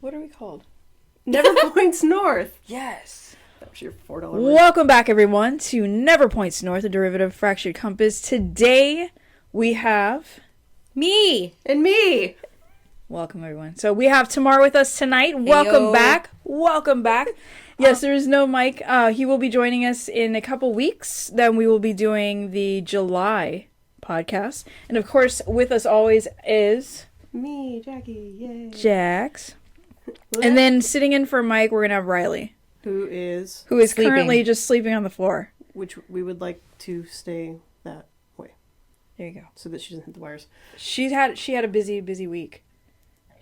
What are we called? Never Points North. Yes. That was your $4 word. Welcome back, everyone, to Never Points North, a derivative of Fractured Compass. Today, we have... Me! And me! Welcome, everyone. So, we have Tamar with us tonight. Welcome back. Welcome back. Yes, there is no Mike. He will be joining us in a couple weeks. Then we will be doing the July podcast. And, of course, with us always is... Me, Jackie, yay. Jax. And then sitting in for Mike, we're going to have Riley. Who is sleeping. Currently just sleeping on the floor. Which we would like to stay that way. There you go. So that she doesn't hit the wires. She had a busy week.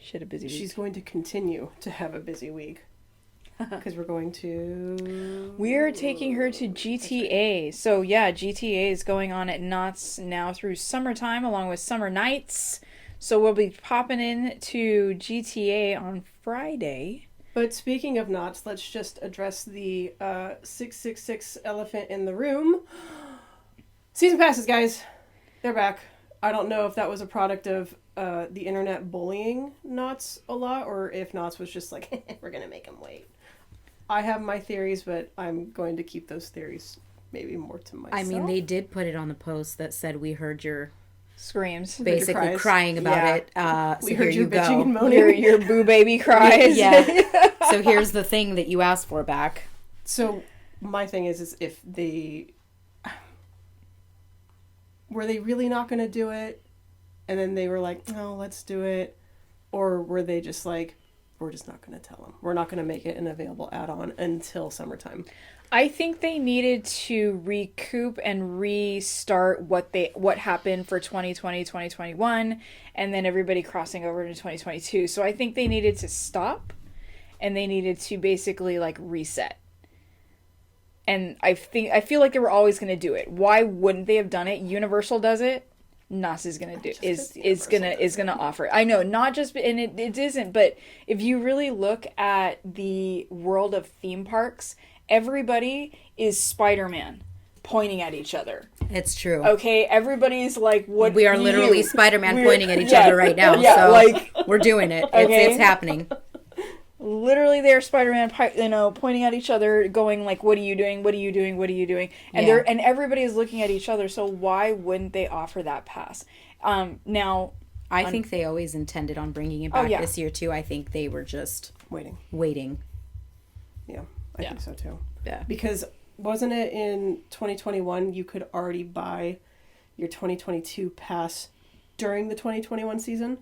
She had a busy week. She's going to continue to have a busy week. Because we're going to... We're taking her to GTA. So yeah, GTA is going on at Knott's now through summertime along with summer nights. So we'll be popping in to GTA on Friday. But speaking of Knott's, let's just address the 666 elephant in the room. Season passes, guys. They're back. I don't know if that was a product of the internet bullying Knott's a lot, or if Knott's was just like, we're going to make them wait. I have my theories, but I'm going to keep those theories maybe more to myself. I mean, they did put it on the post that said, we heard your... Screams. Basically crying about it. So we heard you bitching go. and moaning. Your boo baby cries. Yeah. So here's the thing that you asked for back. So my thing is if they... Were they really not going to do it? And then they were like, no, let's do it. Or were they just like, we're just not going to tell them. We're not going to make it an available add-on until summertime. I think they needed to recoup and restart what happened for 2020, 2021, and then everybody crossing over to 2022. So I think they needed to stop, and they needed to basically like reset. And I feel like they were always going to do it. Why wouldn't they have done it? Universal does it. NOS is gonna gonna offer it. I know, not just, and it isn't, but if you really look at the world of theme parks, everybody is Spider-Man pointing at each other. It's true. Okay, everybody's like, what? We are literally Spider-Man pointing at each other right now. Yeah, so like we're doing it. Okay. It's happening. Literally, they're Spider-Man, pointing at each other, going like, "What are you doing? What are you doing? What are you doing?" And and everybody is looking at each other. So why wouldn't they offer that pass? Now, I think they always intended on bringing it back this year too. I think they were just waiting. Yeah, I think so too. Yeah, because wasn't it in 2021 you could already buy your 2022 pass during the 2021 season?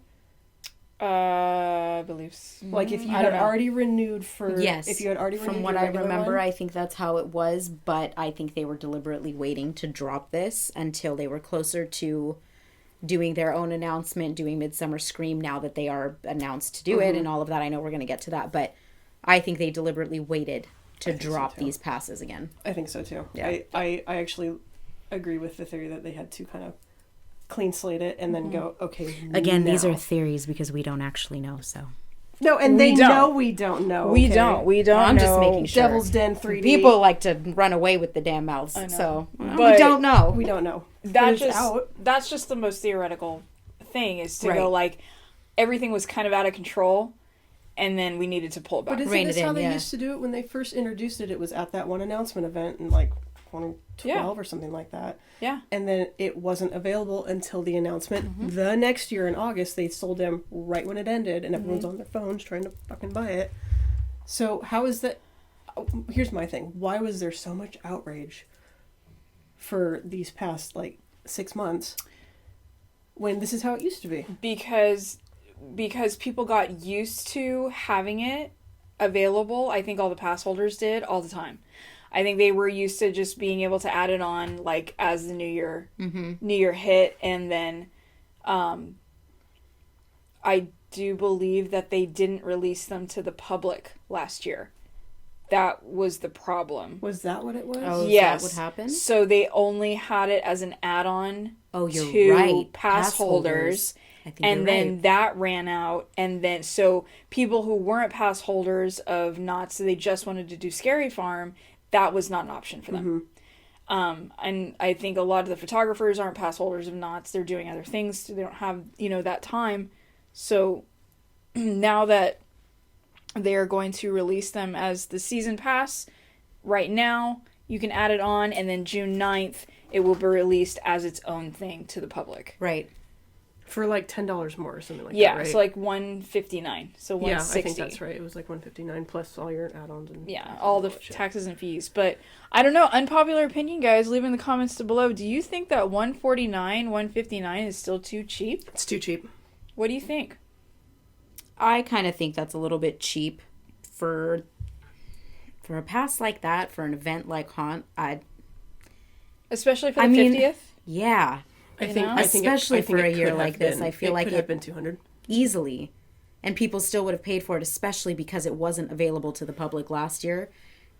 I believe so. Like if you had already renewed for... Yes. If you had already renewed from what I remember, I think that's how it was, but I think they were deliberately waiting to drop this until they were closer to doing their own announcement, doing Midsummer Scream, now that they are announced to do it and all of that. I know we're going to get to that, but I think they deliberately waited to drop these passes again. I think so too. Yeah. I actually agree with the theory that they had to kind of clean slate it and then go, okay, again, now. these are theories because we don't actually know, so. No, and they know we don't know. We okay? don't. I'm know. just making sure. Devil's Den 3D. People like to run away with the damn mouths, so But we don't know. We don't know. That's just the most theoretical thing, is to go like, everything was kind of out of control, and then we needed to pull it back. But isn't this how they used to do it when they first introduced it? It was at that one announcement event in like 2012 or something like that. Yeah. And then it wasn't available until the announcement. The next year in August, they sold them right when it ended, and everyone's on their phones trying to fucking buy it. So how is that? Here's my thing. Why was there so much outrage for these past, 6 months when this is how it used to be? Because people got used to having it available. I think all the pass holders did all the time. I think they were used to just being able to add it on as the New Year hit, and then I do believe that they didn't release them to the public last year. That was the problem. Was that what it was? Oh, yes. Is that what happened? So they only had it as an add-on to pass holders. And then that ran out, and then so people who weren't pass holders of Knott's, so they just wanted to do Scary Farm, that was not an option for them. And I think a lot of the photographers aren't pass holders of Knott's. They're doing other things. So they don't have, that time. So now that they are going to release them as the season pass right now. You can add it on, and then June 9th, it will be released as its own thing to the public. Right. For like $10 more or something like that, Yeah, right? so like $159. So $160. Yeah, I think that's right. It was like $159 plus all your add-ons and Yeah, all the taxes and fees. But I don't know. Unpopular opinion, guys. Leave in the comments below. Do you think that $149, $159 is still too cheap? It's too cheap. What do you think? I kind of think that's a little bit cheap for a pass like that, for an event like Haunt. Especially for the 50th? Yeah. I think especially for a year like this, I feel like it could have been $200 easily, and people still would have paid for it, especially because it wasn't available to the public last year.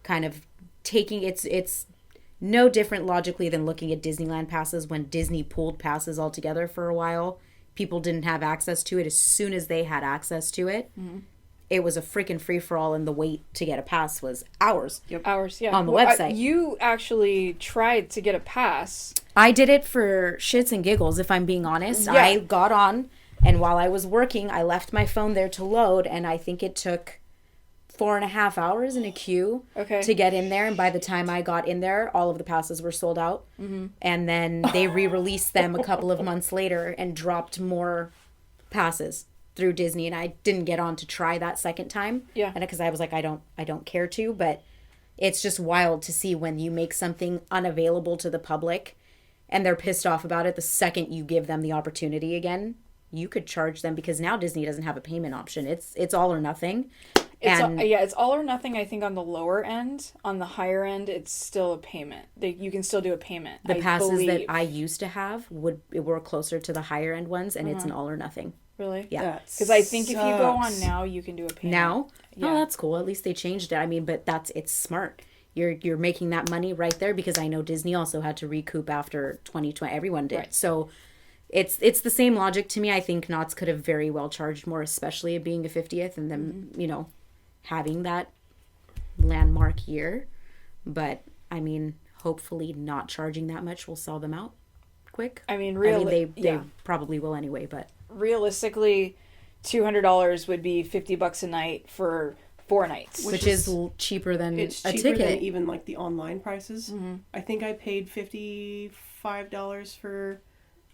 Kind of taking it's no different logically than looking at Disneyland passes when Disney pulled passes altogether for a while. People didn't have access to it. As soon as they had access to it, it was a freaking free-for-all, and the wait to get a pass was hours. Yep. Hours, yeah. On the website. You actually tried to get a pass. I did it for shits and giggles, if I'm being honest. Yeah. I got on, and while I was working, I left my phone there to load, and I think it took 4.5 hours in a queue to get in there. And by the time I got in there, all of the passes were sold out. Mm-hmm. And then they re-released them a couple of months later and dropped more passes through Disney. And I didn't get on to try that second time. Yeah. And because I was like, I don't care to. But it's just wild to see when you make something unavailable to the public and they're pissed off about it the second you give them the opportunity again. You could charge them, because now Disney doesn't have a payment option. It's all or nothing. It's all or nothing, I think, on the lower end. On the higher end, it's still a payment. You can still do a payment. The passes that I used to have were closer to the higher end ones, and it's an all or nothing. Really? Yeah. Because I think if you go on now, you can do a payment. Now? Yeah. Oh, that's cool. At least they changed it. I mean, but it's smart. You're making that money right there, because I know Disney also had to recoup after 2020. Everyone did. Right. So it's the same logic to me. I think Knott's could have very well charged more, especially it being a 50th and then, having that landmark year. But, I mean, hopefully not charging that much will sell them out quick. I mean, they probably will anyway, but realistically, $200 would be $50 a night for 4 nights. Which is cheaper than it's a cheaper ticket. than even like the online prices. Mm-hmm. I think I paid $55 for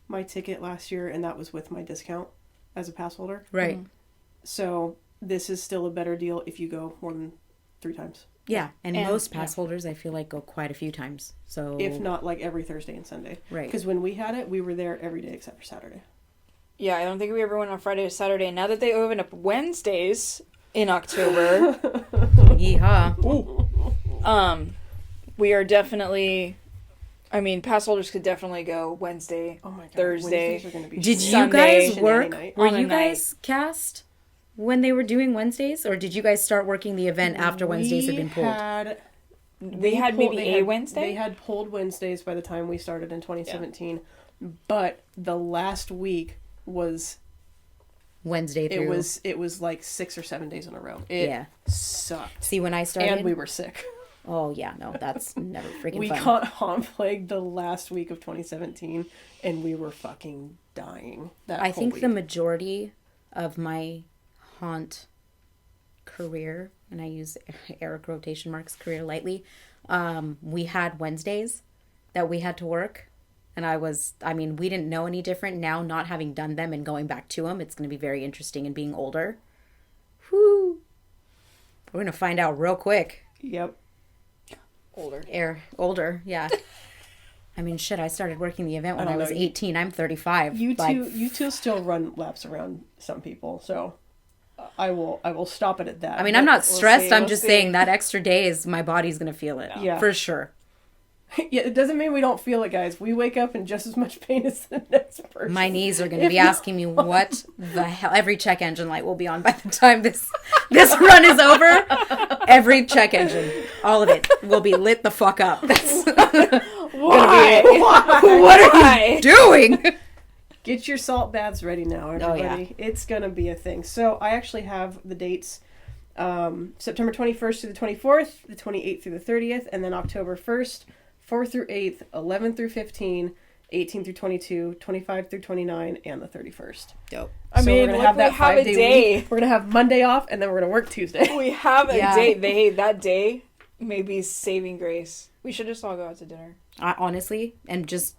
my ticket last year, and that was with my discount as a pass holder. Right. Mm-hmm. So this is still a better deal if you go more than 3 times. Yeah, and most pass holders, I feel like, go quite a few times. So if not like every Thursday and Sunday. Right. Because when we had it, we were there every day except for Saturday. Yeah, I don't think we ever went on Friday or Saturday. Now that they open up Wednesdays in October, yeehaw. We are definitely. I mean, pass holders could definitely go Wednesday, Thursday. Wednesdays are gonna be Did you Sunday, guys work? Were on a you guys cast when they were doing Wednesdays, or did you guys start working the event after Wednesdays had been pulled? We had maybe a Wednesday? They had pulled Wednesdays by the time we started in 2017, but the last week was Wednesday through. It was like 6 or 7 days in a row. It sucked. See, when I started, and we were sick. Oh yeah, no, that's never freaking we fun. We caught Haunt Plague the last week of 2017, and we were fucking dying. I think the majority of my Haunt career, and I use air quotation marks career lightly, we had Wednesdays that we had to work. And we didn't know any different. Now, not having done them and going back to them, it's going to be very interesting, and being older. Whoo! We're going to find out real quick. Yep. Older, yeah. I mean, shit, I started working the event when I was 18. I'm 35. You two still run laps around some people, so I will stop it at that. I mean, I'm not stressed. I'm just saying that extra days, my body's going to feel it. Yeah. For sure. Yeah, it doesn't mean we don't feel it, guys. We wake up in just as much pain as the next person. My knees are going to be asking me what the hell. Every check engine light will be on by the time this run is over. Every check engine, all of it, will be lit the fuck up. That's Why? What are you doing? Get your salt baths ready now, everybody. Oh, yeah. It's going to be a thing. So I actually have the dates. September 21st through the 24th, the 28th through the 30th, and then October 1st, 4th through 8th, 11th through 15, 18 through 22, 25 through 29, and the 31st. Dope. I mean, we're gonna look, have that we have a 5-day day. week. We're gonna have Monday off, and then we're gonna work Tuesday. We have a Yeah. day. That day may be saving grace. We should just all go out to dinner. Honestly, and just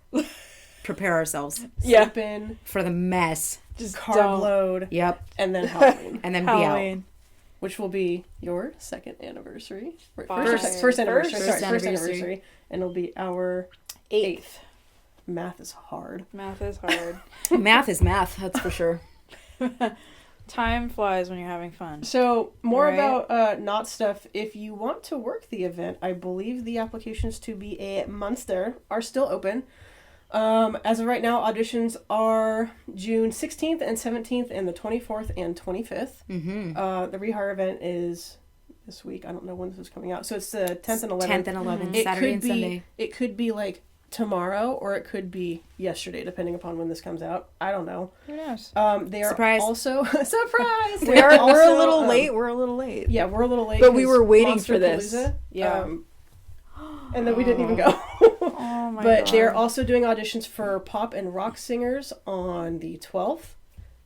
prepare ourselves Yeah. Sleep in, for the mess. Just carb don't. load, Yep. and then Halloween, And then be out. Halloween. which will be your second anniversary. First First anniversary. anniversary. Sorry, first Anniversary. anniversary, and it'll be our 8th. Math is hard. Math is hard. Math is math, that's for sure. Time flies when you're having fun. So more Right. about Knott stuff. If you want to work the event, I believe the applications to be a monster are still open. As of right now, auditions are June 16th and 17th and the 24th and 25th. Mm-hmm. The rehire event is this week. I don't know when this is coming out. So it's the 10th and 11th. 10th and 11th, It Saturday could and be, Sunday. It could be like tomorrow or it could be yesterday, depending upon when this comes out. I don't know. Who knows? They are Surprise. also surprise. We're a Also, little late. We're a little late. Yeah, we're a little late. But we 'cause were waiting for this. Monsterpalooza, Yeah. And then we didn't even go. Oh my But god. they're also doing auditions for pop and rock singers on the 12th,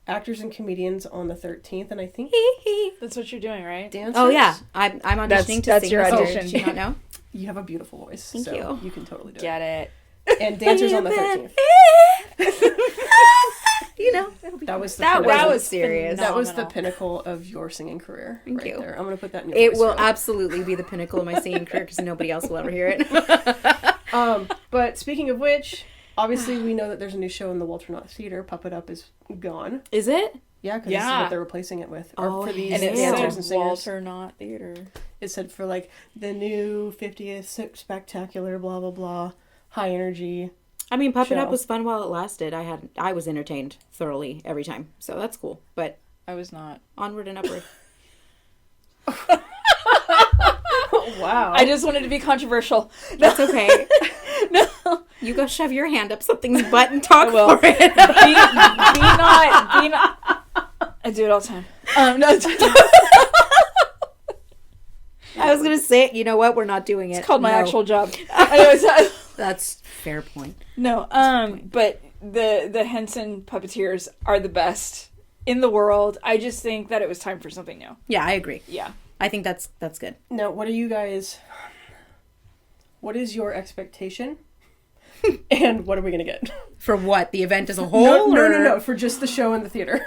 actors and comedians on the 13th, and I think That's what you're doing, right? dancers. Oh yeah, I'm auditioning to That's sing your this year. audition. Did you not know? You have a beautiful voice. Thank so you. can totally do Get it. it. And dancers on the 13th. You know, it'll be That was the That pinnacle. was serious. That was the phenomenal. pinnacle of your singing career. Thank right you. There. I'm gonna put that in your It voice will reel. absolutely be the pinnacle of my singing career because nobody else will ever hear it. But speaking of which, obviously we know that there's a new show in the Walter Knott Theater. Puppet Up is gone. Is it? Yeah, because this is Yeah. what they're replacing it with. Oh, Or for these And it dancers and said singers. Walter Knott Theater. It said for like the new 50th spectacular, blah blah blah, high energy. I mean, Puppet Show. Up was fun while it lasted. I was entertained thoroughly every time, so that's cool. But I was not. onward and upward. Wow. I just wanted to be controversial. That's okay. No. You go shove your hand up something's butt and talk I will. for it. Be not. I do it all the time. No, I was gonna say, you know what? We're not doing it. it's called my No. actual job. Anyways, That's fair point. no. But the Henson puppeteers are the best in the world. I just think that it was time for something new. Yeah, I agree. Yeah. I think that's good. Now, what is your expectation? And what are we going to get? For what? The event as a whole? No. For just the show in the theater.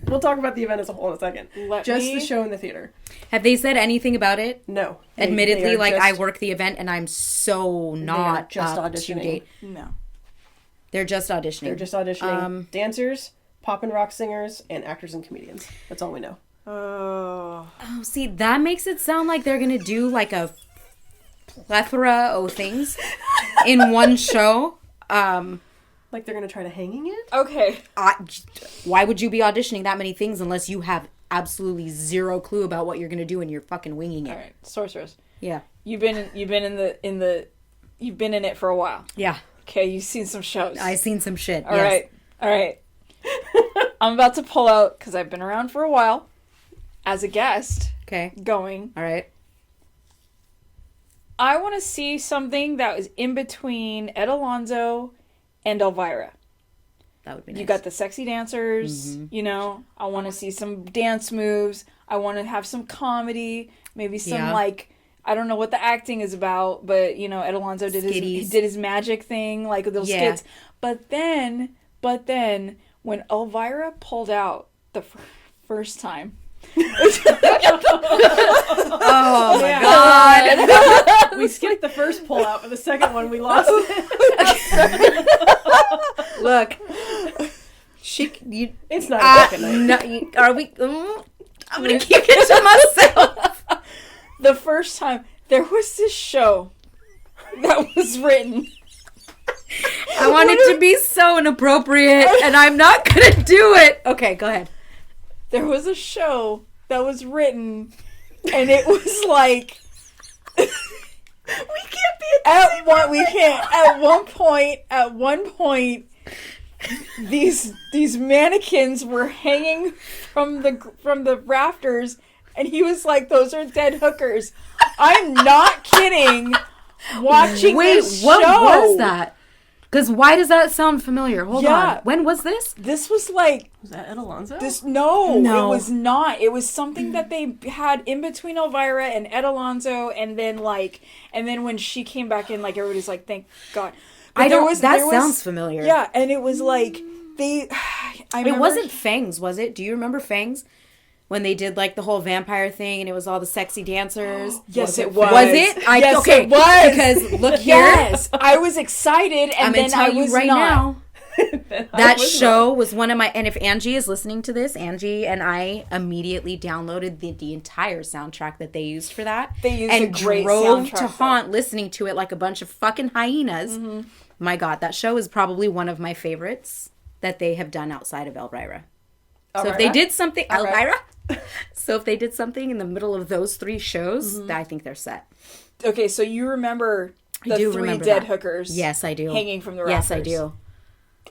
We'll talk about the event as a whole in a second. Just the show in the theater. Have they said anything about it? No. Admittedly, they are like just- I work the event and I'm so not just up to auditioning. date. No. They're just auditioning. They're just auditioning dancers, pop and rock singers, and actors and comedians. That's all we know. Oh. Oh, see, that makes it sound like they're gonna do like a plethora of things in one show. Like they're going to try to hanging it? Okay. Why would you be auditioning that many things unless you have absolutely zero clue about what you're gonna do and you're fucking winging it? All right. Sorceress. Yeah. You've been in it for a while. Yeah. Okay. You've seen some shows. I seen some shit. All yes. right. I'm about to pull out because I've been around for a while as a guest Okay. going. All right. I want to see something that was in between Ed Alonzo and Elvira. That would be nice. You got the sexy dancers, you know. I want to see some dance moves. I want to have some comedy, maybe some like I don't know what the acting is about, but you know, Ed Alonzo did his magic thing, like those skits. But then when Elvira pulled out the first time. Oh my god. We skipped the first pull out, but the second one we lost. Look. It's not a second night. No, are we I'm gonna keep it to myself. The first time there was this show that was written. I want it to be so inappropriate and I'm not gonna do it. Okay, go ahead. There was a show that was written, and it was like We can't be at one point these mannequins were hanging from the rafters, and he was like, "Those are dead hookers." I'm not kidding. Watching this show. What was that? Because why does that sound familiar? Hold Yeah. on. When was this? This was like Was that Ed Alonso? No. it was not. It was something that they had in between Elvira and Ed Alonso, and then when she came back in, like everybody's like, thank God. But that sounds familiar. Yeah, and it was like it wasn't Fangs, was it? Do you remember Fangs? When they did like the whole vampire thing and it was all the sexy dancers. Yes, it was. Was it? Yes, it was. Because look here. Yes, I was excited, and then I was right not. now. That show was one of my, and if Angie is listening to this, Angie and I immediately downloaded the entire soundtrack that they used for that. They used and a great drove soundtrack to haunt listening to it like a bunch of fucking hyenas. Mm-hmm. My God, that show is probably one of my favorites that they have done outside of Elvira. So if they did something, Elvira. So if they did something in the middle of those three shows, I think they're set. Okay, so you remember the three dead hookers? Yes, I do. Hanging from the rafters. Yes, I do.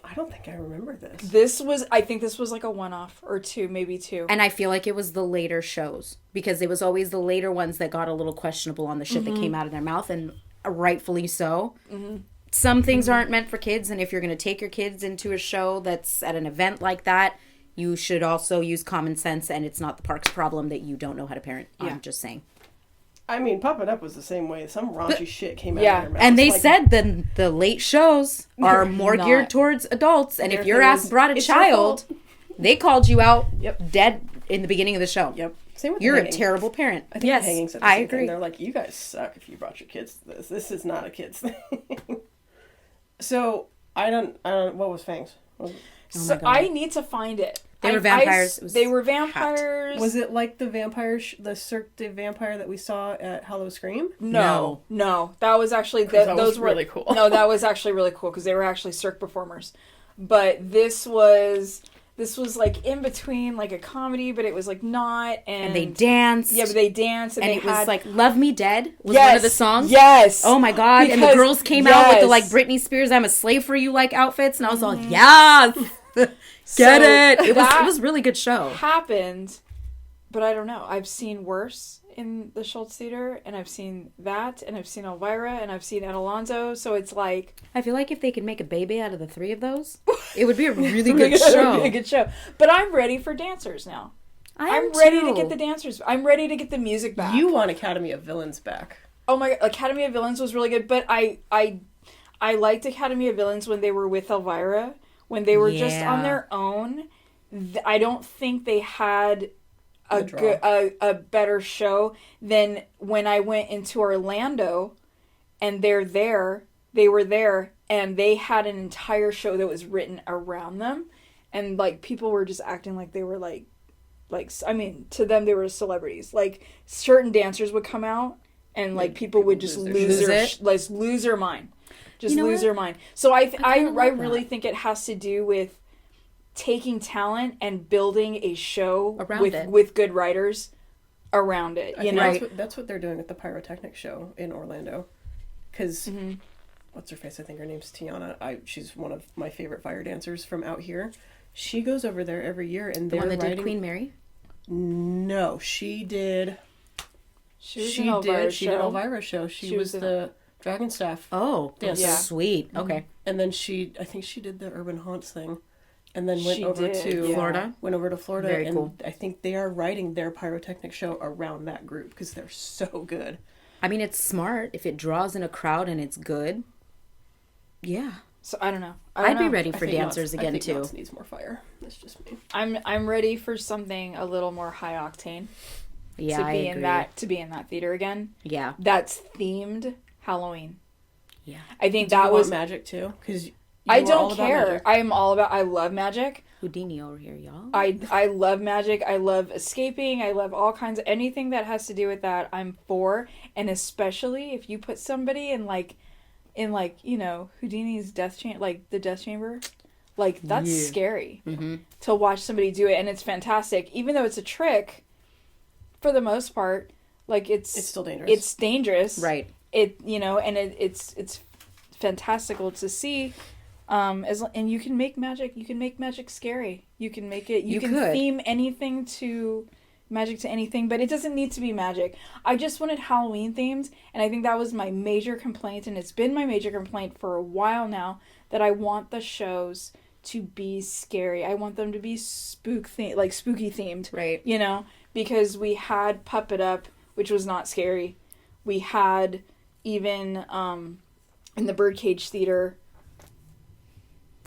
I don't think I remember this. I think this was like a one-off or two, maybe two. And I feel like it was the later shows because it was always the later ones that got a little questionable on the shit that came out of their mouth, and rightfully so. Mm-hmm. Some things aren't meant for kids, and if you're going to take your kids into a show that's at an event like that, you should also use common sense, and it's not the park's problem that you don't know how to parent. Yeah. I'm just saying. I mean, Pup It Up was the same way. Some raunchy shit came out of their mouths. And they said the late shows are more geared towards adults, and if your ass brought a child, they called you out dead in the beginning of the show. Yep. Same with You're a terrible parent. I think yes, Hanging said the I same agree. thing. They're like, you guys suck if you brought your kids to this. This is not a kid's thing. So, I don't, what was Fangs? So I need to find it. They were vampires. They were vampires. Was it like the vampire, the Cirque du Vampire that we saw at Howl-o-Sream? No. That was actually those were really cool. No, that was actually really cool because they were actually Cirque performers. But this was like in between, like a comedy, but it was like not. And they danced. Yeah, but they danced, and it was like "Love Me Dead" was one of the songs. Yes. Oh my God! Because, and the girls came out with the like Britney Spears "I'm a Slave for You" like outfits, and I was all yes. Get it. It was a really good show. Happened, but I don't know. I've seen worse in the Schultz Theater, and I've seen that, and I've seen Elvira, and I've seen Ed Alonso, so it's like... I feel like if they could make a baby out of the three of those, it would be a really good show. It would be a good show. But I'm ready for dancers now. I'm ready to get the dancers. I'm ready to get the music back. You want Academy of Villains back. Oh my God, Academy of Villains was really good, but I liked Academy of Villains when they were with Elvira. When they were just on their own, I don't think they had a better show than when I went into Orlando, and they were there, and they had an entire show that was written around them, and like people were just acting like they were like I mean, to them they were celebrities. Like certain dancers would come out, and like people would just lose their mind. Just lose their mind. So I really think it has to do with taking talent and building a show with good writers around it. You know, that's what they're doing at the Pyrotechnic show in Orlando. Because what's her face? I think her name's Tiana. She's one of my favorite fire dancers from out here. She goes over there every year, and the one that did Queen Mary. No, she did. She did Elvira's show. She was the Dragon Staff. Oh, sweet. Okay. And then I think she did the Urban Haunts thing. And then went over to Florida. Went over to Florida. Very cool. I think they are writing their Pyrotechnic show around that group because they're so good. I mean, it's smart. If it draws in a crowd and it's good. Yeah. So I don't know. I'd be ready for dancers again too. Knott needs more fire. That's just me. I'm ready for something a little more high octane. Yeah, to be in that theater again. Yeah. That's themed Halloween. Yeah. I think that was magic too, because I don't care. I love magic. Houdini over here, y'all. I love magic. I love escaping. I love all kinds of anything that has to do with that. I'm for, and especially if you put somebody in you know, Houdini's death chamber, like the death chamber, like that's scary to watch somebody do it, and it's fantastic. Even though it's a trick, for the most part, like it's still dangerous. It's dangerous, right? It it's fantastical to see. And you can make magic. You can make magic scary. You can make it. You can theme anything to magic to anything, but it doesn't need to be magic. I just wanted Halloween themes, and I think that was my major complaint, and it's been my major complaint for a while now that I want the shows to be scary. I want them to be spooky themed. Right. You know? Because we had Puppet Up, which was not scary. We had even in the Birdcage Theater.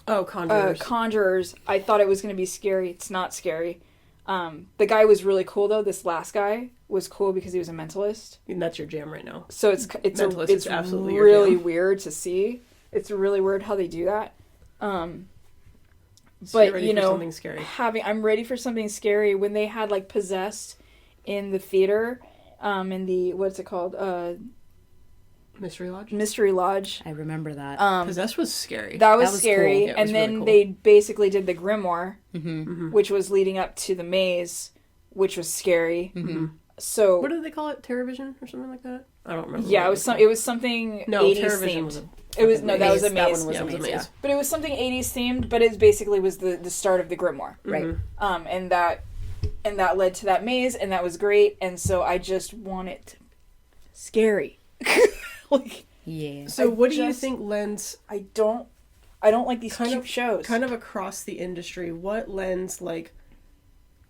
Oh, Conjurers. Conjurers. I thought it was going to be scary. It's not scary. The guy was really cool though. This last guy was cool because he was a mentalist. And that's your jam right now. So it's absolutely really your jam. weird to see. It's really weird how they do that. So But you're ready you for know, something scary. I'm ready for something scary. When they had like Possessed in the theater, in the what's it called? Mystery Lodge. Mystery Lodge. I remember that. Possessed was scary. That was was scary. cool. Yeah, it and was then really cool. they basically did the Grimoire, Mm-hmm. which was leading up to the maze, which was scary. Mm-hmm. So What did they call it? TerraVision or something like that? I don't remember. yeah, what it was called. it was something No, 80s TerraVision themed. was a It was no, that was a That maze. one was Yeah, a it was a maze, yeah. maze. But it was something 80s themed, but it basically was the start of the Grimoire. Right. And that led to that maze, and that was great, and so I just want it scary. Like Yeah. So what do you just- think lends I don't like these Kind cheap of- shows. kind of across the industry, what lends like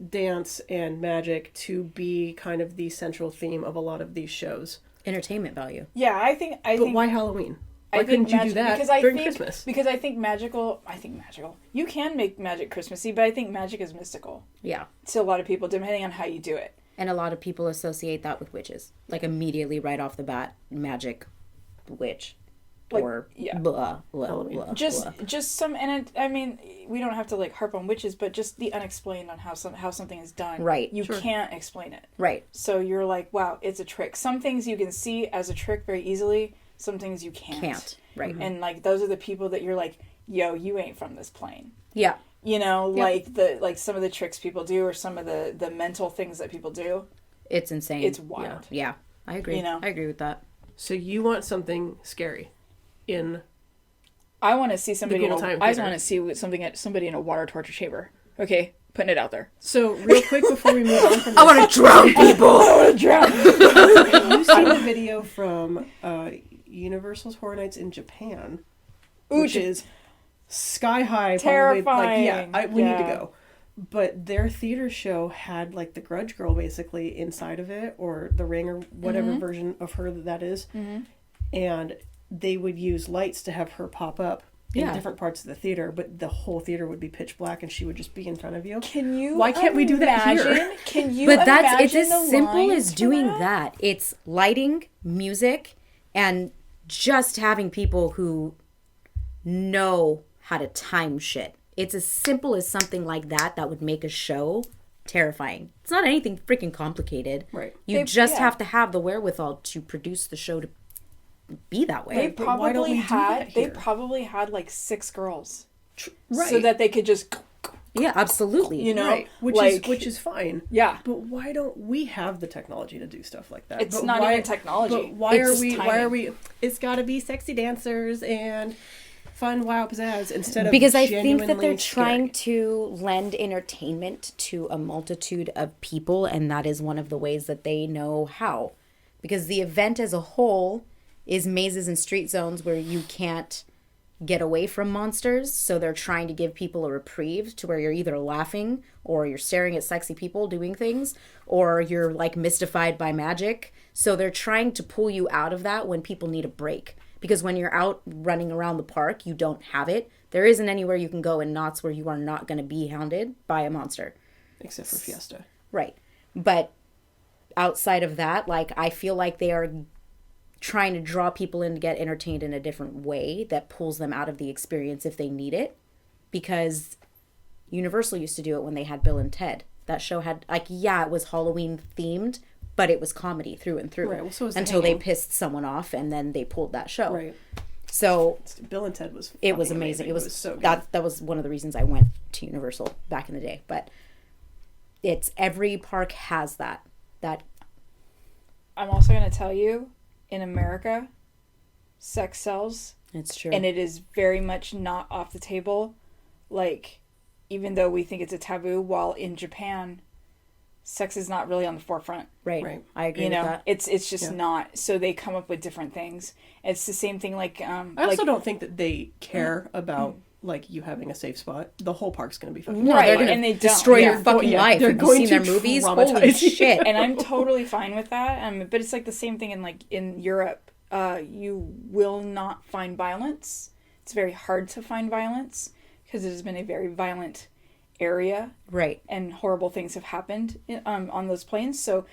dance and magic to be kind of the central theme of a lot of these shows? Entertainment value. Yeah, I think But why Halloween? Why I think couldn't you do magic, that because I during think, Christmas? Because I think magical. You can make magic Christmassy, but I think magic is mystical Yeah. to a lot of people, depending on how you do it. And a lot of people associate that with witches. Like immediately right off the bat, magic, witch. Like, or yeah. blah, blah, Halloween. blah, Just blah. some, and I mean, we don't have to like harp on witches, but just the unexplained on how something is done. Right. You Sure. can't explain it. Right. So you're like, wow, it's a trick. Some things you can see as a trick very easily. Some things you can't. Can't. Right. And like those are the people that you're like, yo, you ain't from this plane. Yeah. You know, Yep. like some of the tricks people do, or some of the mental things that people do. It's insane. It's wild. Yeah. I agree. You know? I agree with that. So you want something scary in I want to see somebody. Cool Time I just Theater. want to see somebody in a water torture chamber. Okay, putting it out there. So real quick before we move on from this, I want to drown people. I want to drown. have you seen the video from Universal's Horror Nights in Japan, which is sky high, Terrifying. Probably, like, yeah, we need to Yeah. go. But their theater show had like the Grudge Girl basically inside of it, or the Ring, or whatever version of her that is, and they would use lights to have her pop up in Yeah. different parts of the theater, but the whole theater would be pitch black, and she would just be in front of you. Can you? Why can't we do that here? imagine? Can you? But it's imagine as the simple lines as for doing that? that. It's lighting, music, and just having people who know how to time shit. It's as simple as something like that would make a show terrifying. It's not anything freaking complicated. Right. You They- just yeah. have to have the wherewithal to produce the show to be that way. They But why don't probably we do that had. They here? probably had like 6 girls, Right. so that they could just, Yeah, absolutely. you know, right. Which like, is fine. yeah. But why don't we have the technology to do stuff like that? It's But not why- even technology. But why It's are just we? Why timing. are we? It's got to be sexy dancers and fun, wild pizzazz instead of Because I think that they're genuinely trying scary. to lend entertainment to a multitude of people, and that is one of the ways that they know how. Because the event as a whole is mazes and street zones where you can't get away from monsters, so they're trying to give people a reprieve to where you're either laughing or you're staring at sexy people doing things, or you're like mystified by magic. So they're trying to pull you out of that when people need a break. Because when you're out running around the park, you don't have it. There isn't anywhere you can go in Knott's where you are not going to be hounded by a monster. except for Fiesta. Right. But outside of that, like, I feel like they are trying to draw people in to get entertained in a different way that pulls them out of the experience if they need it. Because Universal used to do it when they had Bill and Ted. That show had, like, yeah, it was Halloween themed, but it was comedy through and through. Right, well, so was The until they Hanging. pissed someone off, and then they pulled that show. Right. So Bill and Ted was. it was fucking amazing. It was so good. that was one of the reasons I went to Universal back in the day. But it's every park has that. I'm also going to tell you, in America, sex sells, It's true. and it is very much not off the table. Like, even though we think it's a taboo, while in Japan, sex is not really on the forefront. Right. I agree You with know, that. it's just not. So they come up with different things. It's the same thing like I also don't think that they care about like you having a safe spot. The whole park's going to be fucking No, Right, they're gonna and they don't. destroy Yeah. your fucking Yeah, life. they're Have you going seen their to movies? traumatize Holy you. shit. And I'm totally fine with that. But it's like the same thing in like in Europe. You will not find violence. It's very hard to find violence because it has been a very violent area, Right. and horrible things have happened on those planes. So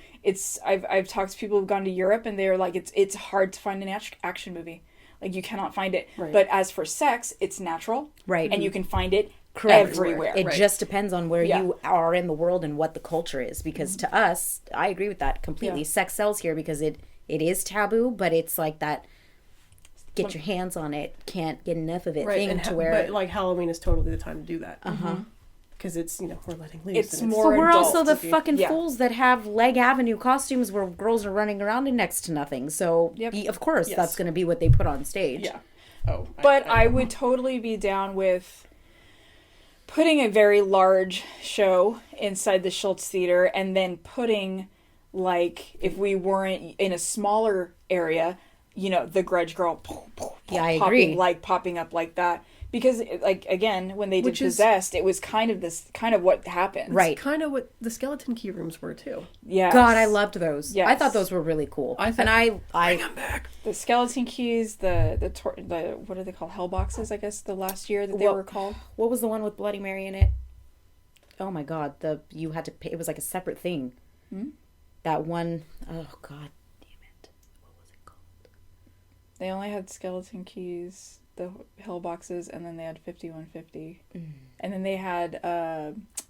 I've talked to people who've gone to Europe, and they're like it's hard to find an action movie. Like you cannot find it. Right. But as for sex, it's natural, Right. and you can find it Correct. everywhere. It Right. just depends on where Yeah. you are in the world and what the culture is. Because to us, I agree with that completely. Yeah. Sex sells here because it is taboo, but it's like that. Get your hands on it. Can't get enough of it. right. Thing And to where. but like Halloween is totally the time to do that. Because it's we're letting loose. It's and more But we're adult also the to be- fucking yeah. fools that have Leg Avenue costumes where girls are running around in next to nothing. So, Yep. of course, Yes. that's going to be what they put on stage. Yeah. Oh. But I would totally be down with putting a very large show inside the Schultz Theater and then putting, like, if we weren't in a smaller area, the Grudge Girl Yeah, I agree. popping up like that. Because, like, again, when they did Which is- Possessed, it was kind of what happened. Right. kind of what the skeleton key rooms were too. Yeah. God, I loved those. I Yes. thought those were really cool. I thought- and I I'm back. The Skeleton Keys, the what are they called? Hell boxes, I guess, the last year that they Well, were called. what was the one with Bloody Mary in it? Oh my God, you had to pay. It was like a separate thing. That one, oh God, damn it. What was it called? They only had Skeleton Keys, the Hell boxes, and then they had 5150. And then they had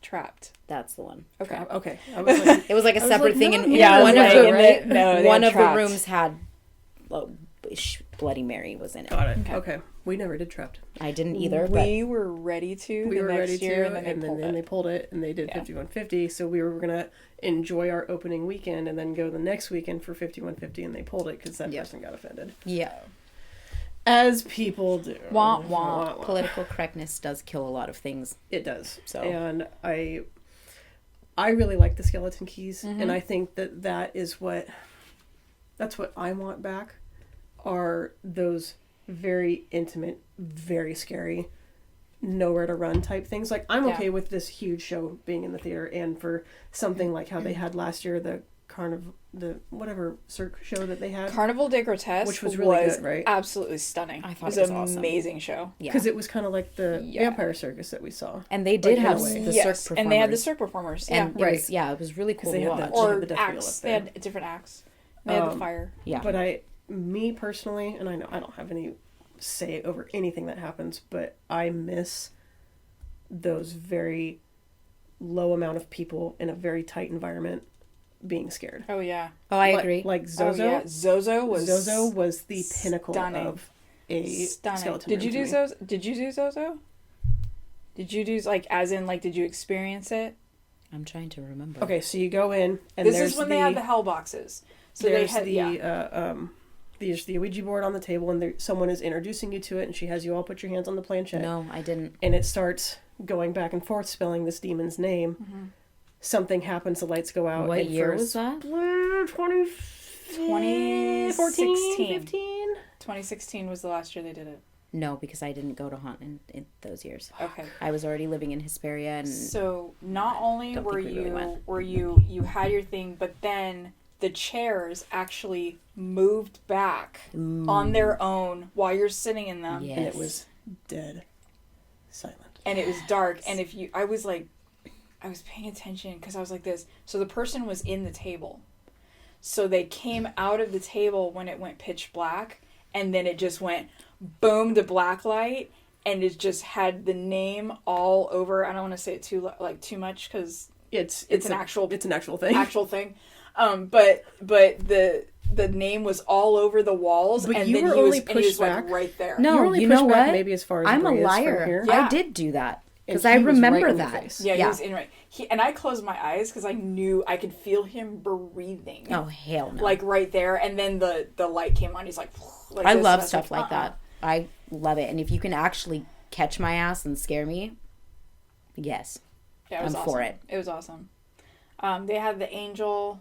Trapped. That's the one. Okay. Okay. I was like, It was like a separate like, thing, no, and yeah, one I was of like, the right? No, they one had of Trapped. the rooms had Bloody Mary was in it. got it. Okay. We never did Trapped. I didn't either. But We were ready to We the were next ready year, to, and then they pulled it, and they did Yeah. 5150. So we were gonna enjoy our opening weekend, and then go the next weekend for 5150, and they pulled it because that person got offended, yeah, as people do. Wah, wah. political correctness does kill a lot of things. It does. So. And I really like the Skeleton Keys, and I think that's what I want back, are those very intimate, very scary, nowhere to run type things. Like, I'm okay with this huge show being in the theater, and for something like how they had last year, the whatever cirque show that they had. Carnival de Grotesque, Which was really good, right? Absolutely stunning. I thought it it was was awesome. amazing show. Yeah, Because it was kind of like the Yeah. vampire circus that we saw. and they did like, in a have way. the Yes, cirque performers, and they had the cirque performers. and Yeah. it was really cool they to had watch. the- Or the Death Wheel acts. up They there. had different acts. They had the fire. Yeah, But me personally, and I know I don't have any say over anything that happens, but I miss those very low amount of people in a very tight environment being scared. Oh yeah. I Like- agree. Like Zozo. Oh, yeah. Zozo was the pinnacle stunning. of a stunning. skeleton. Did you room do to me. Zozo? Did you do Zozo? Did you do as in did you experience it? I'm trying to remember. Okay, so you go in, and This there's is when they had the hell boxes. So they there's had there's the Ouija board on the table, and someone is introducing you to it, and she has you all put your hands on the planchette. No, I didn't. And it starts going back and forth spelling this demon's name. Mm-hmm. Something happens, the lights go out. What and year for was that? 2014, 2016. 15? 2016 was the last year they did it. No, because I didn't go to haunt in those years. Okay. I was already living in Hesperia, and So not only Don't were think we really went. you had your thing, but then the chairs actually moved back on their own while you're sitting in them. Yeah. And it Yes. was dead silent. And it was dark, and I was paying attention because I was like this. So the person was in the table. So they came out of the table when it went pitch black, and then it just went boom to black light, and it just had the name all over. I don't want to say it too much because It's an actual thing. actual thing. But the name was all over the walls, But and you then were he was, only and he was pushed like back. right there. No, You're only you pushed know back what? maybe as far as I'm a Bree is from liar. here. Yeah. I did do that And because I he was right remember in your that. face. Yeah, he Yeah. was in right. And I closed my eyes because I knew I could feel him breathing. Oh hell no! Like right there, and then the light came on. He's like I this, love and was stuff like "Uh-uh." that. I love it, and if you can actually catch my ass and scare me, yes. Yeah, it was I'm awesome. for it. It was awesome. They had the angel,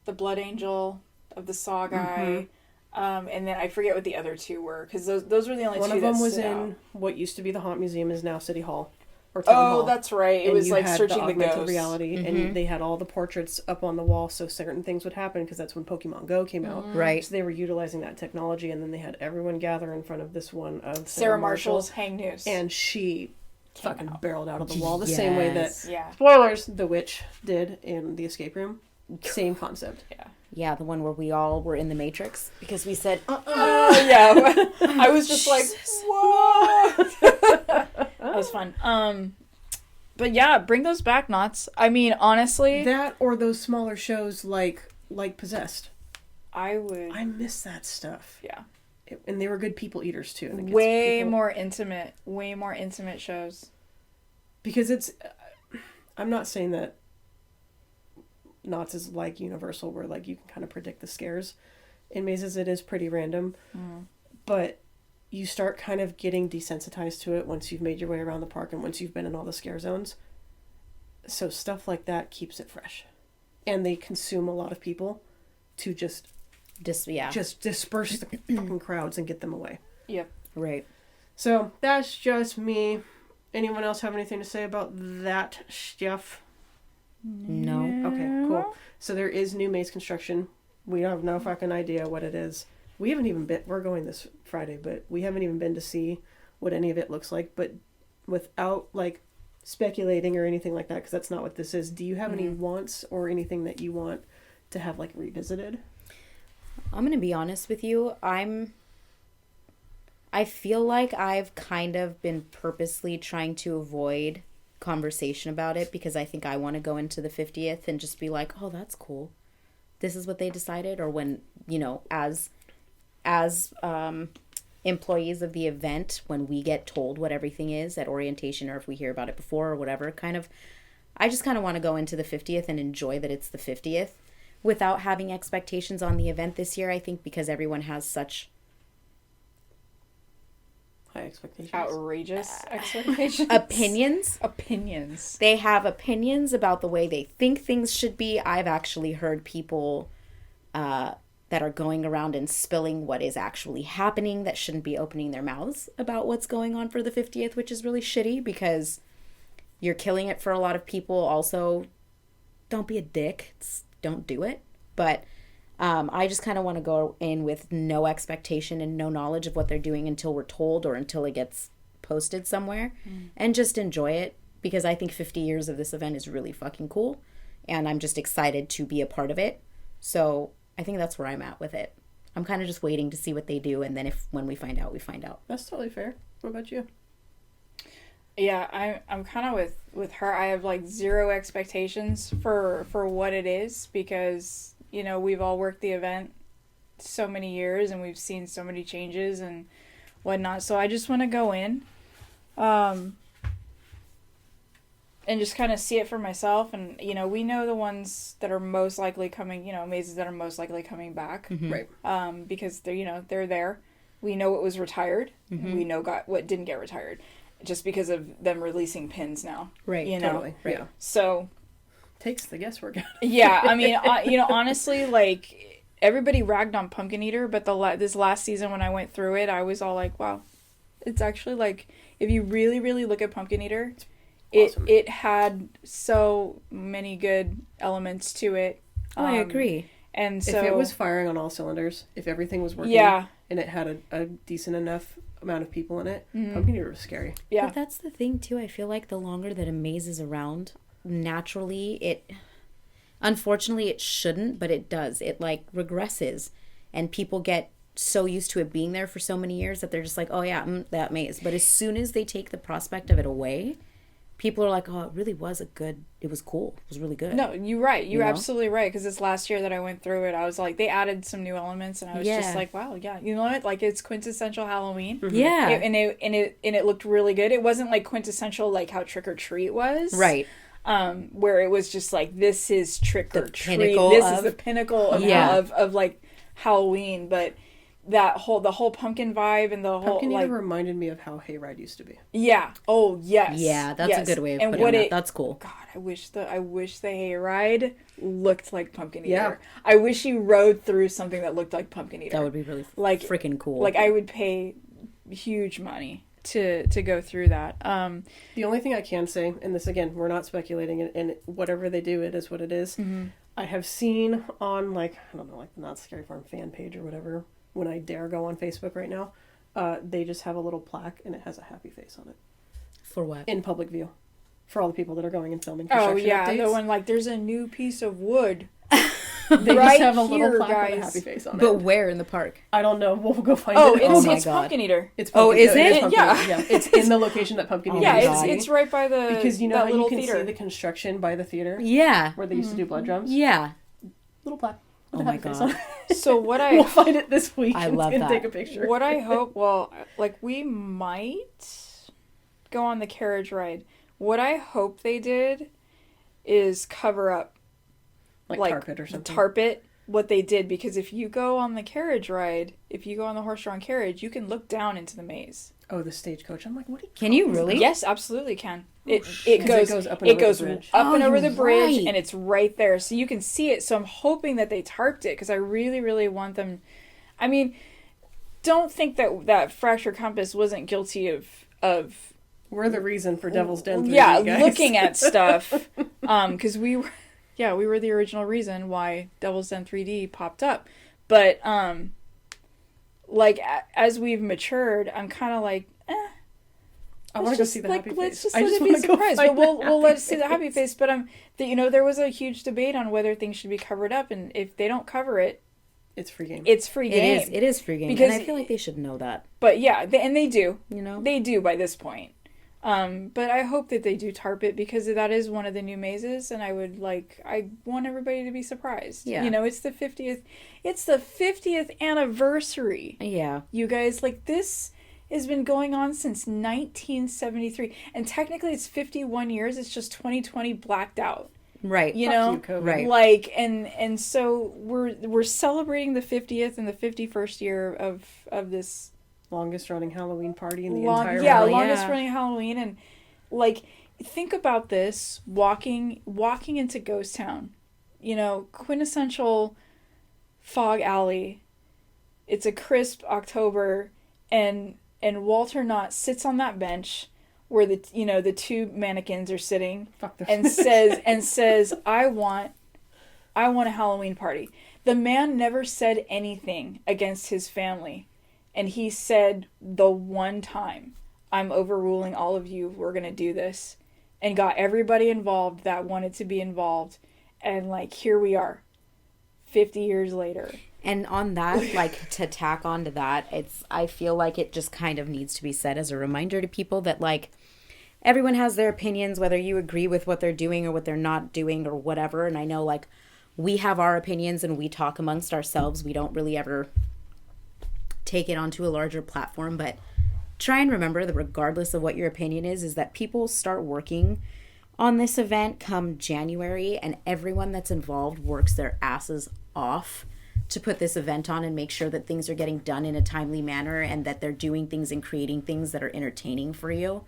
the blood angel of the Saw guy. And then I forget what the other two were, because those were the only two that stood out. One of them was in what used to be the Haunt Museum, is now City Hall. Or Town Hall. That's right. It was like searching the ghosts. Reality, and they had all the portraits up on the wall, so certain things would happen, because that's when Pokemon Go came out. Right. So they were utilizing that technology, and then they had everyone gather in front of this one of Sarah Marshall's Hang News. And she fucking barreled out of the wall the same way that, spoilers, the witch did in the escape room. Same concept. Yeah, the one where we all were in the Matrix because we said, I was just like, what? That was fun. But yeah, bring those back, Knotts. I mean, honestly, that or those smaller shows like Possessed. I miss that stuff. Yeah. And they were good people eaters too. And way more intimate shows. Because it's, I'm not saying that Knott's is like Universal, where like you can kind of predict the scares in mazes. It is pretty random, but you start kind of getting desensitized to it once you've made your way around the park and once you've been in all the scare zones. So stuff like that keeps it fresh, and they consume a lot of people to just disperse the fucking crowds and get them away. Yep. Right. So that's just me. Anyone else have anything to say about that stuff? No. Okay, cool. So there is new maze construction. We have no fucking idea what it is. We haven't even been, we're going this Friday, but we haven't even been to see what any of it looks like. But without like speculating or anything like that, because that's not what this is, do you have any wants or anything that you want to have like revisited? I'm going to be honest with you. I feel like I've kind of been purposely trying to avoid conversation about it, because I think I want to go into the 50th and just be like, oh, that's cool, this is what they decided. Or when, you know, as employees of the event, when we get told what everything is at orientation, or if we hear about it before or whatever, I just kind of want to go into the 50th and enjoy that it's the 50th without having expectations on the event this year. I think because everyone has such high expectations, outrageous expectations, opinions. They have opinions about the way they think things should be. I've actually heard people that are going around and spilling what is actually happening that shouldn't be opening their mouths about what's going on for the 50th, which is really shitty because you're killing it for a lot of people. Also, don't be a dick. Don't do it. But I just kind of want to go in with no expectation and no knowledge of what they're doing until we're told or until it gets posted somewhere, and just enjoy it, because I think 50 years of this event is really fucking cool, and I'm just excited to be a part of it. So I think that's where I'm at with it. I'm kind of just waiting to see what they do, and then when we find out, we find out. That's totally fair. What about you? Yeah, I'm kind of with her. I have like zero expectations for what it is, because, you know, we've all worked the event so many years and we've seen so many changes and whatnot. So I just want to go in and just kind of see it for myself. And, you know, we know the ones that are most likely coming, you know, mazes that are most likely coming back. Right. Because they're, you know, they're there. We know what was retired. We know what didn't get retired, just because of them releasing pins now. Right. You know? Totally. Right. Yeah. So takes the guesswork out. Yeah, I mean, you know, honestly, like, everybody ragged on Pumpkin Eater, but this last season when I went through it, I was all like, wow, it's actually, like, if you really, really look at Pumpkin Eater, awesome. it had so many good elements to it. I agree. And so if it was firing on all cylinders, if everything was working, and it had a decent enough amount of people in it, Pumpkin Eater was scary. Yeah. But that's the thing, too. I feel like the longer that a maze is around, naturally, unfortunately it shouldn't, but it does. It like regresses, and people get so used to it being there for so many years that they're just like, oh yeah, that maze. But as soon as they take the prospect of it away, people are like, oh, it really was it was cool. It was really good. No, you're right. You're absolutely right. Because this last year that I went through it, I was like, they added some new elements, and I was just like, wow, yeah, you know what? Like, it's quintessential Halloween. Yeah. And it looked really good. It wasn't like quintessential like how Trick or Treat was. Right. Where it was just like, this is Trick or Treat. This is the pinnacle of like Halloween. But the whole pumpkin vibe and the whole Pumpkin like Eater reminded me of how Hayride used to be. yeah. Oh yes. Yeah, that's yes. a good way of and putting what it. That's cool. God, I wish the hayride looked like Pumpkin Eater. Yeah. I wish you rode through something that looked like Pumpkin Eater. That would be really like freaking cool. Like I would pay huge money to go through that. The only thing I can say, and this again, we're not speculating, and whatever they do, it is what it is. Mm-hmm. I have seen on like I don't know, like the Not Scary Farm fan page or whatever. When I dare go on Facebook right now, they just have a little plaque and it has a happy face on it. For what? In public view, for all the people that are going and filming. Oh Construction yeah, updates. the one like there's a new piece of wood. They right just have a little here, plaque with a guys. happy face on But it. where in the park? I don't know. We'll go find Oh, it. it's my it's God. Pumpkin Eater. It's Oh, Pumpkin- is it? Pumpkin Yeah. Eater, yeah. It's in the location that Pumpkin Eater Oh Yeah, my used it's to be. God. it's right by the Because you know that how you little can theater. see the construction by the theater Yeah. where they used to do blood drums. Yeah. Little plaque. with Oh a my happy face God. on it. So what We'll I find it this week. I and love that. take a picture. what I hope, well, like we might go on the carriage ride. What I hope they did is cover up like carpet or something. tarp it what they did, because if you go on the carriage ride, if you go on the horse-drawn carriage, you can look down into the maze. Oh, the stagecoach. I'm like, what? Can you really? Yes, absolutely can. It 'Cause goes up and it over goes the bridge. up and Oh, over the you're bridge, right. and it's right there, so you can see it. So I'm hoping that they tarped it, because I really, really want them. I mean, don't think that Fracture Compass wasn't guilty of We're the reason for Devil's Den 3D, yeah, guys. looking at stuff, because we were the original reason why Devil's Den 3D popped up, but like as we've matured, I'm kind of like, I want to go see the happy let's face. just I let just it be want to go surprised. find But we'll the let us see the happy face. But there was a huge debate on whether things should be covered up, and if they don't cover it, It's free game. it's free game. It is free game. Because- and I feel like they should know that. But yeah, they do. You know? They do by this point. But I hope that they do tarp it, because that is one of the new mazes, and I want everybody to be surprised. Yeah. You know, it's the 50th anniversary. Yeah. You guys, like, this has been going on since 1973, and technically it's 51 years. It's just 2020 blacked out. Right. You Fuck know, you, COVID. Right. like, and so we're celebrating the 50th and the 51st year of this Longest running Halloween party in the entire yeah, world. longest Yeah. running Halloween. And like, think about this, walking into Ghost Town, you know, quintessential fog alley. It's a crisp October, and Walter Knott sits on that bench where the two mannequins are sitting, Fuck the and says I want a Halloween party. The man never said anything against his family. And he said the one time, I'm overruling all of you, we're going to do this. And got everybody involved that wanted to be involved. And like, here we are, 50 years later. And on that, like, to tack onto that, I feel like it just kind of needs to be said as a reminder to people that, like, everyone has their opinions, whether you agree with what they're doing or what they're not doing or whatever. And I know, like, we have our opinions and we talk amongst ourselves. We don't really ever take it onto a larger platform, but try and remember that regardless of what your opinion is that people start working on this event come January, and everyone that's involved works their asses off to put this event on and make sure that things are getting done in a timely manner and that they're doing things and creating things that are entertaining for you.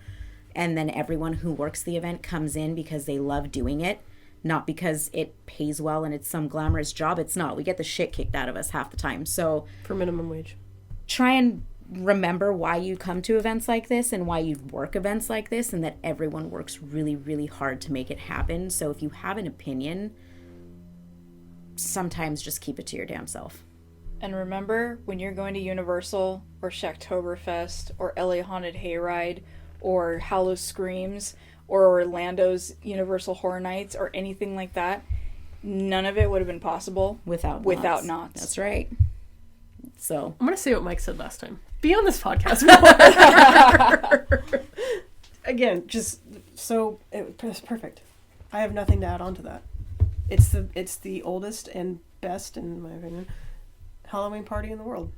And then everyone who works the event comes in because they love doing it, not because it pays well and it's some glamorous job. It's not. We get the shit kicked out of us half the time. So For minimum wage. try and remember why you come to events like this and why you work events like this, and that everyone works really, really hard to make it happen. So if you have an opinion, sometimes just keep it to your damn self. And remember, when you're going to Universal or Shaqtoberfest or LA Haunted Hayride or Howl-o-Sreams or Orlando's Universal Horror Nights or anything like that, none of it would have been possible Without Knotts. That's right. So I'm going to say what Mike said last time. Be on this podcast more. Again, just so it's perfect. I have nothing to add on to that. It's the oldest and best, in my opinion, Halloween party in the world.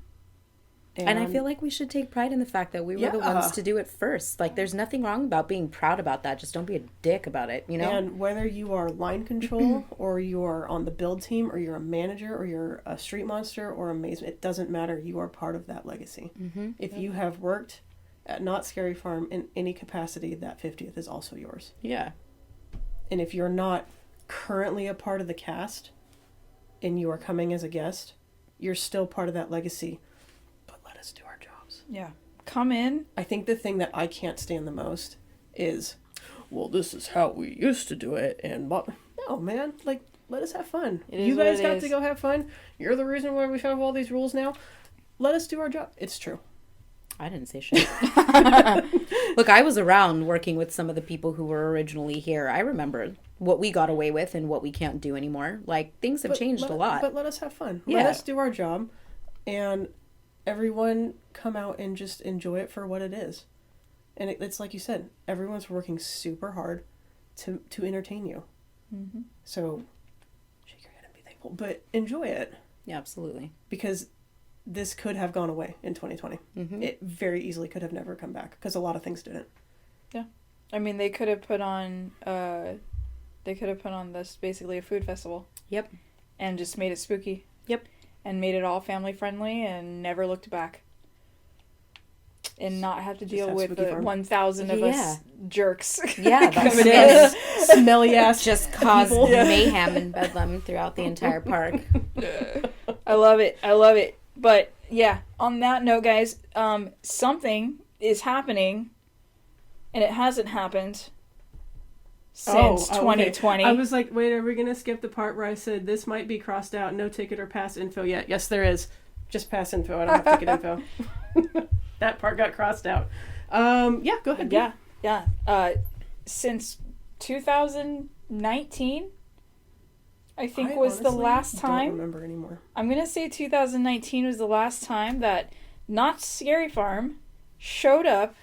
And I feel like we should take pride in the fact that we were the ones to do it first. Like, there's nothing wrong about being proud about that. Just don't be a dick about it, you know? And whether you are line control, or you are on the build team, or you're a manager, or you're a street monster, or a maze, it doesn't matter. You are part of that legacy. Mm-hmm. If you have worked at Not Scary Farm in any capacity, that 50th is also yours. Yeah. And if you're not currently a part of the cast, and you are coming as a guest, you're still part of that legacy. Let us do our jobs. Yeah. Come in. I think the thing that I can't stand the most is, well, this is how we used to do it, and no, man, like, let us have fun. You guys got to go have fun. You're the reason why we have all these rules now. Let us do our job. It's true. I didn't say shit. Look, I was around working with some of the people who were originally here. I remember what we got away with and what we can't do anymore. Like, things have changed a lot. But let us have fun. Yeah. Let us do our job, and everyone come out and just enjoy it for what it is. And it's like you said, everyone's working super hard to entertain you. Mm-hmm. So shake your head and be thankful, but enjoy it. Yeah, absolutely. Because this could have gone away in 2020. Mm-hmm. It very easily could have never come back because a lot of things didn't. Yeah. I mean, they could have put on this basically a food festival. Yep. And just made it spooky. Yep. And made it all family friendly and never looked back. And not have to deal with the 1,000 of us jerks. Yeah, coming in. Smelly ass. Just cause mayhem and bedlam throughout the entire park. I love it. I love it. But yeah, on that note, guys, something is happening, and it hasn't happened since 2020. Okay. I was like, wait, are we going to skip the part where I said this might be crossed out, no ticket or pass info yet? Yes, there is. Just pass info. I don't have ticket info. That part got crossed out. Yeah, go ahead. Yeah. Since 2019, I think was the last time. I don't remember anymore. I'm going to say 2019 was the last time that Not Scary Farm showed up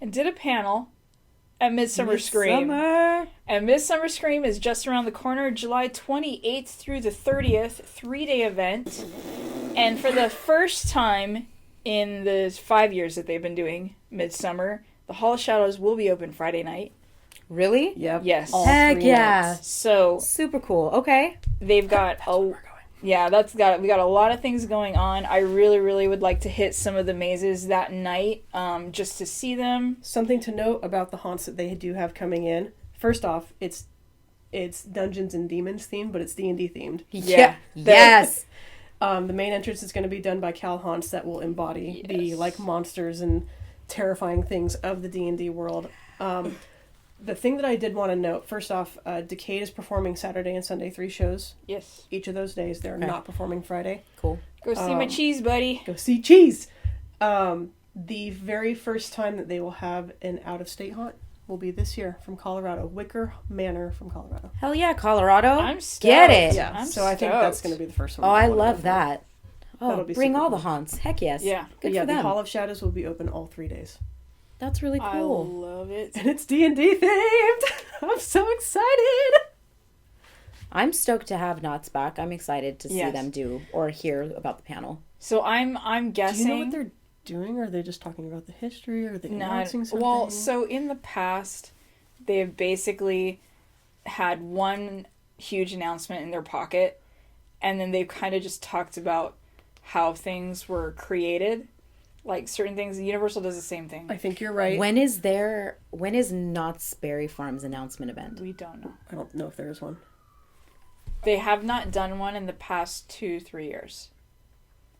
and did a panel at Midsummer Scream. And Midsummer Scream is just around the corner, July 28th through the 30th, 3-day event. And for the first time in the 5 years that they've been doing Midsummer, the Hall of Shadows will be open Friday night. Really? Yep. Yes. Heck yeah. Nights. So super cool. Okay. They've got we got a lot of things going on. I really, really would like to hit some of the mazes that night, just to see them. Something to note about the haunts that they do have coming in. First off, it's Dungeons and Demons themed, but it's D&D themed. Yeah. Yes. The main entrance is going to be done by Cal haunts that will embody the like monsters and terrifying things of the D&D world. The thing that I did want to note, first off, Decade is performing Saturday and Sunday 3 shows. Yes. Each of those days. They're not performing Friday. Cool. Go see my cheese, buddy. Go see cheese. The very first time that they will have an out-of-state haunt will be this year from Colorado. Wicker Manor from Colorado. Hell yeah, Colorado. I'm stoked. Get it. Yeah, I'm so I think that's going to be the first one. Oh, I love that. That'll be bring all cool. the haunts. Heck yes. Yeah. Good yeah, for them. the Hall of Shadows will be open all 3 days. That's really cool. I love it. And it's D&D themed. I'm so excited. I'm stoked to have Knott's back. I'm excited to see them do or hear about the panel. So I'm guessing. Do you know what they're doing? Or are they just talking about the history? Or are they announcing something? Well, so in the past, they've basically had one huge announcement in their pocket, and then they've kind of just talked about how things were created. Like certain things, Universal does the same thing. I think you're right. When is Knott's Berry Farm's announcement event? We don't know. I don't know if there is one. They have not done one in the past 2-3 years.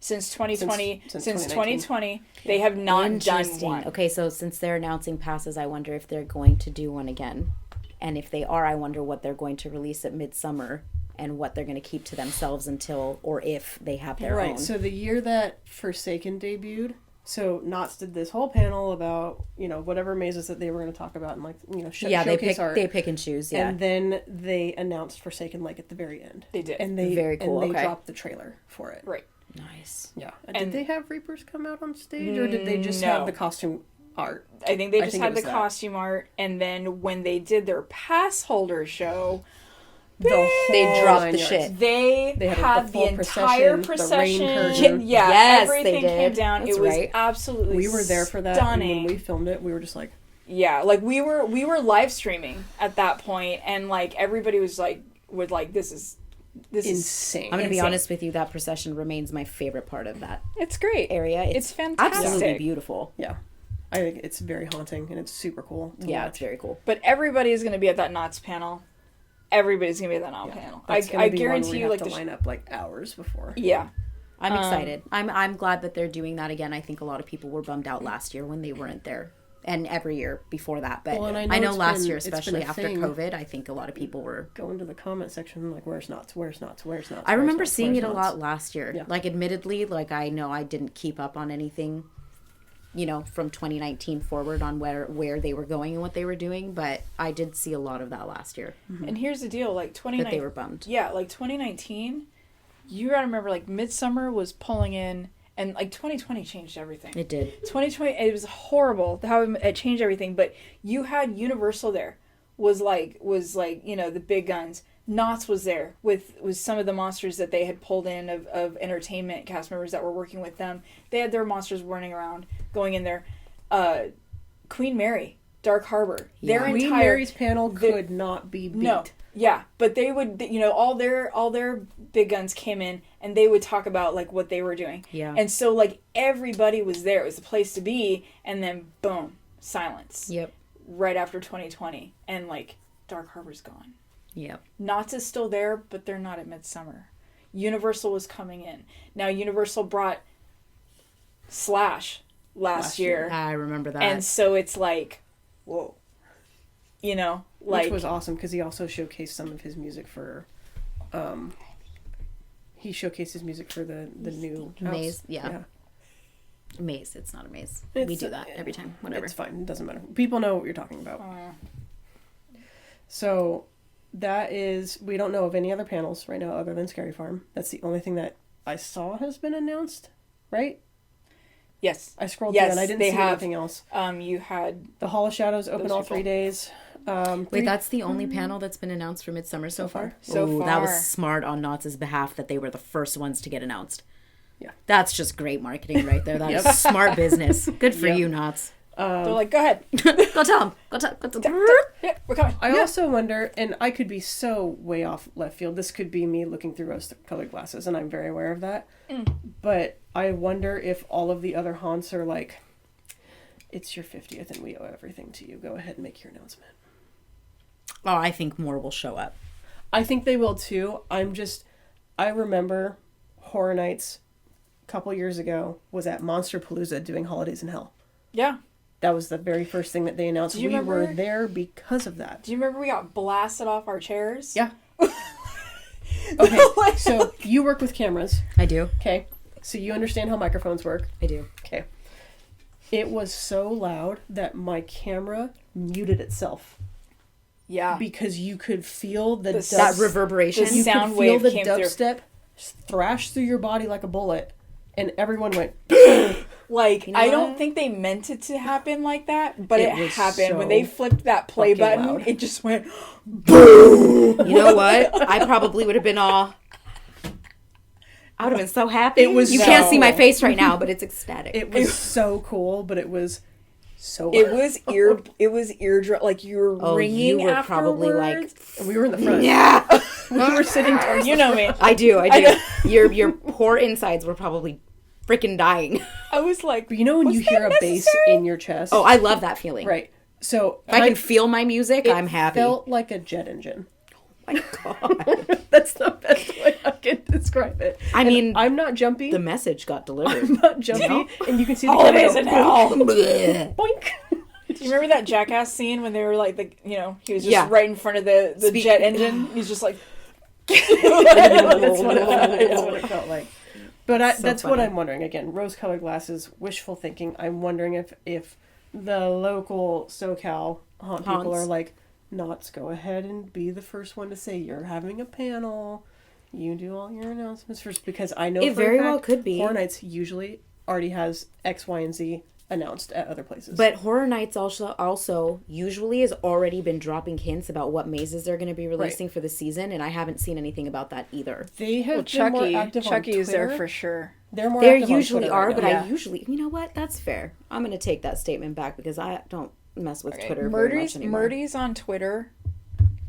Since 2020, since 2020, they have not done one. Okay, so since they're announcing passes, I wonder if they're going to do one again. And if they are, I wonder what they're going to release at Midsummer and what they're going to keep to themselves until, or if they have their own. Right, so the year that Forsaken debuted, so Knotts did this whole panel about, whatever mazes that they were going to talk about and showcase art. They pick and choose, yeah. And then they announced Forsaken at the very end. They did. And they very cool. And they dropped the trailer for it. Right. Nice. Yeah. And did they have Reapers come out on stage, or did they just have the costume art? I think they just had the costume art, and then when they did their pass holder show, They dropped nine the yards. shit. They They had had the the full entire procession, the rain procession. curtain. Yeah, Yes, everything they did. came down. That's it was right. absolutely We were there for that. stunning. And when we filmed it, we were just like, Yeah, like we were live streaming at that point, and like everybody was like, this is insane. I'm going to be insane. honest with you, that procession remains my favorite part of that It's great. area. It's fantastic. absolutely beautiful. Yeah. I think it's very haunting and it's super cool to Yeah, watch. it's very cool. But everybody is going to be at that Knott's panel. Everybody's going to be at that Knott panel. That's I gonna be one guarantee where we you, have like to the line up like hours before. yeah. I'm excited. I'm glad that they're doing that again. I think a lot of people were bummed out last year when they weren't there, and every year before that. But Well, and I know it's last been- year, it's been especially a after thing. COVID, I think a lot of people were. Go into the comment section like, where's Knotts, where's Knotts, where's Knotts. I remember where's Knotts, seeing where's it a Knotts? lot last year. Yeah. Like, admittedly, like I know I didn't keep up on anything, from 2019 forward on where they were going and what they were doing, but I did see a lot of that last year. And here's the deal, like 2019. That they were bummed. Yeah, like 2019, you got to remember, like Midsummer was pulling in, and like 2020 changed everything. It did. 2020, it was horrible how it changed everything, but you had Universal there, was like the big guns. Knott's was there with some of the monsters that they had pulled in of entertainment cast members that were working with them. They had their monsters running around, going in there. Queen Mary, Dark Harbor, their Queen entire Mary's panel could not be beat. no. Yeah, but they would, all their big guns came in and they would talk about like what they were doing. Yeah. And so like everybody was there. It was the place to be, and then boom, silence. Yep. Right after 2020, and like Dark Harbor's gone. Yep. Knott's is still there, but they're not at Midsummer. Universal was coming in. Now Universal brought Slash last year. I remember that. And so it's like, whoa. Like, Which was awesome because he also showcased some of his music for, he showcased his music for the new house. Maze, yeah. Maze. It's not a maze. We It's- do that every time. Whatever. It's fine. It doesn't matter. People know what you're talking about. So that is, we don't know of any other panels right now other than Scary Farm. That's the only thing that I saw has been announced, right? yes. I scrolled Yes, through and I didn't they see have. anything else. You had The Hall of Shadows open Those all people. 3 days. Wait, that's the only panel that's been announced for Midsummer so far? So Ooh, that was far. smart on Knott's behalf that they were the first ones to get announced. Yeah. That's just great marketing right there. That is smart business. Good for Yep. you, Knott's. they're like, go ahead. Go tell them. Go tell them. Yeah, we're coming. I also wonder, and I could be so way off left field. This could be me looking through rose-colored glasses, and I'm very aware of that. But I wonder if all of the other haunts are like, it's your 50th and we owe everything to you. Go ahead and make your announcement. Oh, I think more will show up. I think they will too. I remember Horror Nights a couple years ago was at Monsterpalooza doing Holidays in Hell. Yeah. That was the very first thing that they announced. Do you We were remember- there because of that. Do you remember we got blasted off our chairs? Yeah. Okay, so you work with cameras, I do. okay? So you understand how microphones work. I do. Okay. It was so loud that my camera muted itself Yeah. because you could feel the The That s- reverberation. the you sound could feel wave the came through. dubstep thrash through your body like a bullet, and everyone went. Like, You know I what? don't think they meant it to happen like that, but It it was happened. When so they flipped that play fucking button, loud. it just went, You know what? I probably would have been all. I would have been so happy. It was You so- can't see my face right now, but it's ecstatic. It was so cool, but it was so. it was eardrum, like you were Oh, ringing you were afterwards. probably like, And we were in the front. yeah. We were sitting towards. You know me. I do. Your poor insides were probably freaking dying. I was like, But you know when was you hear a that bass necessary? in your chest? Oh, I love that feeling. right. So If I can feel my music, it I'm happy. Felt like a jet engine. Oh my God. That's the best way I can describe it. I And mean, I'm not jumpy. the message got delivered. I'm not jumpy, and you can see the Holidays camera in go, hell. Bleh. boink. Do you remember that Jackass scene when they were like, he was just Yeah. right in front of the Speak- jet engine? He's just like, That's what it felt like. But So that's what funny. I'm wondering. Again, rose-colored glasses, wishful thinking. I'm wondering if the local SoCal haunt people Haunts. are like, Knott's, go ahead and be the first one to say you're having a panel. You do all your announcements first, because I know It for a very fact well could be. Horror Nights usually already has X, Y, and Z announced at other places. But Horror Nights also usually has already been dropping hints about what mazes they're going to be releasing for the season, and I haven't seen anything about that either. They have been more active on Chucky is there Twitter. for sure. They're more They active on usually Twitter are, right but now. I usually, you know what? That's fair. I'm going to take that statement back because I don't mess with Twitter very much anymore. Murdy's on Twitter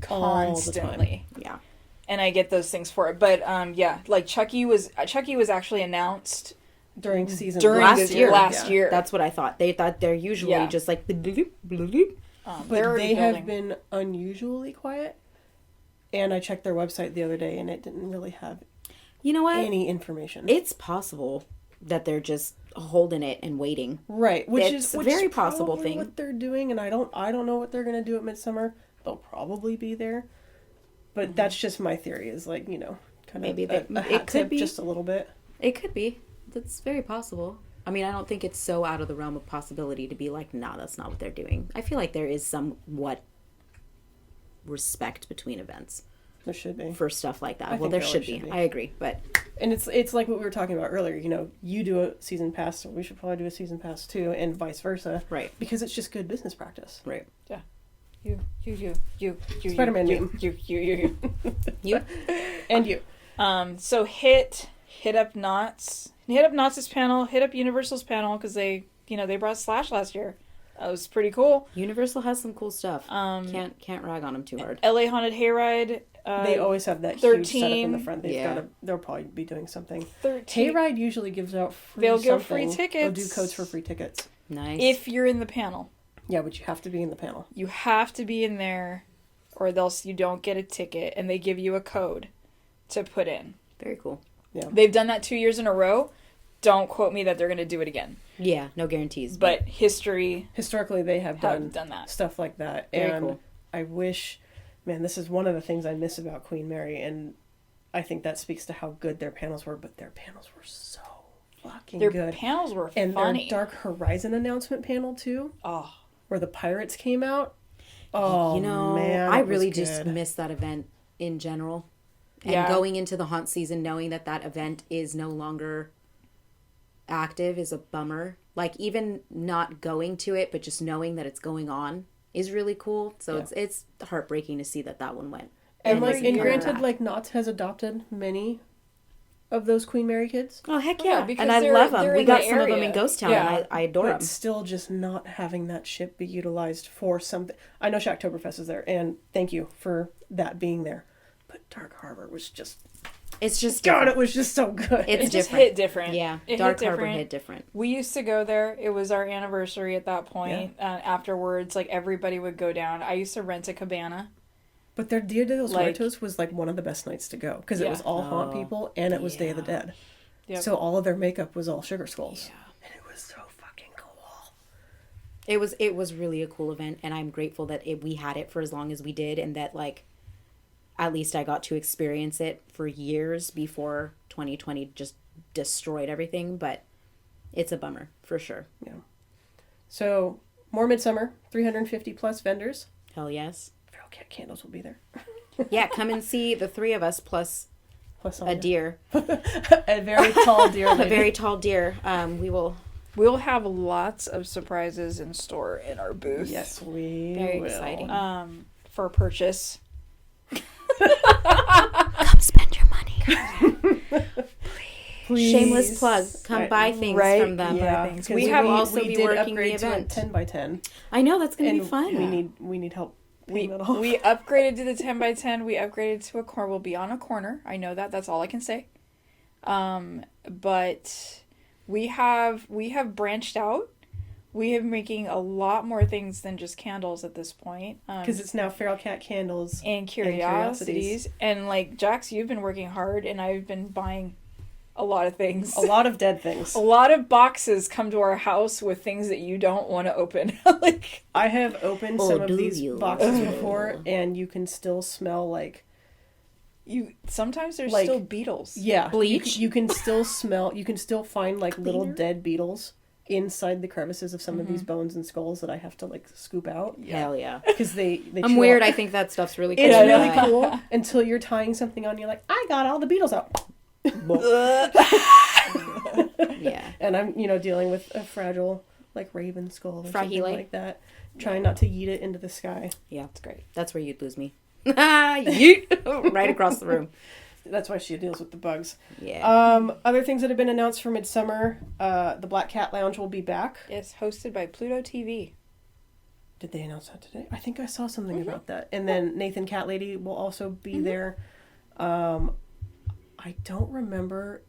All the time. constantly. Yeah. And I get those things for it. But yeah, like Chucky was actually announced during season last year. Last year. That's what I thought. They thought they're usually just like bloop, bloop. But they have been unusually quiet. And I checked their website the other day, and it didn't really have any information. It's possible that they're just holding it and waiting. Right, which It's is a very possible probably thing. what they're doing, and I don't know what they're gonna do at Midsummer. They'll probably be there, but that's just my theory. Is like kind of Maybe a it hat could tip, be just a little bit. It could be. That's very possible. I mean, I don't think it's so out of the realm of possibility to be like, nah, that's not what they're doing. I feel like there is somewhat respect between events. There should be For stuff like that. I Well, think there there should always be. should be. I agree. But and it's like what we were talking about earlier. You do a season pass, so we should probably do a season pass too, and vice versa. Right. Because it's just good business practice. Right. Yeah. You. Spider-Man you, meme. you. You? And you. So hit up Knott's. Hit up Knott's panel. Hit up Universal's panel because they brought Slash last year. That was pretty cool. Universal has some cool stuff. Can't rag on them too hard. LA Haunted Hayride. They always have that 13, huge setup in the front. They'll probably be doing something. 13. Hayride usually gives out free They'll give something. free tickets. They'll do codes for free tickets. Nice. If you're in the panel. Yeah, but you have to be in the panel. You have to be in there or else you don't get a ticket and they give you a code to put in. Very cool. Yeah. They've done that 2 years in a row. Don't quote me that they're going to do it again. Yeah, no guarantees. But historically they have done that. Stuff like that. Very and cool. I wish, man, this is one of the things I miss about Queen Mary, and I think that speaks to how good their panels were, but their panels were so fucking good. Their panels were and funny. their Dark Horizon announcement panel too. Oh. Where the pirates came out. Oh, man. I really just missed that event in general. And going into the haunt season, knowing that event is no longer active is a bummer. Like, even not going to it, but just knowing that it's going on is really cool. So it's heartbreaking to see that one went. And granted, Knott has adopted many of those Queen Mary kids. Oh, heck yeah. because And I love them. We got some of them area. in Ghost Town, Yeah. and I adore them. But still just not having that ship be utilized for something. I know Shaqtober Fest is there, and thank you for that being there. But Dark Harbor was just... It's just God, different. it was just so good. It just hit different. Yeah, it Dark hit Harbor different. hit different. We used to go there. It was our anniversary at that point. Afterwards, everybody would go down. I used to rent a cabana. But their Dia de los Muertos was one of the best nights to go. Because it was all haunt people, and it was Day of the Dead. Yep. So all of their makeup was all sugar skulls. Yeah. And it was so fucking cool. It was really a cool event, and I'm grateful that we had it for as long as we did, and that at least I got to experience it for years before 2020 just destroyed everything. But it's a bummer for sure. Yeah. So more Midsummer, 350 plus vendors. Hell yes. Feral Cat candles will be there. Yeah, come and see the three of us plus a deer. A very tall deer. A very tall deer. We'll have lots of surprises in store in our booth. Yes, we Very will. exciting. For purchase. Come spend your money. Please. Shameless plug. Come buy things from them. Yeah, We have also be did working the upgrade to a event. 10 by 10. I know, that's going to And be fun. we need help. We paying that off. upgraded to the 10 by 10. We upgraded to a corner. We'll be on a corner. I know that. That's all I can say. But we have branched out. We are making a lot more things than just candles at this point. Because it's now Feral Cat candles and curiosities. And Jax, you've been working hard, and I've been buying a lot of things. A lot of dead things. A lot of boxes come to our house with things that you don't want to open. I have opened some of these you? boxes before, and you can still smell sometimes there's still beetles. Yeah, Bleach? You can still smell. You can still find little dead beetles inside the crevices of some of these bones and skulls that I have to scoop out. Hell yeah. Because they I'm chew weird. up. I think that stuff's really cool. It's really cool until you're tying something on. You're like, I got all the beetles out. Yeah. And I'm dealing with a fragile like raven skull or Frahile. something like that. Trying not to yeet it into the sky. Yeah, it's great. That's where you'd lose me. Yeet! Right across the room. That's why she deals with the bugs. Yeah. Other things that have been announced for Midsummer, the Black Cat Lounge will be back. It's hosted by Pluto TV. Did they announce that today? I think I saw something about that. And then Nathan Cat Lady will also be there. I don't remember.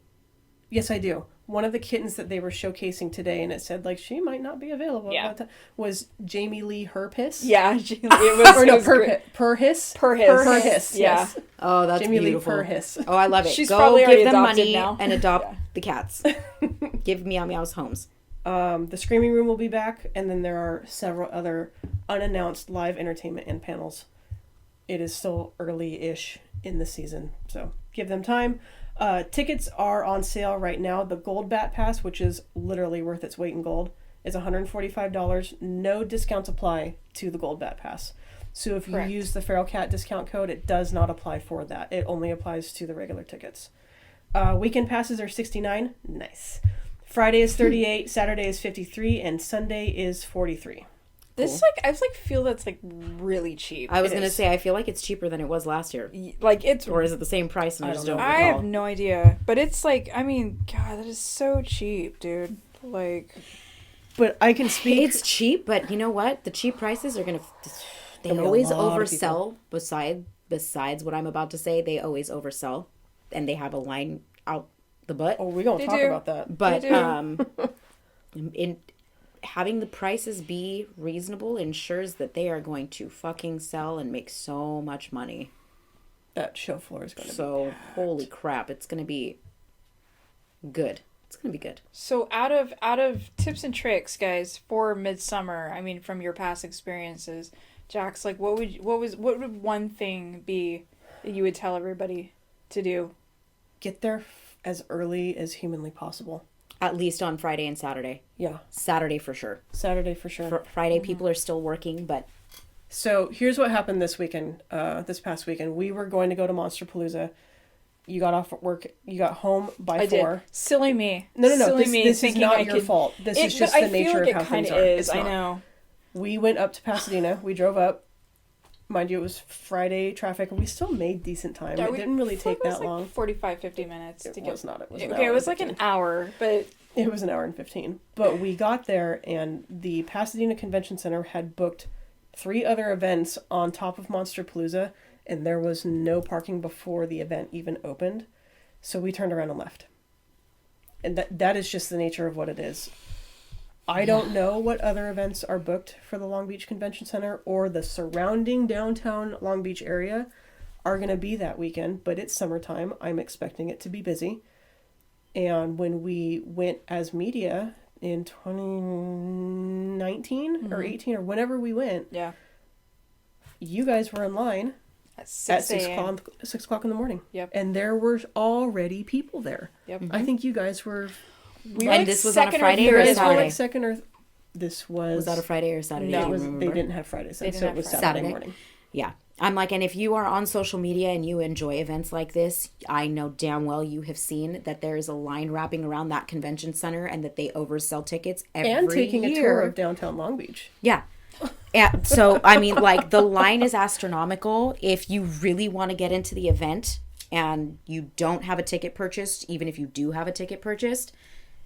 Yes, I do. One of the kittens that they were showcasing today, and it said, like, she might not be available. Yeah. Was Jamie Lee Herpiss. Yeah, it was. Or no, it was great. Purhiss? Purhiss. Yeah. Yes. Oh, that's Jamie beautiful. Lee Purhiss. Oh, I love it. She's Go probably already give them adopted money now. and adopt the cats. Give Meow Meows homes. The Screaming Room will be back, and then there are several other unannounced live entertainment and panels. It is still early-ish in the season, so give them time. Tickets are on sale right now. The Gold Bat Pass, which is literally worth its weight in gold, is $145. No discounts apply to the Gold Bat Pass. So if Correct. you use the Feral Cat discount code, it does not apply for that. It only applies to the regular tickets. Weekend passes are $69. Nice. Friday is $38, Saturday is $53, and Sunday is $43. This I feel that's like really cheap. I was It going to is. say, I feel like it's cheaper than it was last year. Like it's. Or is it the same price? And I just don't I recall. have no idea, but it's like, I mean, God, that is so cheap, dude. Like, But I can speak... It's cheap, but you know what? The cheap prices are going to... They There'll be a always lot of oversell. Besides what I'm about to say, they always oversell. And they have a line out the butt. Oh, we're going to They talk do. about that. But They do. in having the prices be reasonable ensures that they are going to fucking sell and make so much money. That show floor is going to be... So holy crap, it's going to be good. It's going to be good. so out of tips and tricks, guys, for Midsummer. I mean, from your past experiences, Jax, like, what would one thing be that you would tell everybody to do? Get there as early as humanly possible. At least on Friday and Saturday. Yeah. Saturday for sure. Saturday for sure. Friday people are still working, but So here's what happened this weekend, this past weekend. We were going to go to Monsterpalooza. You got off at work. You got home by I 4. did. Silly me. No. Silly me This is thinking not I your could- fault. This is just but the I feel nature like of how it kind things of are. is. It's I not. know. We went up to Pasadena. We drove up. Mind you, it was Friday traffic, and we still made decent time. Yeah, It we- didn't really I take thought it that was long. like 45, 50 minutes It to get. was not. It was an Okay, hour it was and like 15. an hour, but It was an hour and 15. But we got there, and the Pasadena Convention Center had booked 3 other events on top of Monsterpalooza, and there was no parking before the event even opened. So we turned around and left. And that is just the nature of what it is. I don't know what other events are booked for the Long Beach Convention Center or the surrounding downtown Long Beach area are going to be that weekend, but it's summertime. I'm expecting it to be busy. And when we went as media in 2019 or 18 or whenever we went, yeah, you guys were in line at at 6 6 a.m. o'clock, 6 o'clock in the morning. Yep. And there were already people there. Yep. I think you guys were... We And were this was on a second Friday or third a Guys as were Saturday? like second or... This was... was that a Friday or Saturday? No. Do It you was, remember? they didn't have Fridays, They then, didn't so it have was Fridays. Saturday Saturday? morning. Yeah. I'm like, and if you are on social media and you enjoy events like this, I know damn well you have seen that there is a line wrapping around that convention center and that they oversell tickets every And taking year. a tour of downtown Long Beach. Yeah. Yeah. So, I mean, like, the line is astronomical. If you really want to get into the event and you don't have a ticket purchased, even if you do have a ticket purchased,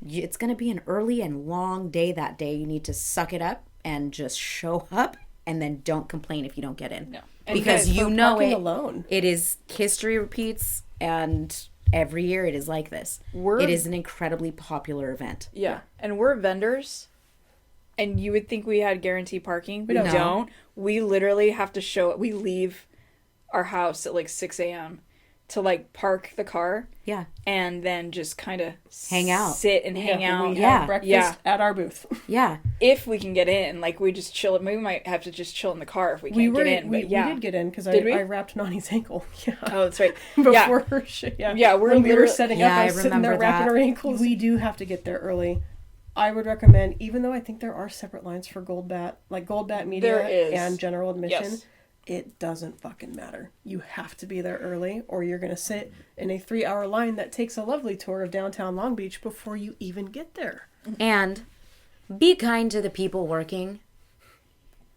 it's going to be an early and long day that day. You need to suck it up and just show up and then don't complain if you don't get in. No. Because For you know parking it. alone. It is history repeats, and every year it is like this. It is an incredibly popular event. Yeah, and we're vendors, and you would think we had guaranteed parking. We don't. don't. We literally have to show it. We leave our house at like 6 a.m. to like park the car Yeah. and then just kind of Hang out. sit and hang out. We Yeah. had breakfast Yeah. at our booth. Yeah. If we can get in, like we just chill. Maybe we might have to just chill in the car if we can't get in. we But yeah, did get in because Did we? I wrapped Nani's ankle. Yeah. Oh, that's right. Before her shit. Yeah. Yeah, we're when we were literally- setting Yeah, up, I I was sitting there remember wrapping that. her ankles. We do have to get there early. I would recommend, even though I think there are separate lines for Gold Bat Media There is. and general admission, Yes. it doesn't fucking matter. You have to be there early or you're going to sit in a 3-hour line that takes a lovely tour of downtown Long Beach before you even get there. And Be kind to the people working.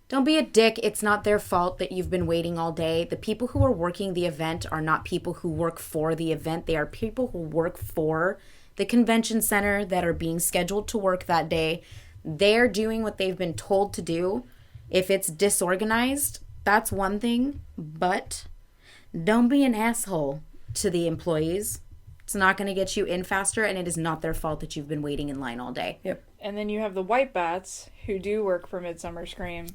Don't be a dick. It's not their fault that you've been waiting all day. The people who are working the event are not people who work for the event. They are people who work for the convention center that are being scheduled to work that day. They're doing what they've been told to do. If it's disorganized, that's one thing. But don't be an asshole to the employees. It's not going to get you in faster, and it is not their fault that you've been waiting in line all day. Yep. And then you have the white bats who do work for Midsummer Scream,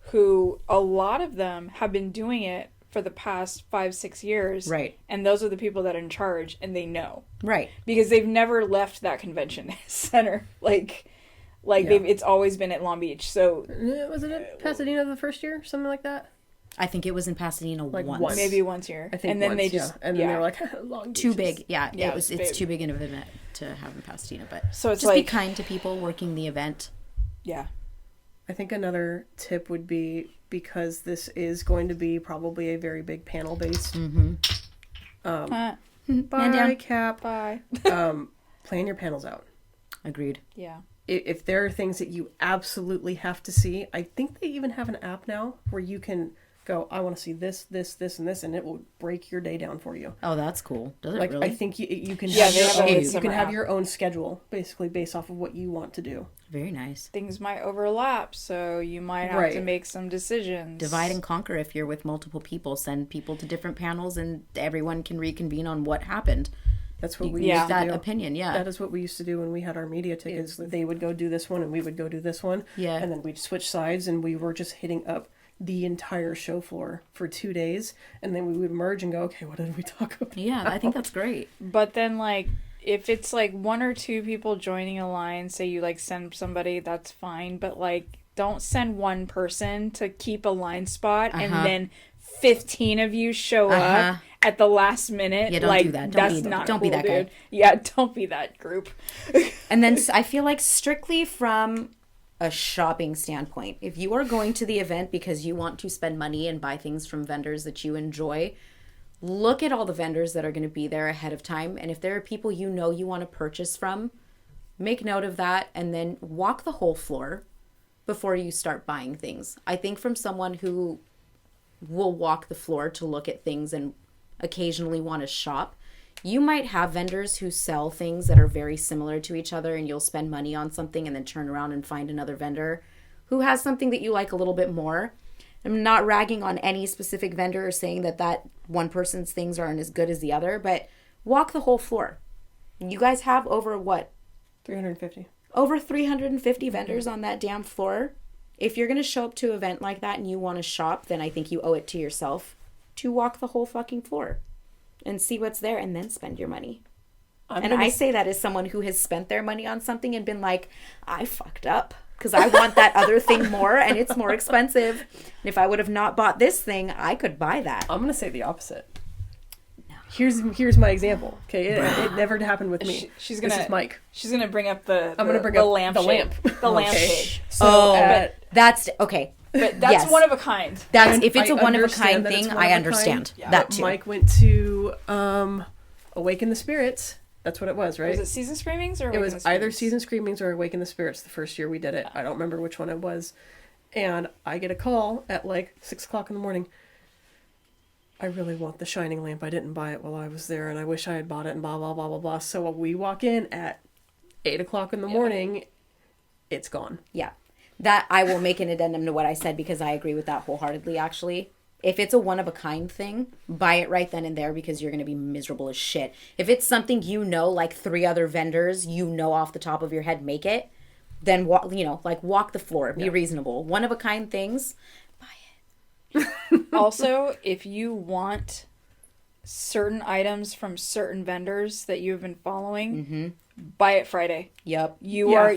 who a lot of them have been doing it for the past 5-6 years. Right. And those are the people that are in charge, and they know. Right. Because they've never left that convention center. It's always been at Long Beach. So Was it in Pasadena the first year? Something like that? I think it was in Pasadena once. maybe once a year. I think and then once, they just and then they were like, Long Beach too is- big. Yeah, Yeah, it's big. too big an event to have in Pasadena. But So it's just be like- kind to people working the event. Yeah. I think another tip would be, because this is going to be probably a very big panel based. Mm-hmm. Bye, down. Cap. Bye. Plan your panels out. Agreed. Yeah. If there are things that you absolutely have to see, I think they even have an app now where you can go, I want to see this, this, this, and this, and it will break your day down for you. Oh, that's cool. Does it Like, really? I think you can Yeah, have they your have a own, you Midsummer can have app. your own schedule, basically based off of what you want to do. Very nice. Things might overlap, so you might have to Right. make some decisions. Divide and conquer if you're with multiple people. Send people to different panels and everyone can reconvene on what happened. That's what we Yeah. used to That do. opinion, yeah. That is what we used to do when we had our media tickets. They would go do this one and we would go do this one. Yeah. And then we'd switch sides and we were just hitting up the entire show floor for 2 days. And then we would merge and go, okay, what did we talk about? Yeah, I think that's great. But then, if it's, one or two people joining a line, say you, send somebody, that's fine. But, don't send one person to keep a line spot and then 15 of you show up at the last minute. Yeah, don't do that. That's not don't be cool, that guy. dude. Yeah, don't be that group. And then I feel like strictly from a shopping standpoint, if you are going to the event because you want to spend money and buy things from vendors that you enjoy, look at all the vendors that are going to be there ahead of time. And if there are people you know you want to purchase from, make note of that and then walk the whole floor before you start buying things. I think from someone who will walk the floor to look at things and occasionally want to shop, you might have vendors who sell things that are very similar to each other and you'll spend money on something and then turn around and find another vendor who has something that you like a little bit more. I'm not ragging on any specific vendor or saying that one person's things aren't as good as the other, but walk the whole floor. You guys have over 350. Over 350 vendors on that damn floor. If you're going to show up to an event like that and you want to shop, then I think you owe it to yourself to walk the whole fucking floor and see what's there and then spend your money. I say that as someone who has spent their money on something and been like, I fucked up because I want that other thing more and it's more expensive. And if I would have not bought this thing, I could buy that. I'm going to say the opposite. Here's my example. Okay, it never happened with me. She's gonna. This is Mike. She's gonna bring up the. I'm gonna bring the up lamp. the shape. lamp. The lamp Okay. shape. So That's okay. But that's Yes. one of a kind. That's if it's I a one of a understand kind that it's thing, one I of a understand kind. that too. Mike went to Awaken the Spirits. That's what it was, right? Was it Season Screamings or It was Awaken the either Spirits? Season Screamings or Awaken the Spirits the first year we did it. I don't remember which one it was. And I get a call at 6 o'clock in the morning. I really want the shining lamp. I didn't buy it while I was there and I wish I had bought it and blah, blah, blah, blah, blah. So we walk in at 8 o'clock in the morning. It's gone. Yeah. That I will make an addendum to what I said because I agree with that wholeheartedly, actually. If it's a one-of-a-kind thing, buy it right then and there because you're going to be miserable as shit. If it's something like 3 other vendors, off the top of your head make it, then walk the floor. Be reasonable. One-of-a-kind things, buy it. Also, if you want certain items from certain vendors that you've been following, buy it Friday. Yep. You are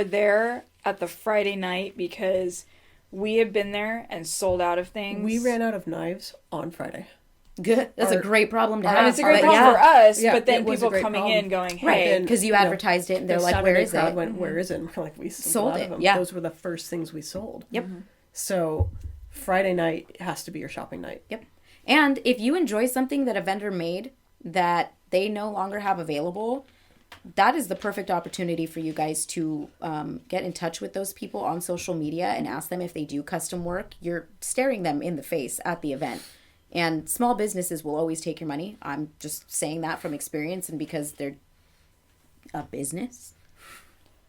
there at the Friday night because we have been there and sold out of things. We ran out of knives on Friday. Good. That's a great problem to have. And it's a great But problem for us, Yeah, but then it was a people great coming problem. in going, Right, hey. because you advertised it and they're The like, Saturday where is crowd it? went, where is it? And we're like, we Sold sold it, of them. yeah. Those were the first things we sold. Yep. So Friday night has to be your shopping night. Yep. And if you enjoy something that a vendor made that they no longer have available, that is the perfect opportunity for you guys to get in touch with those people on social media and ask them if they do custom work. You're staring them in the face at the event. And small businesses will always take your money. I'm just saying that from experience and because they're a business.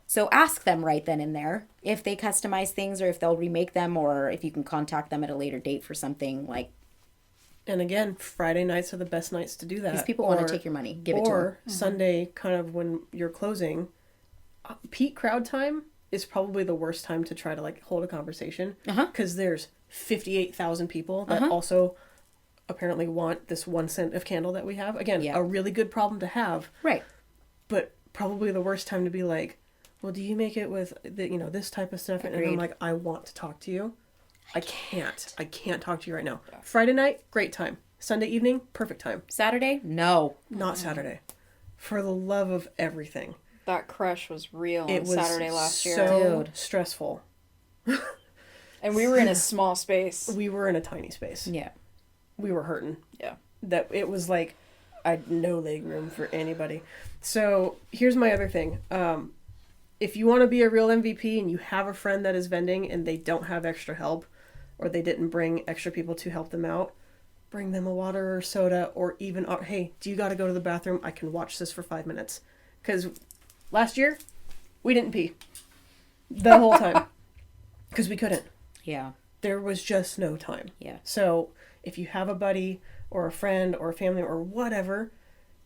So ask them right then and there if they customize things or if they'll remake them or if you can contact them at a later date for something like. And again, Friday nights are the best nights to do that. Because people want to take your money. Give it to them. Or Sunday, kind of when you're closing. Peak crowd time is probably the worst time to try to like hold a conversation. Because there's 58,000 people that also apparently want this 1 cent of candle that we have. Again, a really good problem to have. Right. But probably the worst time to be like, well, do you make it with this type of stuff? Agreed. And I'm like, I want to talk to you. I can't talk to you right now. Yeah. Friday night, great time. Sunday evening, perfect time. Saturday? No. Not Saturday. For the love of everything. That crush was real on Saturday last year. So stressful. And we were in a small space. We were in a tiny space. Yeah. We were hurting. Yeah. That it was like, I had no leg room for anybody. So here's my other thing. If you want to be a real MVP and you have a friend that is vending and they don't have extra help or they didn't bring extra people to help them out, bring them a water or soda or even, hey, do you got to go to the bathroom? I can watch this for 5 minutes. Because last year, we didn't pee the whole time because we couldn't. Yeah. There was just no time. Yeah. So if you have a buddy or a friend or a family or whatever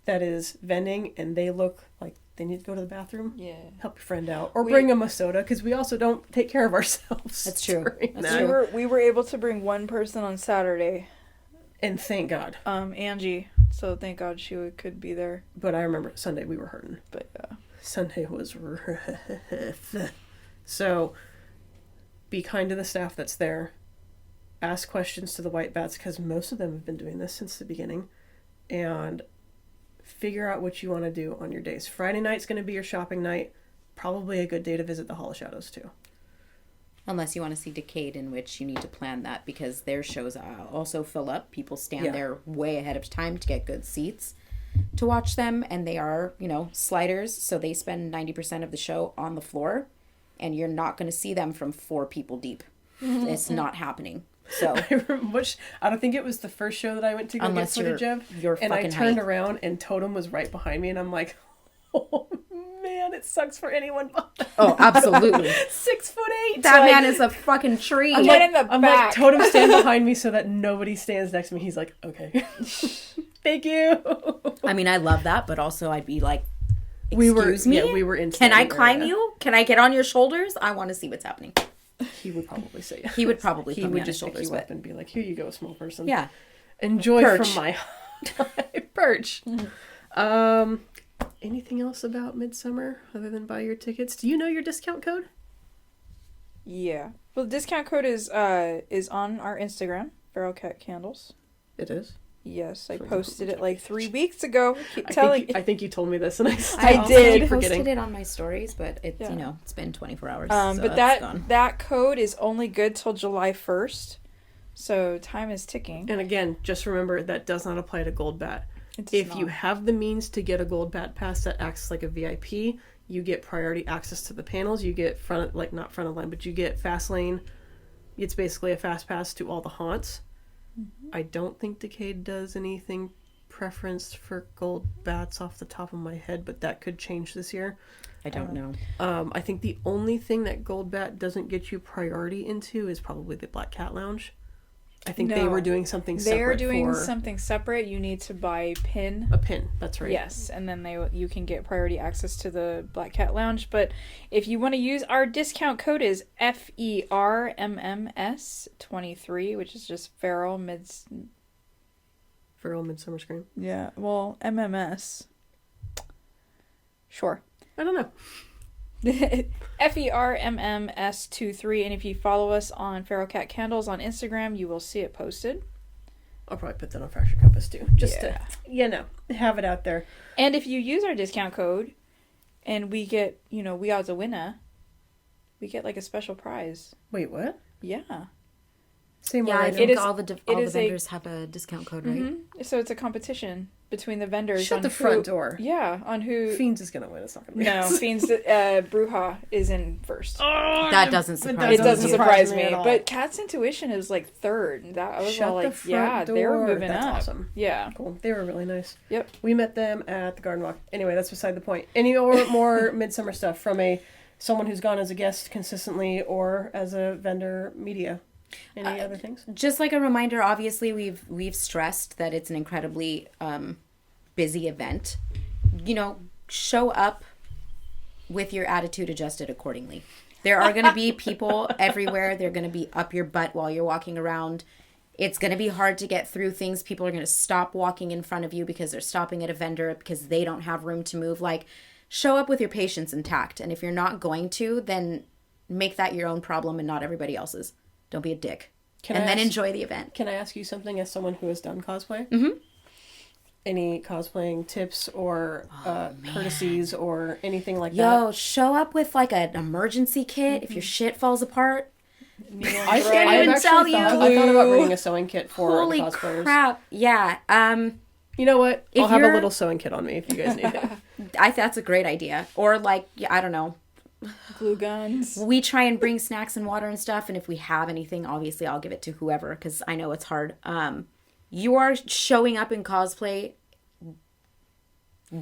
that is vending and they look like they need to go to the bathroom, help your friend out. Or bring them a soda, because we also don't take care of ourselves. That's true. That's true. We were able to bring one person on Saturday. And thank God. Angie. So thank God she could be there. But I remember Sunday we were hurting. But Sunday was rough. So be kind to the staff that's there. Ask questions to the white bats, because most of them have been doing this since the beginning. And figure out what you want to do on your days. Friday night's going to be your shopping night. Probably a good day to visit the Hall of Shadows too. Unless you want to see Decade, in which you need to plan that because their shows also fill up. People stand there way ahead of time to get good seats to watch them. And they are, sliders. So they spend 90% of the show on the floor. And you're not going to see them from 4 people deep. It's not happening. So I don't think it was the first show that I went to go get footage of. And I turned around and Totem was right behind me and I'm like, oh man, it sucks for anyone behind. Oh, absolutely. 6'8". That man is a fucking tree. I'm like, Totem, stand behind me so that nobody stands next to me. He's like, okay. Thank you. I mean, I love that, but also I'd be like, we were in. Can I climb you? Can I get on your shoulders? I want to see what's happening. He would probably say yes. He would probably put me on his shoulders, pick you up and be like, here you go, small person. Yeah. Enjoy Perch. from my perch. Anything else about Midsummer other than buy your tickets? Do you know your discount code? Yeah. Well, the discount code is on our Instagram, Feral Cat Candles. It is? Yes, I posted it like 3 weeks ago. I think you told me this, and I did. I posted it on my stories, but it it's been 24 hours. But that code is only good till July 1st, so time is ticking. And again, just remember that does not apply to Gold Bat. If you have the means to get a Gold Bat pass that acts like a VIP, you get priority access to the panels. You get not front of line, but you get fast lane. It's basically a fast pass to all the haunts. Mm-hmm. I don't think Decade does anything preferenced for Gold Bats off the top of my head, but that could change this year. I don't know. I think the only thing that Gold Bat doesn't get you priority into is probably the Black Cat Lounge. I think they were doing something separate. They're doing something separate. You need to buy a pin. A pin, that's right. Yes, and then you can get priority access to the Black Cat Lounge. But if you want to use our discount code is FERMMS23, which is just Feral Midsummer Scream. Yeah, well, MMS. Sure. I don't know. FERMMS23, and if you follow us on Feral Cat Candles on Instagram, you will see it posted. I'll probably put that on Fracture Compass too, just to have it out there. And if you use our discount code, and we get we odds a winner, we get like a special prize. Wait, what? Yeah. Same way. I think all the vendors have a discount code, right? Mm-hmm. So it's a competition between the vendors. Shut on the front door. Yeah, on who. Fiends is gonna win. It's not gonna be No, us. Fiends. Bruja is in first. That doesn't surprise It doesn't me. surprise me, at all. but Cat's Intuition is like third. That I was Shut all the like, front yeah, they were door. moving That's up. awesome. Yeah. Cool. They were really nice. Yep. We met them at the Garden Walk. Anyway, that's beside the point. Any more Midsummer stuff from someone who's gone as a guest consistently or as a vendor media? Any other things? Just like a reminder, obviously we've stressed that it's an incredibly busy event. Show up with your attitude adjusted accordingly. There are going to be people everywhere. They're going to be up your butt while you're walking around. It's going to be hard to get through things. People are going to stop walking in front of you because they're stopping at a vendor because they don't have room to move. Like, show up with your patience intact. And if you're not going to, then make that your own problem and not everybody else's. Don't be a dick. Then enjoy the event. Can I ask you something as someone who has done cosplay? Mm-hmm. Any cosplaying tips or courtesies or anything like that? Yo, show up with like an emergency kit if your shit falls apart. I can't even tell you. I thought about bringing a sewing kit for Holy the cosplayers. crap. Yeah. You know what? If I'll have a you're- little sewing kit on me if you guys need it. That's a great idea. Or like, I don't know. Glue guns. We try and bring snacks and water and stuff, and if we have anything, obviously I'll give it to whoever because I know it's hard. You are showing up in cosplay.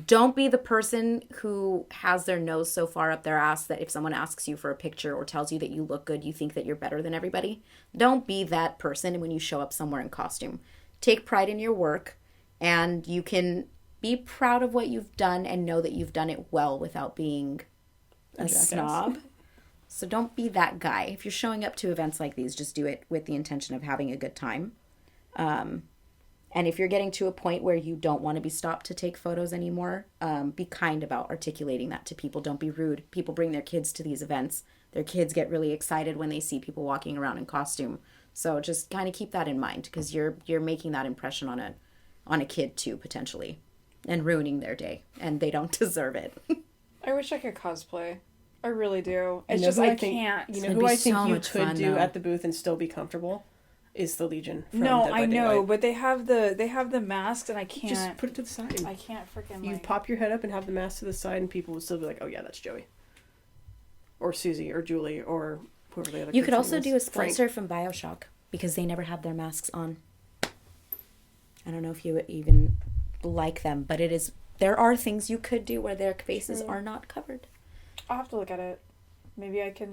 Don't be the person who has their nose so far up their ass that if someone asks you for a picture or tells you that you look good, you think that you're better than everybody. Don't be that person when you show up somewhere in costume. Take pride in your work, and you can be proud of what you've done and know that you've done it well without being a snob. So don't be that guy. If you're showing up to events like these, just do it with the intention of having a good time. And if you're getting to a point where you don't want to be stopped to take photos anymore, be kind about articulating that to people. Don't be rude. People bring their kids to these events. Their kids get really excited when they see people walking around in costume. So just kind of keep that in mind because you're making that impression on a kid too, potentially, and ruining their day, and they don't deserve it. I wish I could cosplay. I really do. It's You know just who I think- can't. You know It'd who be I think so you much could fun, do though. at the booth and still be comfortable is the Legion. From No, Dead by I know, Daylight. but they have the masks, and I can't. Just put it to the side. I can't freaking. You Like, pop your head up and have the mask to the side, and people would still be like, "Oh yeah, that's Joey, or Susie, or Julie, or whoever the other." You could kid's also name do a is. Frank. sponsor from BioShock because they never have their masks on. I don't know if you even like them, but there are things you could do where their faces are not covered. I'll have to look at it. Maybe I can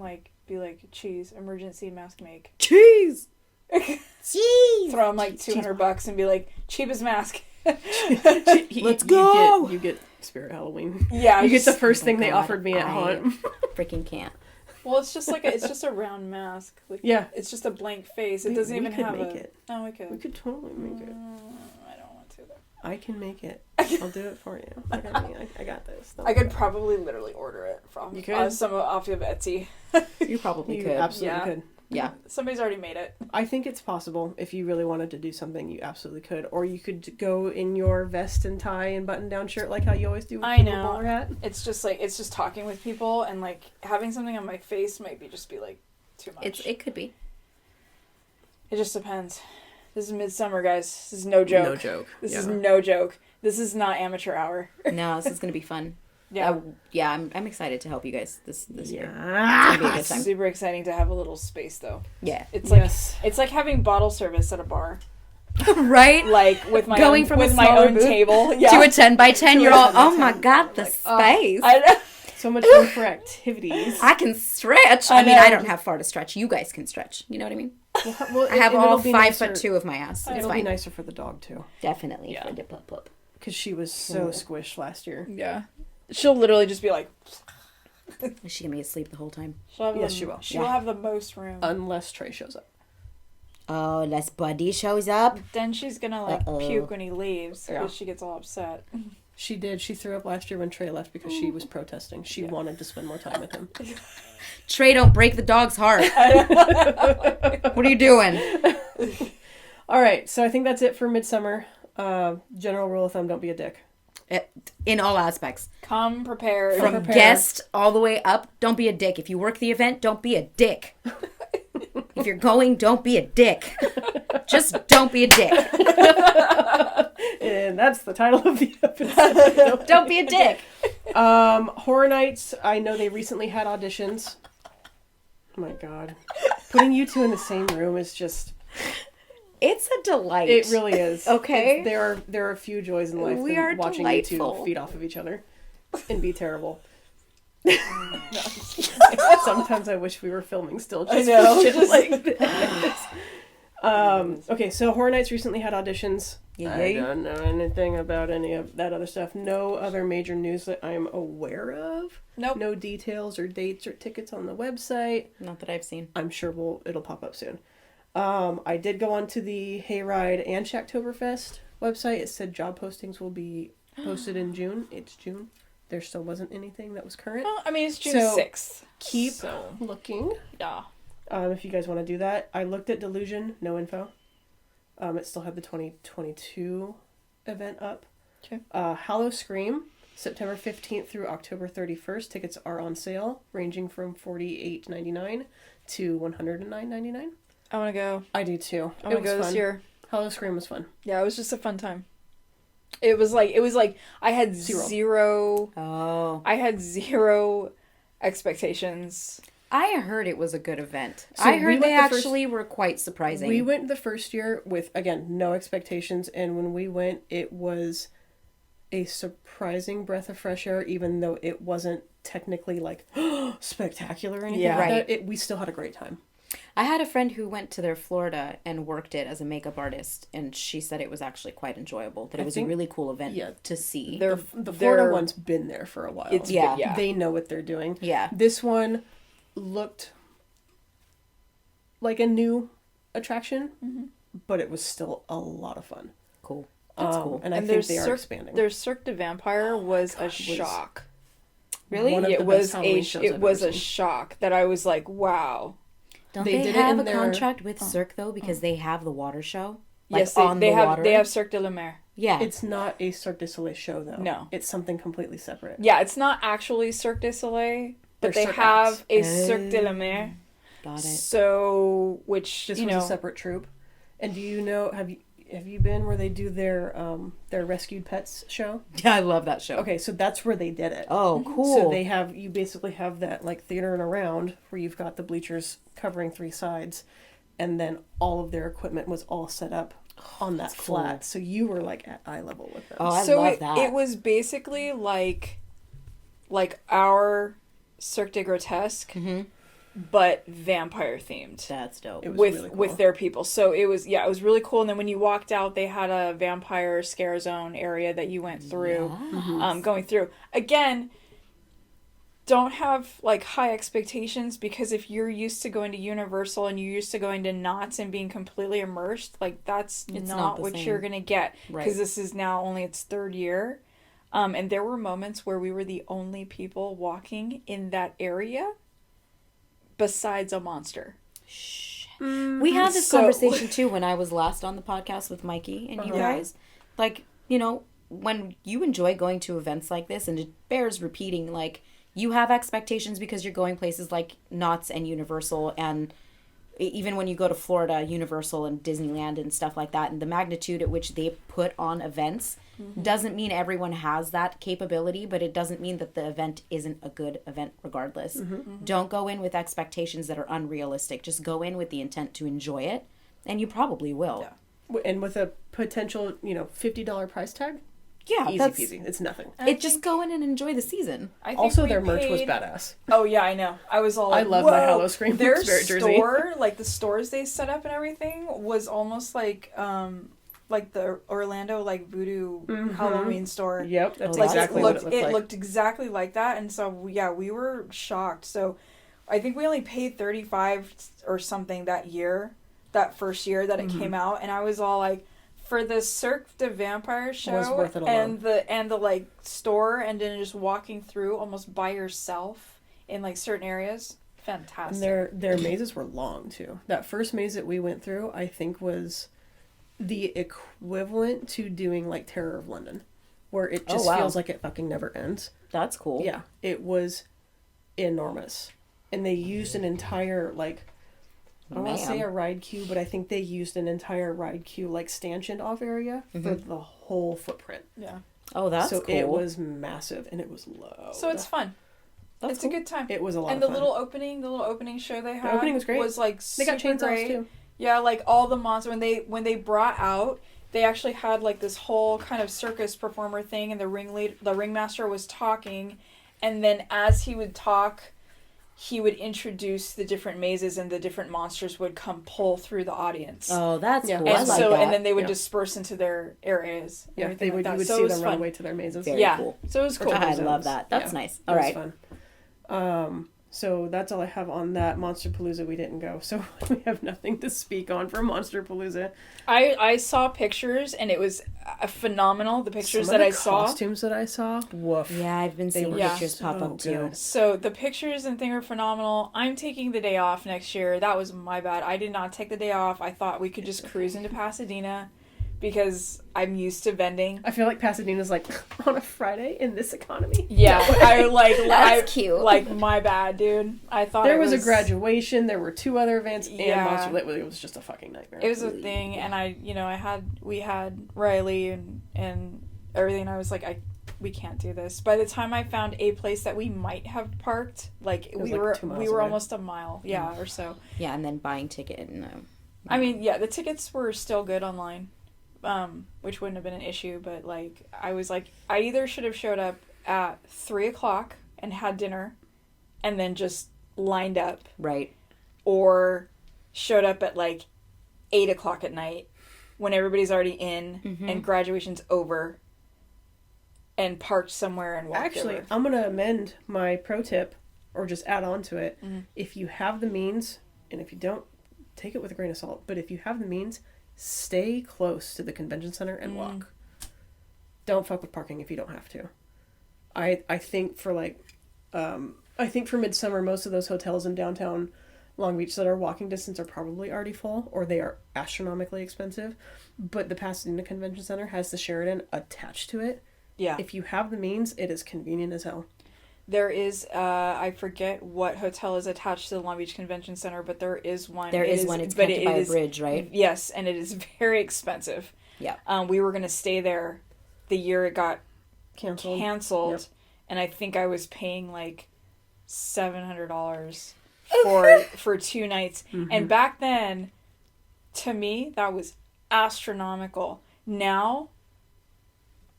be like cheese emergency mask make. Cheese! Cheese! Throw them like $200 and be like cheapest mask. Let's go! You get Spirit Halloween. Yeah, You get the just- first thing they God, offered me at I- Haunt. Freaking can't. Well, it's just a round mask. Like, Yeah. it's just a blank face. It We- doesn't we even could have make a. it. Oh, we could. We could totally make it. I don't want to though. I can make it. I'll do it for you. I got this. Don't I could worry. probably literally order it from You could? off of Etsy. You probably You could. absolutely Yeah. could. Yeah. Somebody's already made it. I think it's possible. If you really wanted to do something, you absolutely could. Or you could go in your vest and tie and button-down shirt like how you always do with I your know. bowler hat. It's just talking with people and like having something on my face might be like too much. It could be. It just depends. This is Midsummer, guys. This is no joke. No joke. This Yeah. is no joke. This is not amateur hour. No, this is going to be fun. Yeah. I'm excited to help you guys this year. Yeah. It's going to be a good It's time. super exciting to have a little space though. Yeah. It's like Yes. it's like having bottle service at a bar. Right? Like with my Going own, from a with my smaller own booth table. To Yeah. a 10 by 10, To you're a all, 10 by oh my 10. god, the space. So much room for activities. I can stretch. I I mean, know. I don't have far to stretch. You guys can stretch. You know what I mean? Well, I have and all it'll be 5'2" of my ass. It's It'll be fine. nicer for the dog too, Definitely. Yeah. For the pup. because she was so squished last year. Yeah. She'll literally just be like Is she gonna be asleep the whole time? she'll have Yes, the, she will. She'll Yeah. have the most room. Unless Trey shows up. Oh, unless Buddy shows up. Then she's gonna like Uh-oh. puke when he leaves Yeah. because she gets all upset. She did. She threw up last year when Trey left because she was protesting. She wanted to spend more time with him. Trey, don't break the dog's heart. What are you doing? All right, so I think that's it for Midsummer. General rule of thumb: don't be a dick. In all aspects. Come prepared. From Prepare. guest all the way up, don't be a dick. If you work the event, don't be a dick. If you're going, don't be a dick. Just don't be a dick. And that's the title of the episode. Don't be a dick. Horror Nights, I know they recently had auditions. Oh my god. Putting you two in the same room is just... It's a delight. It really is. Okay. There are a few joys in life We than are watching delightful. you two feed off of each other and be terrible. Sometimes I wish we were filming still. Just I know. for shit like this. Okay, so Horror Nights recently had auditions. I don't know anything about any of that other stuff. No other major news that I'm aware of. Nope. No details or dates or tickets on the website. Not that I've seen. I'm sure it'll pop up soon. I did go on to the Hayride and Shaqtober website. It said job postings will be posted in June. It's June. There still wasn't anything that was current. Well, I mean, it's June So, 6th. Keep looking. Yeah. If you guys want to do that. I looked at Delusion, no info. It still had the 2022 event up. Okay. Howl-o-Sream, September 15th through October 31st. Tickets are on sale, ranging from $48.99 to $109.99. I want to go. I do too. I want to go this year. Howl-o-Sream was fun. Yeah, it was just a fun time. It was like I had zero Oh. I had zero expectations. I heard it was a good event. So I we heard went they the first- actually were quite surprising. We went the first year with, again, no expectations, and when we went, it was a surprising breath of fresh air, even though it wasn't technically like spectacular or anything Yeah. like Right. that. We still had a great time. I had a friend who went to their Florida and worked it as a makeup artist, and she said it was actually quite enjoyable. That it was a really cool event to see. The Florida one's been there for a while. Yeah. They know what they're doing. Yeah. This one looked like a new attraction, but it was still a lot of fun. Cool. That's cool. And I think they are expanding. Their Cirque du Vampire was a shock. Really? One of It the was best Halloween shows I've ever a seen. shock that I was like, wow. Don't They they, did it have in a their- contract with Cirque though, because they have the water show? Yes, on they the have water? they have Cirque de la Mer. Yeah. It's not a Cirque du Soleil show, though. No. It's something completely separate. Yeah, it's not actually Cirque du Soleil, but They're they Cirque have acts. a Cirque de la Mer. Got it. So, which This you was know, a separate troupe. And do you know, have you been where they do their rescued pets show? Yeah, I love that show. Okay, so that's where they did it. Oh, cool. So you basically have that like theater and around where you've got the bleachers covering 3 sides, and then all of their equipment was all set up on that flat. cool. So you were like at eye level with them. Oh, I so love that. it was basically like our Cirque de Grotesque, but vampire themed. That's dope. It was with really cool. with their people. So it was really cool. And then when you walked out, they had a vampire scare zone area that you went through, going through. Again, don't have like high expectations, because if you're used to going to Universal and you're used to going to Knott's and being completely immersed, like that's not the what same. you're gonna get, Right. because this is now only its 3rd year. And there were moments where we were the only people walking in that area besides a monster. We had this conversation too when I was last on the podcast with Mikey and you guys. Like, you know, when you enjoy going to events like this, and it bears repeating, like, you have expectations because you're going places like Knott's and Universal, and even when you go to Florida, Universal and Disneyland and stuff like that, and the magnitude at which they put on events doesn't mean everyone has that capability, but it doesn't mean that the event isn't a good event regardless. Don't go in with expectations that are unrealistic. Just go in with the intent to enjoy it, and you probably will. And with a potential, $50 price tag, Yeah, easy peasy. It's nothing. Just go in and enjoy the season. I think Also, we their merch was paid- badass. Oh yeah, I know. I was all I like, love my "Whoa." Howl-o-Sream Their spirit jersey. store, like the stores they set up and everything, was almost like the Orlando voodoo Halloween store. Yep, that's Like, exactly what it looked like. looked exactly like that, and so yeah, we were shocked. So I think we only paid $35 or something that first year that it came out, and I was all like, for the Cirque du Vampire show Was worth it and the store, and then just walking through almost by yourself in certain areas, fantastic. And their mazes were long too. That first maze that we went through, I think, was the equivalent to doing Terror of London, where it just feels like it fucking never ends. That's cool. Yeah, it was enormous, and they used an entire I don't want to say a ride queue, but I think they used an entire ride queue, like stanchion off area for the whole footprint. Yeah. Oh, that's cool. It was massive and it was low. So it's fun. That's it's cool. a good time. It was a lot of fun. And the little opening show they had. The opening was great. Was like they got super chainsaws great. too. Yeah, like all the monsters when they brought out, they actually had like this whole kind of circus performer thing, and the ringmaster was talking, and then as he would talk, he would introduce the different mazes, and the different monsters would come pull through the audience. Oh, that's cool. And I like that. And then they would disperse into their areas. Yeah, they would. You would see them run away to their mazes. Very cool. So it was cool. I love that. That's nice. All right. Fun. So that's all I have on that. Monsterpalooza, we didn't go, so we have nothing to speak on for Monsterpalooza. I saw pictures, and it was phenomenal. The pictures that I saw. Costumes that I saw. Woof. Yeah, I've been seeing pictures pop up too. So the pictures and thing are phenomenal. I'm taking the day off next year. That was my bad. I did not take the day off. I thought we could just cruise into Pasadena, because I'm used to vending. I feel like Pasadena's like on a Friday in this economy. Yeah, That's cute. Like, my bad, dude. I thought there was a graduation. There were 2 other events, and Monster. It was just a fucking nightmare. It was a thing, and we had Riley and everything. And I was like, we can't do this. By the time I found a place that we might have parked, we were almost a mile, or so. Yeah, and then buying ticket. I mean, the tickets were still good online. Which wouldn't have been an issue, but I was like, I either should have showed up at 3:00 and had dinner and then just lined up. Right. Or showed up at 8:00 at night when everybody's already in and graduation's over and parked somewhere and walked over. I'm going to amend my pro tip or just add on to it. If you have the means, and if you don't, take it with a grain of salt, but if you have the means, stay close to the convention center and walk. Don't fuck with parking if you don't have to. I think for Midsummer, most of those hotels in downtown Long Beach that are walking distance are probably already full, or they are astronomically expensive. But the Pasadena Convention Center has the Sheraton attached to it. Yeah. If you have the means, it is convenient as hell. There is, I forget what hotel is attached to the Long Beach Convention Center, but there is one. There is one. It's connected by a bridge, right? Yes, and it is very expensive. Yeah. We were going to stay there the year it got canceled. Yep. And I think I was paying $700 for 2 nights. And back then, to me, that was astronomical. Now,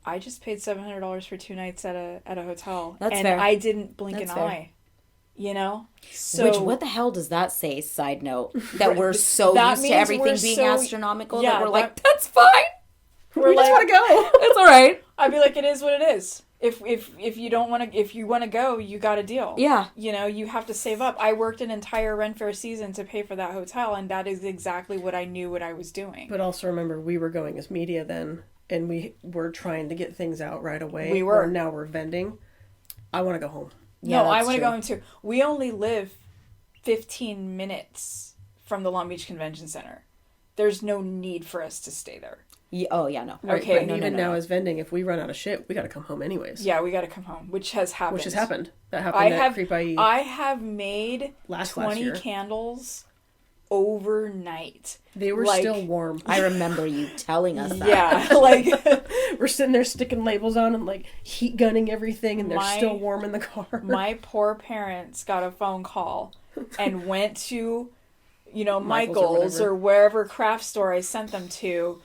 I just paid $700 for 2 nights at a hotel. That's fair. I didn't blink an eye. So what the hell does that say, side note? That we're so used to everything being astronomical that we're that's fine. We just want to go. It's all right. I'd be like, it is what it is. If you don't want to, if you want to go, you got a deal. Yeah. You have to save up. I worked an entire Ren Fair season to pay for that hotel, and that is exactly what I knew what I was doing. But also remember, we were going as media then, and we were trying to get things out right away. We were. Now we're vending. I want to go home. Yeah, no, I want to go home too. We only live 15 minutes from the Long Beach Convention Center. There's no need for us to stay there. Yeah, oh, yeah, no. Right, okay, but even now as vending, if we run out of shit, we got to come home anyways. Yeah, we got to come home, which has happened. That happened at Creep IE. I have made last 20 year. Candles overnight. They were still warm. I remember you telling us that. Yeah, we're sitting there sticking labels on and heat gunning everything, and they're still warm in the car. My poor parents got a phone call and went to, Michael's or wherever craft store I sent them to,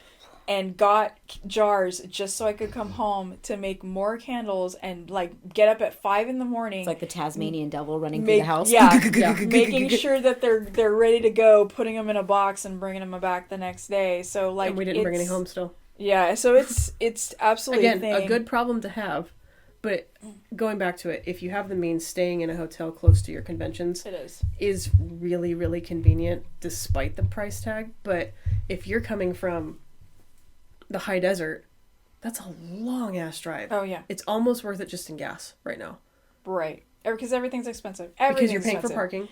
and got jars just so I could come home to make more candles and get up at 5 a.m. It's like the Tasmanian devil running through the house. Yeah, making sure that they're ready to go, putting them in a box and bringing them back the next day. So and we didn't bring any home still. Yeah, so it's absolutely again a good problem to have. But going back to it, if you have the means, staying in a hotel close to your conventions is really, really convenient despite the price tag. But if you're coming from the high desert, that's a long ass drive. Oh yeah, it's almost worth it just in gas right now. Right, because everything's expensive. Because you're paying for parking,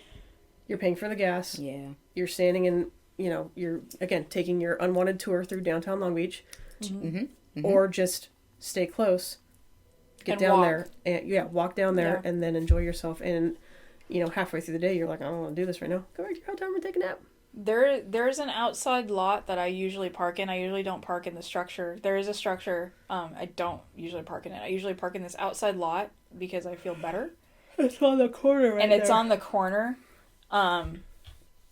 you're paying for the gas. Yeah, you're standing in. You're again taking your unwanted tour through downtown Long Beach, or just stay close, get down there, and walk down there, and then enjoy yourself. And halfway through the day, you're like, I don't want to do this right now. Go back to your hotel room and take a nap. There's an outside lot that I usually park in. I usually don't park in the structure. There is a structure. I don't usually park in it. I usually park in this outside lot because I feel better. It's on the corner, and it's on the corner. And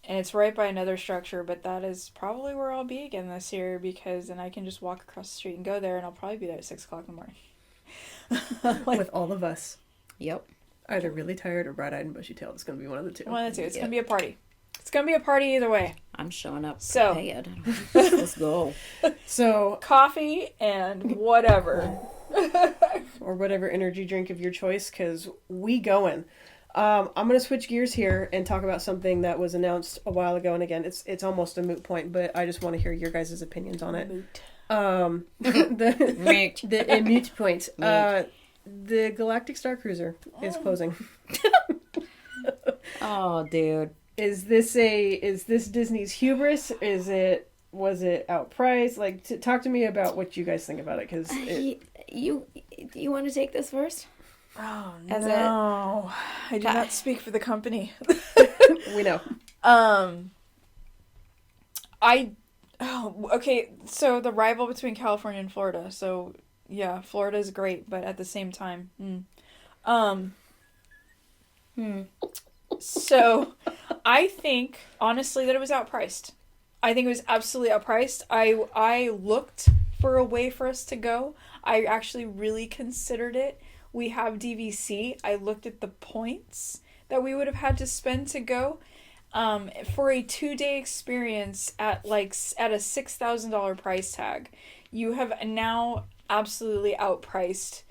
it's right by another structure, but that is probably where I'll be again this year because then I can just walk across the street and go there, and I'll probably be there at 6 o'clock in the morning. With all of us. Yep. Either really tired or bright-eyed and bushy-tailed. It's going to be one of the two. One of the two. It's going to be a party. It's going to be a party either way. I'm showing up. So prepared. Let's go. So coffee and whatever. Or whatever energy drink of your choice, because we going. I'm going to switch gears here and talk about something that was announced a while ago. And again, it's almost a moot point, but I just want to hear your guys' opinions on it. Moot. The moot point. The Galactic Starcruiser is closing. Oh, dude. Is this Disney's hubris? Was it outpriced? Like, talk to me about what you guys think about it, because you want to take this first? Oh As no! I do not speak for the company. we know. Okay. So the rival between California and Florida. So yeah, Florida is great, but at the same time, So I think honestly that it was outpriced. I think it was absolutely outpriced. I looked for a way for us to go. I actually really considered it. We have DVC. I looked at the points that we would have had to spend to go. For a 2-day experience at a $6,000 price tag, you have now absolutely outpriced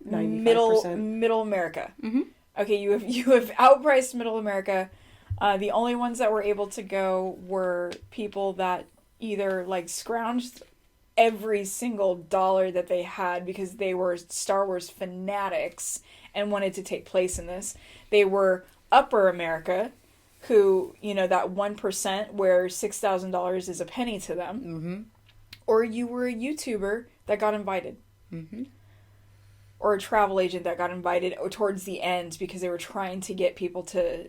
95%. middle America. Mm-hmm. Okay, you have outpriced middle America. The only ones that were able to go were people that either scrounged every single dollar that they had because they were Star Wars fanatics and wanted to take place in this. They were upper America, who, that 1% where $6,000 is a penny to them. Mm-hmm. Or you were a YouTuber that got invited. Mm-hmm. Or a travel agent that got invited towards the end because they were trying to get people to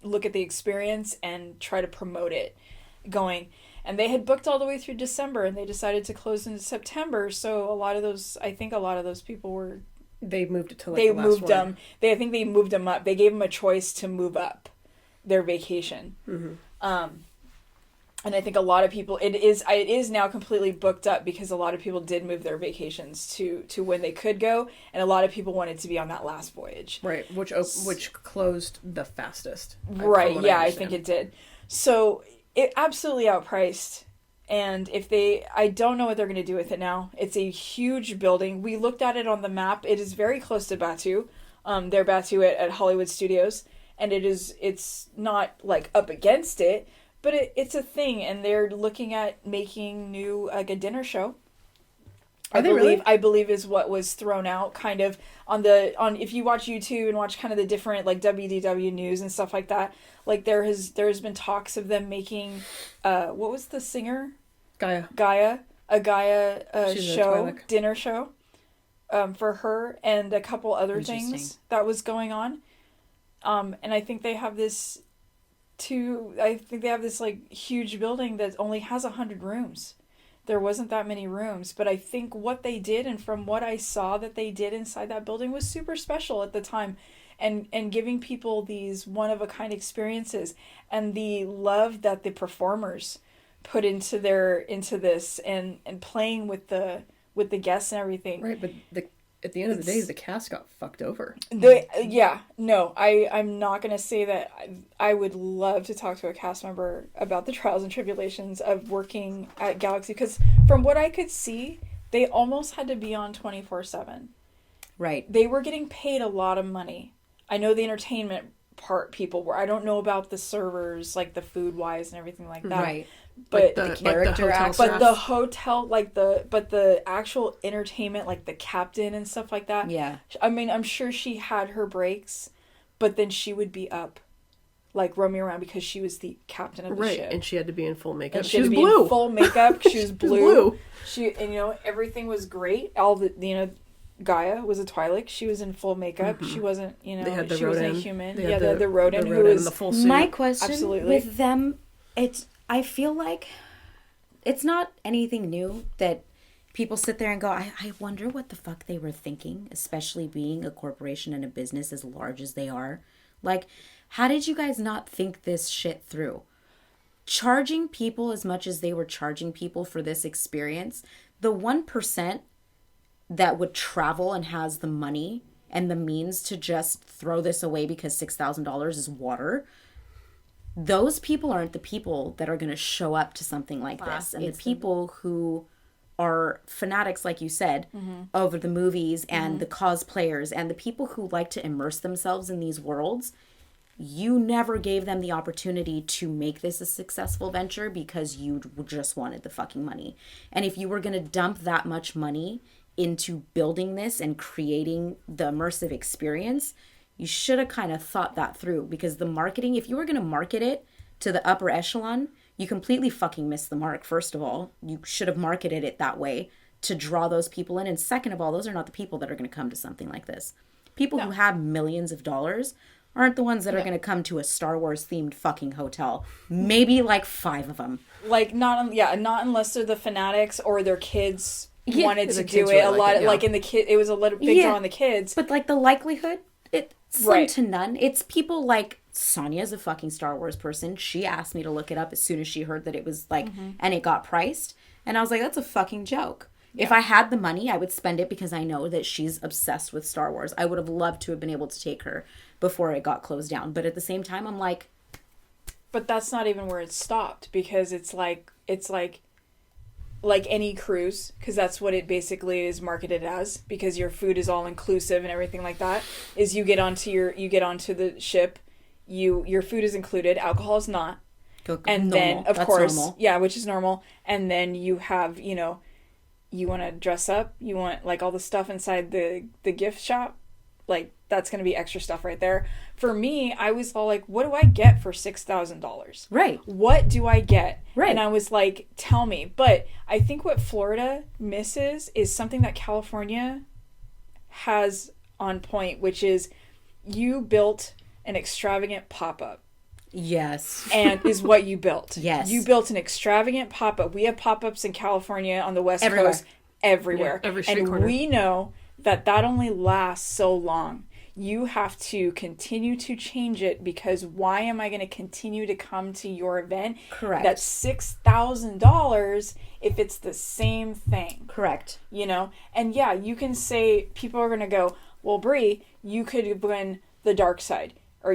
look at the experience and try to promote it going. And they had booked all the way through December, and they decided to close in September. So I think a lot of those people were... They moved it to they the last moved one. them. I think they moved them up. They gave them a choice to move up their vacation. Mm-hmm. And I think a lot of people... It is now completely booked up because a lot of people did move their vacations to when they could go, and a lot of people wanted to be on that last voyage. Right, which closed the fastest. Right, yeah, I think it did. So... It absolutely outpriced, and I don't know what they're going to do with it now. It's a huge building. We looked at it on the map. It is very close to Batu. They're Batu at Hollywood Studios, and it's not up against it, but it's a thing, and they're looking at making new a dinner show. Are they really? I believe is what was thrown out kind of on if you watch YouTube and watch kind of the different WDW news and stuff like that. There's been talks of them making what was the singer? Gaia show, dinner show for her and a couple other things that was going on. And I think they have this huge building that only has 100 rooms. There wasn't that many rooms, but I think what they did, and from what I saw that they did inside that building, was super special at the time, and giving people these one-of-a-kind experiences, and the love that the performers put into this, and playing with the guests and everything. Right, but at the end of the day, the cast got fucked over. I'm not going to say that. I would love to talk to a cast member about the trials and tribulations of working at Galaxy, because from what I could see, they almost had to be on 24/7. Right. They were getting paid a lot of money. I know the entertainment part people were. I don't know about the servers, the food wise and everything like that. Right. But the character actors. But the hotel, the actual entertainment, the captain and stuff like that. Yeah. I mean, I'm sure she had her breaks, but then she would be up, roaming around because she was the captain of the ship. Right, and she had to be in full makeup. And she was had to blue. be in full makeup. She was blue. Blue. Everything was great. All the Gaia was a Twi'lek. She was in full makeup. She wasn't, you They know, had the she wasn't a Rodan. human. They Yeah, had the Rodan who Rodan in was the full suit. My question Absolutely. with them, I feel like it's not anything new that people sit there and go, I wonder what the fuck they were thinking, especially being a corporation and a business as large as they are. Like, how did you guys not think this shit through? Charging people as much as they were charging people for this experience, the 1% that would travel and has the money and the means to just throw this away because $6,000 is water, those people aren't the people that are going to show up to something like this. And the people who are fanatics, like you said, over the movies and the cosplayers and the people who like to immerse themselves in these worlds, you never gave them the opportunity to make this a successful venture because you just wanted the fucking money. And if you were going to dump that much money into building this and creating the immersive experience, you should have kind of thought that through, because the marketing, if you were going to market it to the upper echelon, you completely fucking missed the mark. First of all, you should have marketed it that way to draw those people in. And second of all, those are not the people that are going to come to something like this. People who have millions of dollars aren't the ones that are going to come to a Star Wars themed fucking hotel. Maybe like 5 of them. like not unless they're the fanatics or their kids wanted to The do kids it. really A like lot it, yeah. like in the kid, it was a little big draw on the kids. But like the likelihood, it's slim Right. to none. It's people like Sonia's a fucking Star Wars person. She asked me to look it up as soon as she heard that it was like, and it got priced. And I was like, that's a fucking joke. If I had the money, I would spend it because I know that she's obsessed with Star Wars. I would have loved to have been able to take her before it got closed down. But at the same time, I'm like, But that's not even where it stopped, because it's like any cruise, because that's what it basically is marketed as, because your food is all inclusive and everything like that. Is you get onto the ship, your food is included, alcohol is not, and then of course which is normal, and then you have, you know, you want to dress up, you want like all the stuff inside the gift shop, like that's going to be extra stuff right there. For me, I was all like, what do I get for $6,000? right. What do I get? Right. And I was like, tell me. But I think what Florida misses is something that California has on point, which is you built an extravagant pop-up. Yes. And is what you built. Yes. You built an extravagant pop-up. We have pop-ups in California on the West Everywhere. Coast. Everywhere. Yeah, every street and corner. we know that only lasts so long. You have to continue to change it, because why am I going to continue to come to your event? Correct. That's $6,000 if it's the same thing. Correct. You know? And yeah, you can say, people are going to go, well, Brie, you could have went the dark side. Or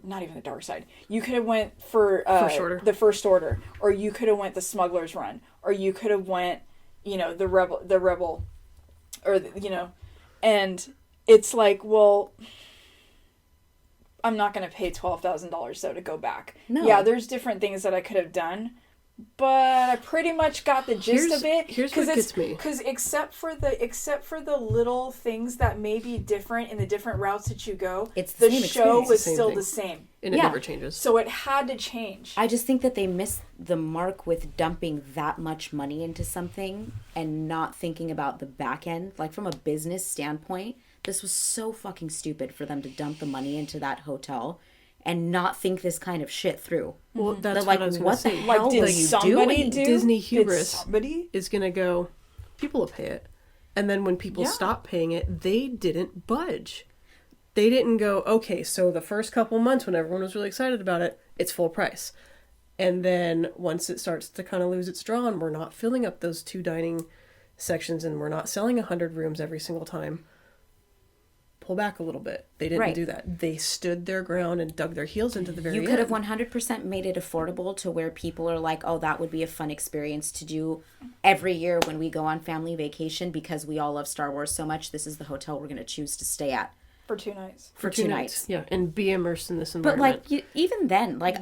not even the dark side. You could have went for the first order, or you could have went the smuggler's run, or you could have went, you know, the rebel, or you know, and it's like, well, I'm not going to pay $12,000 though to go back. No. Yeah, there's different things that I could have done, but I pretty much got the gist of it. Here's what gets me. Because except for the little things that may be different in the different routes that you go, It's the same show experience. was It's the same still thing. the same. And it Yeah. never changes. So it had to change. I just think that they missed the mark with dumping that much money into something and not thinking about the back end. Like, from a business standpoint, this was so fucking stupid for them to dump the money into that hotel and not think this kind of shit through. Well, that's They're like, what I was going what to the say. hell Like, did were you somebody doing? do? Disney Did hubris somebody? is going to go, people will pay it. And then when people Yeah. stop paying it, they didn't budge. They didn't go, okay, so the first couple months when everyone was really excited about it, it's full price. And then once it starts to kind of lose its draw and we're not filling up those 2 dining sections and we're not selling 100 rooms every single time, pull back a little bit. They didn't Right. do that. They stood their ground and dug their heels into the very You end. could have 100% made it affordable to where people are like, oh, that would be a fun experience to do every year when we go on family vacation, because we all love Star Wars so much. This is the hotel we're going to choose to stay at. For 2 nights. for 2 2 nights. Yeah, and be immersed in this But environment. like, even then, like,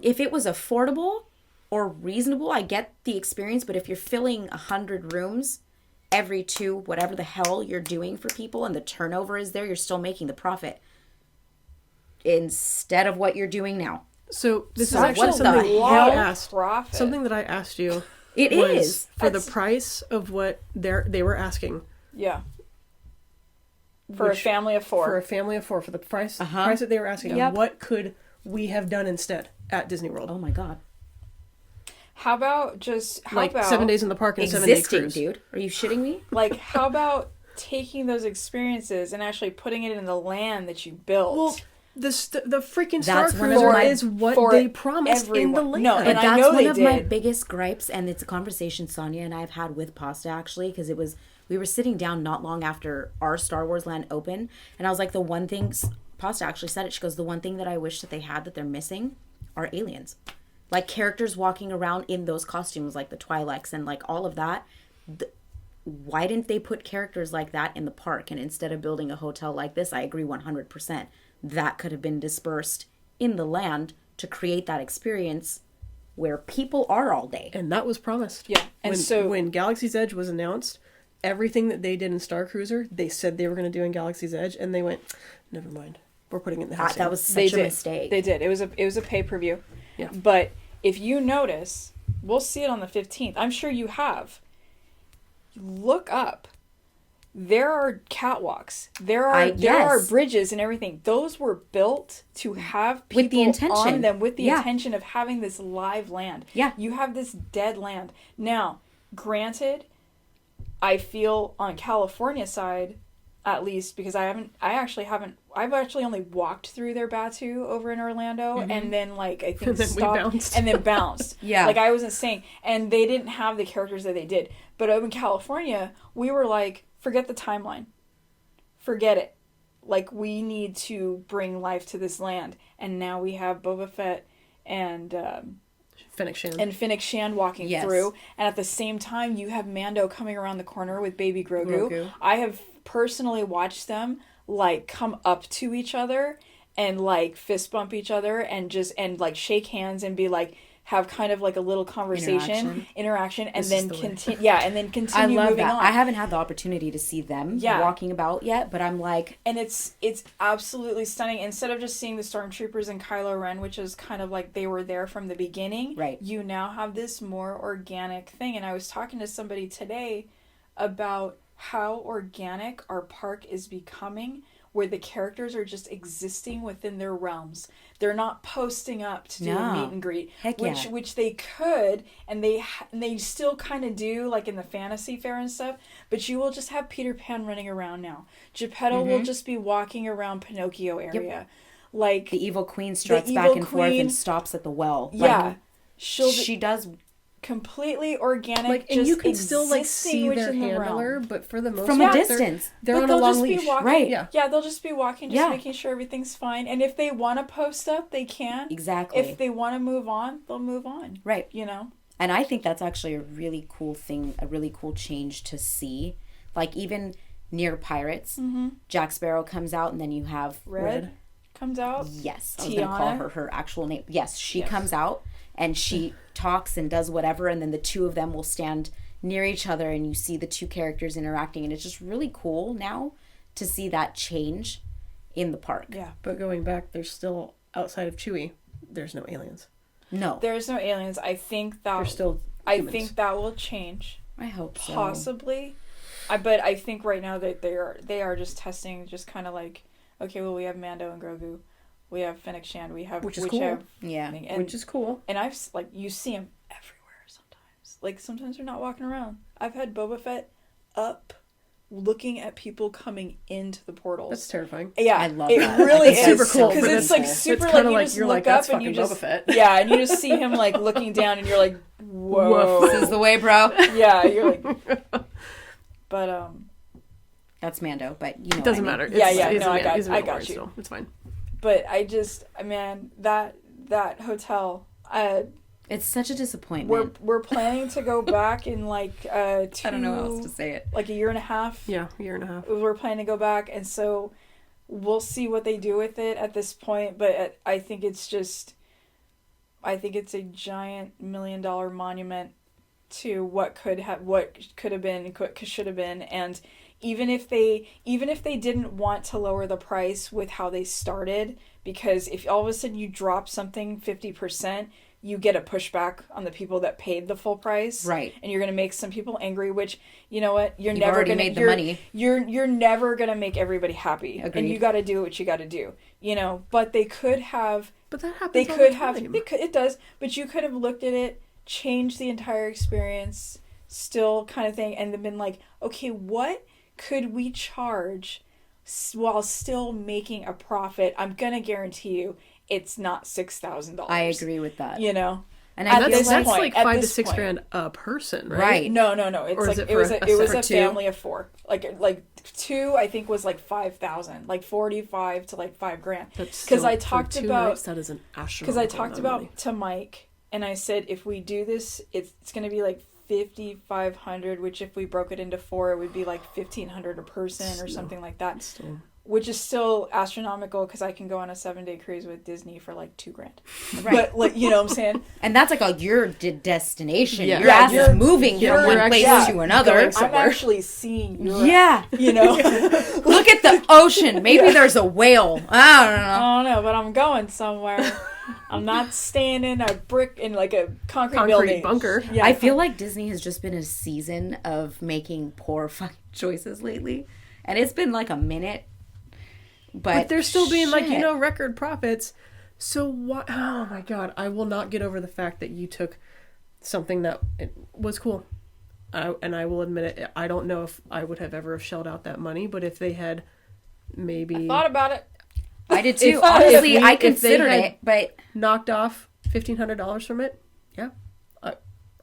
if it was affordable or reasonable, I get the experience. But if you're filling 100 rooms every 2, whatever the hell you're doing for people, and the turnover is there, you're still making the profit instead of what you're doing now. So this So is actually what the something hell? I asked. Profit. Something that I asked you. It was is. for the That's- price of what they were asking. Yeah. For a family of 4. For a family of 4, for the price Uh-huh. price that they were asking. Yep. What could we have done instead at Disney World? Oh my god. How about 7 days in the park and a 7-day Existing, cruise? dude. Are you shitting me? like how about taking those experiences and actually putting it in the land that you built? Well, the freaking That's one of Starcruiser my- is what for they promised in the everyone. land. No, But and I that's know one they of my did. biggest gripes, and it's a conversation Sonia and I have had with Pasta actually, because we were sitting down not long after our Star Wars land opened, and I was like, the one thing Pasta actually said it. She goes, the one thing that I wish that they had that they're missing are aliens, like characters walking around in those costumes, like the Twi'leks and like all of that. Why didn't they put characters like that in the park? And instead of building a hotel like this, I agree 100%. That could have been dispersed in the land to create that experience where people are all day. And that was promised. Yeah, and when Galaxy's Edge was announced, everything that they did in Starcruiser, they said they were going to do in Galaxy's Edge, and they went, never mind. We're putting it in the house. That was such They a did. mistake. They did. It was a pay-per-view. Yeah. But if you notice, we'll see it on the 15th. I'm sure you have. Look up. There are catwalks. There are yes. bridges and everything. Those were built to have people With the intention. on them with the Yeah. intention of having this live land. Yeah. You have this dead land. Now, granted, I feel on California side, at least, because I've actually only walked through their Batu over in Orlando, and then I think And then we stopped bounced. and then bounced. Yeah. I wasn't staying, and they didn't have the characters that they did. But over in California, we were like, forget the timeline, forget it. We need to bring life to this land, and now we have Boba Fett and Fennec Shand. walking Yes. through, and at the same time you have Mando coming around the corner with baby Grogu. I have personally watched them come up to each other and fist bump each other and shake hands and be have kind of a little conversation interaction and then continue and then continue I love moving that. on. I haven't had the opportunity to see them walking about yet, but I'm like, and it's absolutely stunning. Instead of just seeing the stormtroopers and Kylo Ren, which is kind of they were there from the beginning, right? You now have this more organic thing. And I was talking to somebody today about how organic our park is becoming, where the characters are just existing within their realms. They're not posting up to do a meet and greet, which they could, and they still kind of do, in the fantasy fair and stuff. But you will just have Peter Pan running around now. Geppetto will just be walking around Pinocchio area, the evil queen struts back and forth and stops at the well. Yeah, she does. Completely organic, and just you can still see their the handler, realm. but for the most from part, a distance, they're on a long leash, walking, Yeah, they'll just be walking, making sure everything's fine. And if they want to post up, they can. Exactly. If they want to move on, they'll move on. Right. And I think that's actually a really cool thing, a really cool change to see. Even near Pirates, Jack Sparrow comes out, and then you have Red comes out. Yes, I was going to call her actual name. Yes, she comes out. And she talks and does whatever, and then the two of them will stand near each other, and you see the two characters interacting, and it's just really cool now to see that change in the park. Yeah. But going back, there's still, outside of Chewie, there's no aliens. No. There's no aliens. I think that... There's still humans. I think that will change. I hope so. Possibly. But I think right now that they are just testing, just kind of okay, well, we have Mando and Grogu. We have Fennec Shand. We have... Which is cool. Which is cool. And I've, you see them everywhere sometimes. Sometimes they're not walking around. I've had Boba Fett up looking at people coming into the portals. That's terrifying. Yeah. I love it that. It really it's is. super cool. Because it's super it's you just you're look that's up and you just... Boba Fett. Yeah, and you just see him looking down and you're like, whoa. This is the way, bro. Yeah, you're like... But, That's Mando, but you know it doesn't matter. I got you. Still. It's fine. But that hotel, it's such a disappointment. we're planning to go back in 2, I don't know how else to say it. a year and a half. Yeah, a year and a half. We're planning to go back, and so we'll see what they do with it at this point. But I think it's a giant $1 million monument to what could have been, what should have been, and even if they didn't want to lower the price with how they started, because if all of a sudden you drop something 50%, you get a pushback on the people that paid the full price. Right. And you're going to make some people angry, which, you know what? You've never already made the money. You're never going to make everybody happy. Agreed. And you got to do what you got to do, you know, but they could have, But that happens they all could the have, time. it does, but you could have looked at it, changed the entire experience, still kind of thing, and then been like, okay, what could we charge while still making a profit? I'm going to guarantee you it's not $6,000. I agree with that. You know? And At I this That's point, like at $5,000 to this point. $6,000 a person, right? Right. No. It's Or is like it it was for a, it was for a two? family of 4. Like 2, I think, was like 5,000, like 45 to like $5,000. That's Because still- I for talked 2 about nights, that is an astronomical because I talked amount of money. about to Mike, and I said if we do this, it's going to be like 5,500, which if we broke it into 4, it would be like 1,500 a person or something like that. Still. Which is still astronomical because I can go on a 7-day cruise with Disney for like $2,000. Right. But like, you know what I'm saying? And that's like your destination. Yeah. Your ass You're- is moving you're from one place actually to another. going I'm somewhere. actually seeing Europe. Yeah. You know? Look at the ocean. Maybe there's a whale. I don't know. I don't know, but I'm going somewhere. I'm not staying in a brick in like a concrete building. bunker. Yeah, I feel like Disney has just been a season of making poor fucking choices lately. And it's been like a minute. But they're still being like, you shit. know, record profits. So what? Oh my god, I will not get over the fact that you took something that was cool. And I will admit it, I don't know if I would have ever shelled out that money, but if they had maybe thought about it. I did too. If- Honestly, if I they considered had- it, but knocked off $1,500 from it, yeah,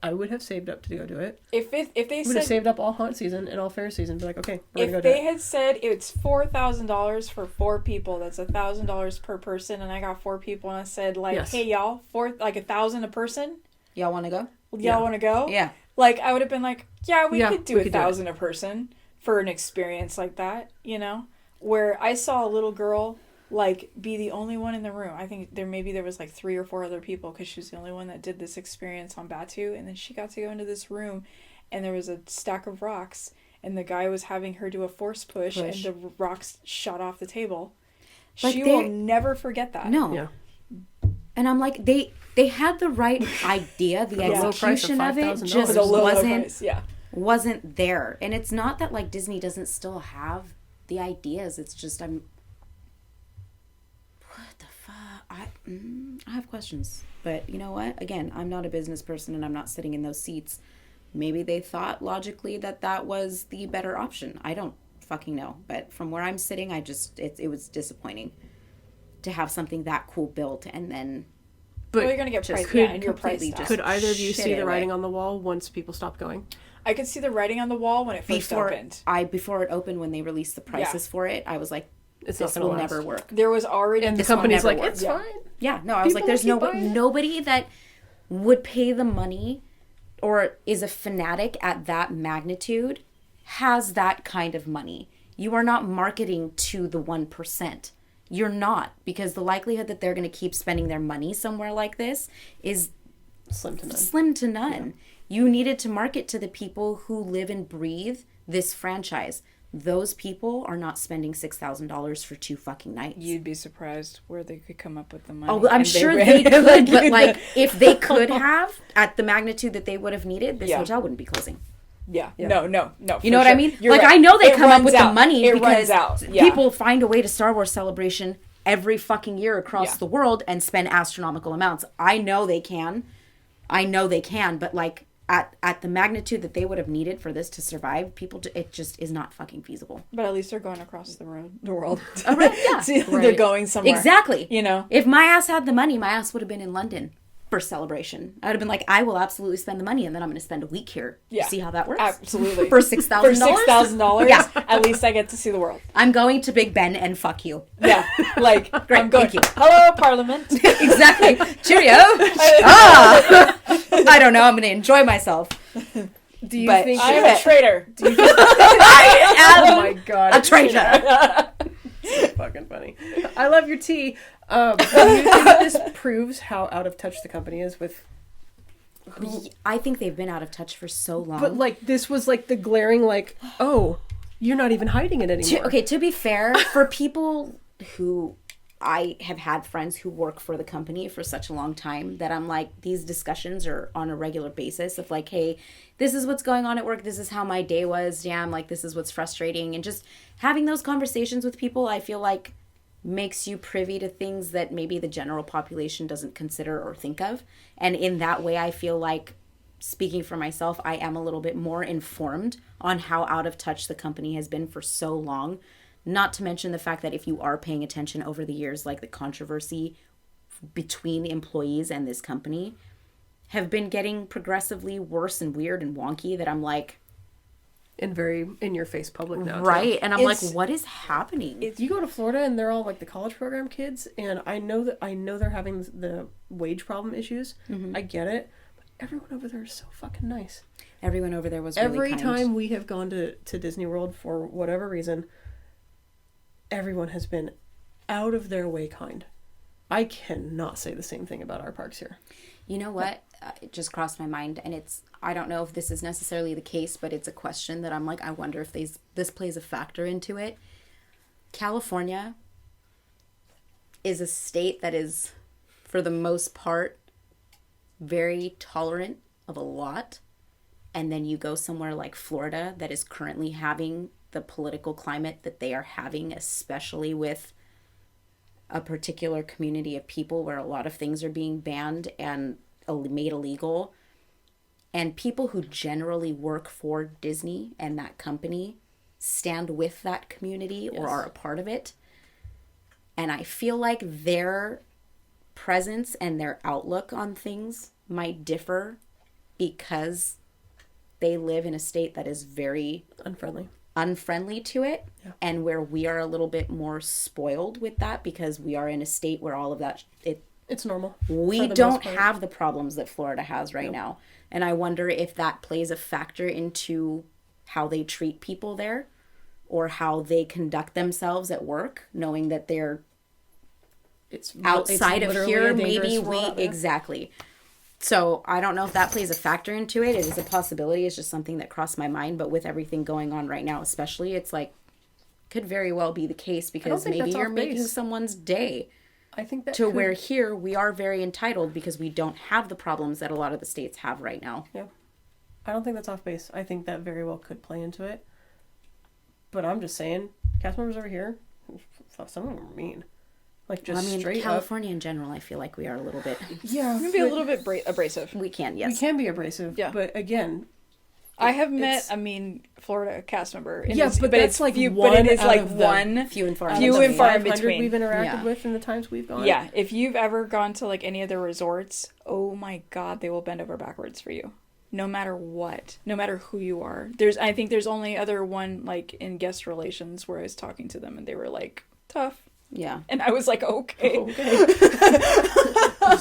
I would have saved up to go do it. If they I would have said saved up all haunt season and all fair season. Be like, okay, we're gonna if go do they it. had said it's $4,000 for 4 people, that's $1,000 per person, and I got 4 people, and I said like, Yes. hey y'all, like $1,000 a person, y'all want to go? y'all Yeah. want to go? Yeah. Like I would have been like, yeah, we Yeah, could do we could do it. 1,000 a person for an experience like that, you know, where I saw a little girl like be the only one in the room. I think there was like 3 or 4 other people because she was the only one that did this experience on Batu, and then she got to go into this room, and there was a stack of rocks, and the guy was having her do a force push. And the rocks shot off the table. Like She will never forget that. No. Yeah. And I'm like, they had the right idea. The a low price of execution of it $5,000. just For the low wasn't price, yeah. wasn't there. And it's not that like Disney doesn't still have the ideas. It's just what the fuck? I have questions. But you know what? Again, I'm not a business person and I'm not sitting in those seats. Maybe they thought logically that was the better option. I don't fucking know. But from where I'm sitting, it was disappointing to have something that cool built and then But Well, you're gonna get just priced, yeah, and you're completely priced out. just could either of you shit see it the away. writing on the wall once people stopped going? I could see the writing on the wall when it first before opened. before it opened, when they released the prices for it, I was like, It's this not gonna will last. never work. There was already And the This will company's never like, work. it's Yeah. fine. Yeah, no, I was like, People there's keep buying. nobody that would pay the money or is a fanatic at that magnitude has that kind of money. You are not marketing to the 1%. You're not, because the likelihood that they're going to keep spending their money somewhere like this is Slim to none. slim to none. You needed to market to the people who live and breathe this franchise. Those people are not spending $6,000 for 2 fucking nights. You'd be surprised where they could come up with the money. Oh, I'm and sure ran they it could, but like- like if they could have at the magnitude that they would have needed, this Yeah. hotel wouldn't be closing. Yeah. Yeah. No. You know what I mean? Like I know they come up with the money because people find a way to Star Wars Celebration every fucking year across Yeah. the world and spend astronomical amounts. I know they can, but like at the magnitude that they would have needed for this to survive, it just is not fucking feasible. But at least they're going across the world. Right, yeah. See, They're Right. going somewhere. Exactly. You know? If my ass had the money, my ass would have been in London for Celebration. I would have been like, I will absolutely spend the money, and then I'm going to spend a week here. Yeah. See how that works? Absolutely. For $6,000? For $6,000, Yeah. at least I get to see the world. I'm going to Big Ben and fuck you. Yeah. Like, Great, I'm going, thank you. hello, Parliament. Exactly. Cheerio. I don't know. I'm going to enjoy myself. Do you But think I am a traitor. I Oh am my god. a traitor. So fucking funny. I love your tea. Do you think this proves how out of touch the company is with I think they've been out of touch for so long. But like this was like the glaring like, oh, you're not even hiding it anymore. To be fair, for people who I have had friends who work for the company for such a long time that I'm like, these discussions are on a regular basis of like, hey, this is what's going on at work. This is how my day was. Damn, like this is what's frustrating. And just having those conversations with people, I feel like makes you privy to things that maybe the general population doesn't consider or think of. And in that way, I feel like, speaking for myself, I am a little bit more informed on how out of touch the company has been for so long. Not to mention the fact that if you are paying attention over the years, like the controversy between the employees and this company have been getting progressively worse and weird and wonky, that I'm like, And very in your face public now. right. Too. And I'm like, what is happening? You go to Florida and they're all like the college program kids, and I know they're having the wage problem issues. I get it. But everyone over there is so fucking nice. Everyone over there was really Every kind. time we have gone to Disney World for whatever reason, everyone has been out of their way kind. I cannot say the same thing about our parks here. You know what? It just crossed my mind, and I don't know if this is necessarily the case, but it's a question that I'm like, I wonder if this plays a factor into it. California is a state that is, for the most part, very tolerant of a lot. And then you go somewhere like Florida that is currently having the political climate that they are having, especially with a particular community of people where a lot of things are being banned and made illegal. And people who generally work for Disney and that company stand with that community or are a part of it. And I feel like their presence and their outlook on things might differ because they live in a state that is very unfriendly to it, and where we are a little bit more spoiled with that because we are in a state where all of that it's normal. We don't have the problems that Florida has right now, and I wonder if that plays a factor into how they treat people there or how they conduct themselves at work, knowing that they're outside of here. Maybe exactly. So I don't know if that plays a factor into it. It is a possibility. It's just something that crossed my mind. But with everything going on right now, especially, it's like, could very well be the case because maybe you're making someone's day. I think that where here we are very entitled because we don't have the problems that a lot of the states have right now. Yeah. I don't think that's off base. I think that very well could play into it. But I'm just saying, cast members over here, some of them are mean. Like, just straight California in general, I feel like we are a little bit... Yeah. We can be a little bit abrasive. We can, yes. We can be abrasive, but again... I have met a mean Florida cast member. But it's like few, but it is like one... Few and far in between. We've interacted with in the times we've gone. Yeah, if you've ever gone to like any of the resorts, oh my god, they will bend over backwards for you. No matter what. No matter who you are. I think there's only other one like in guest relations where I was talking to them and they were like, tough. Yeah. And I was like, okay.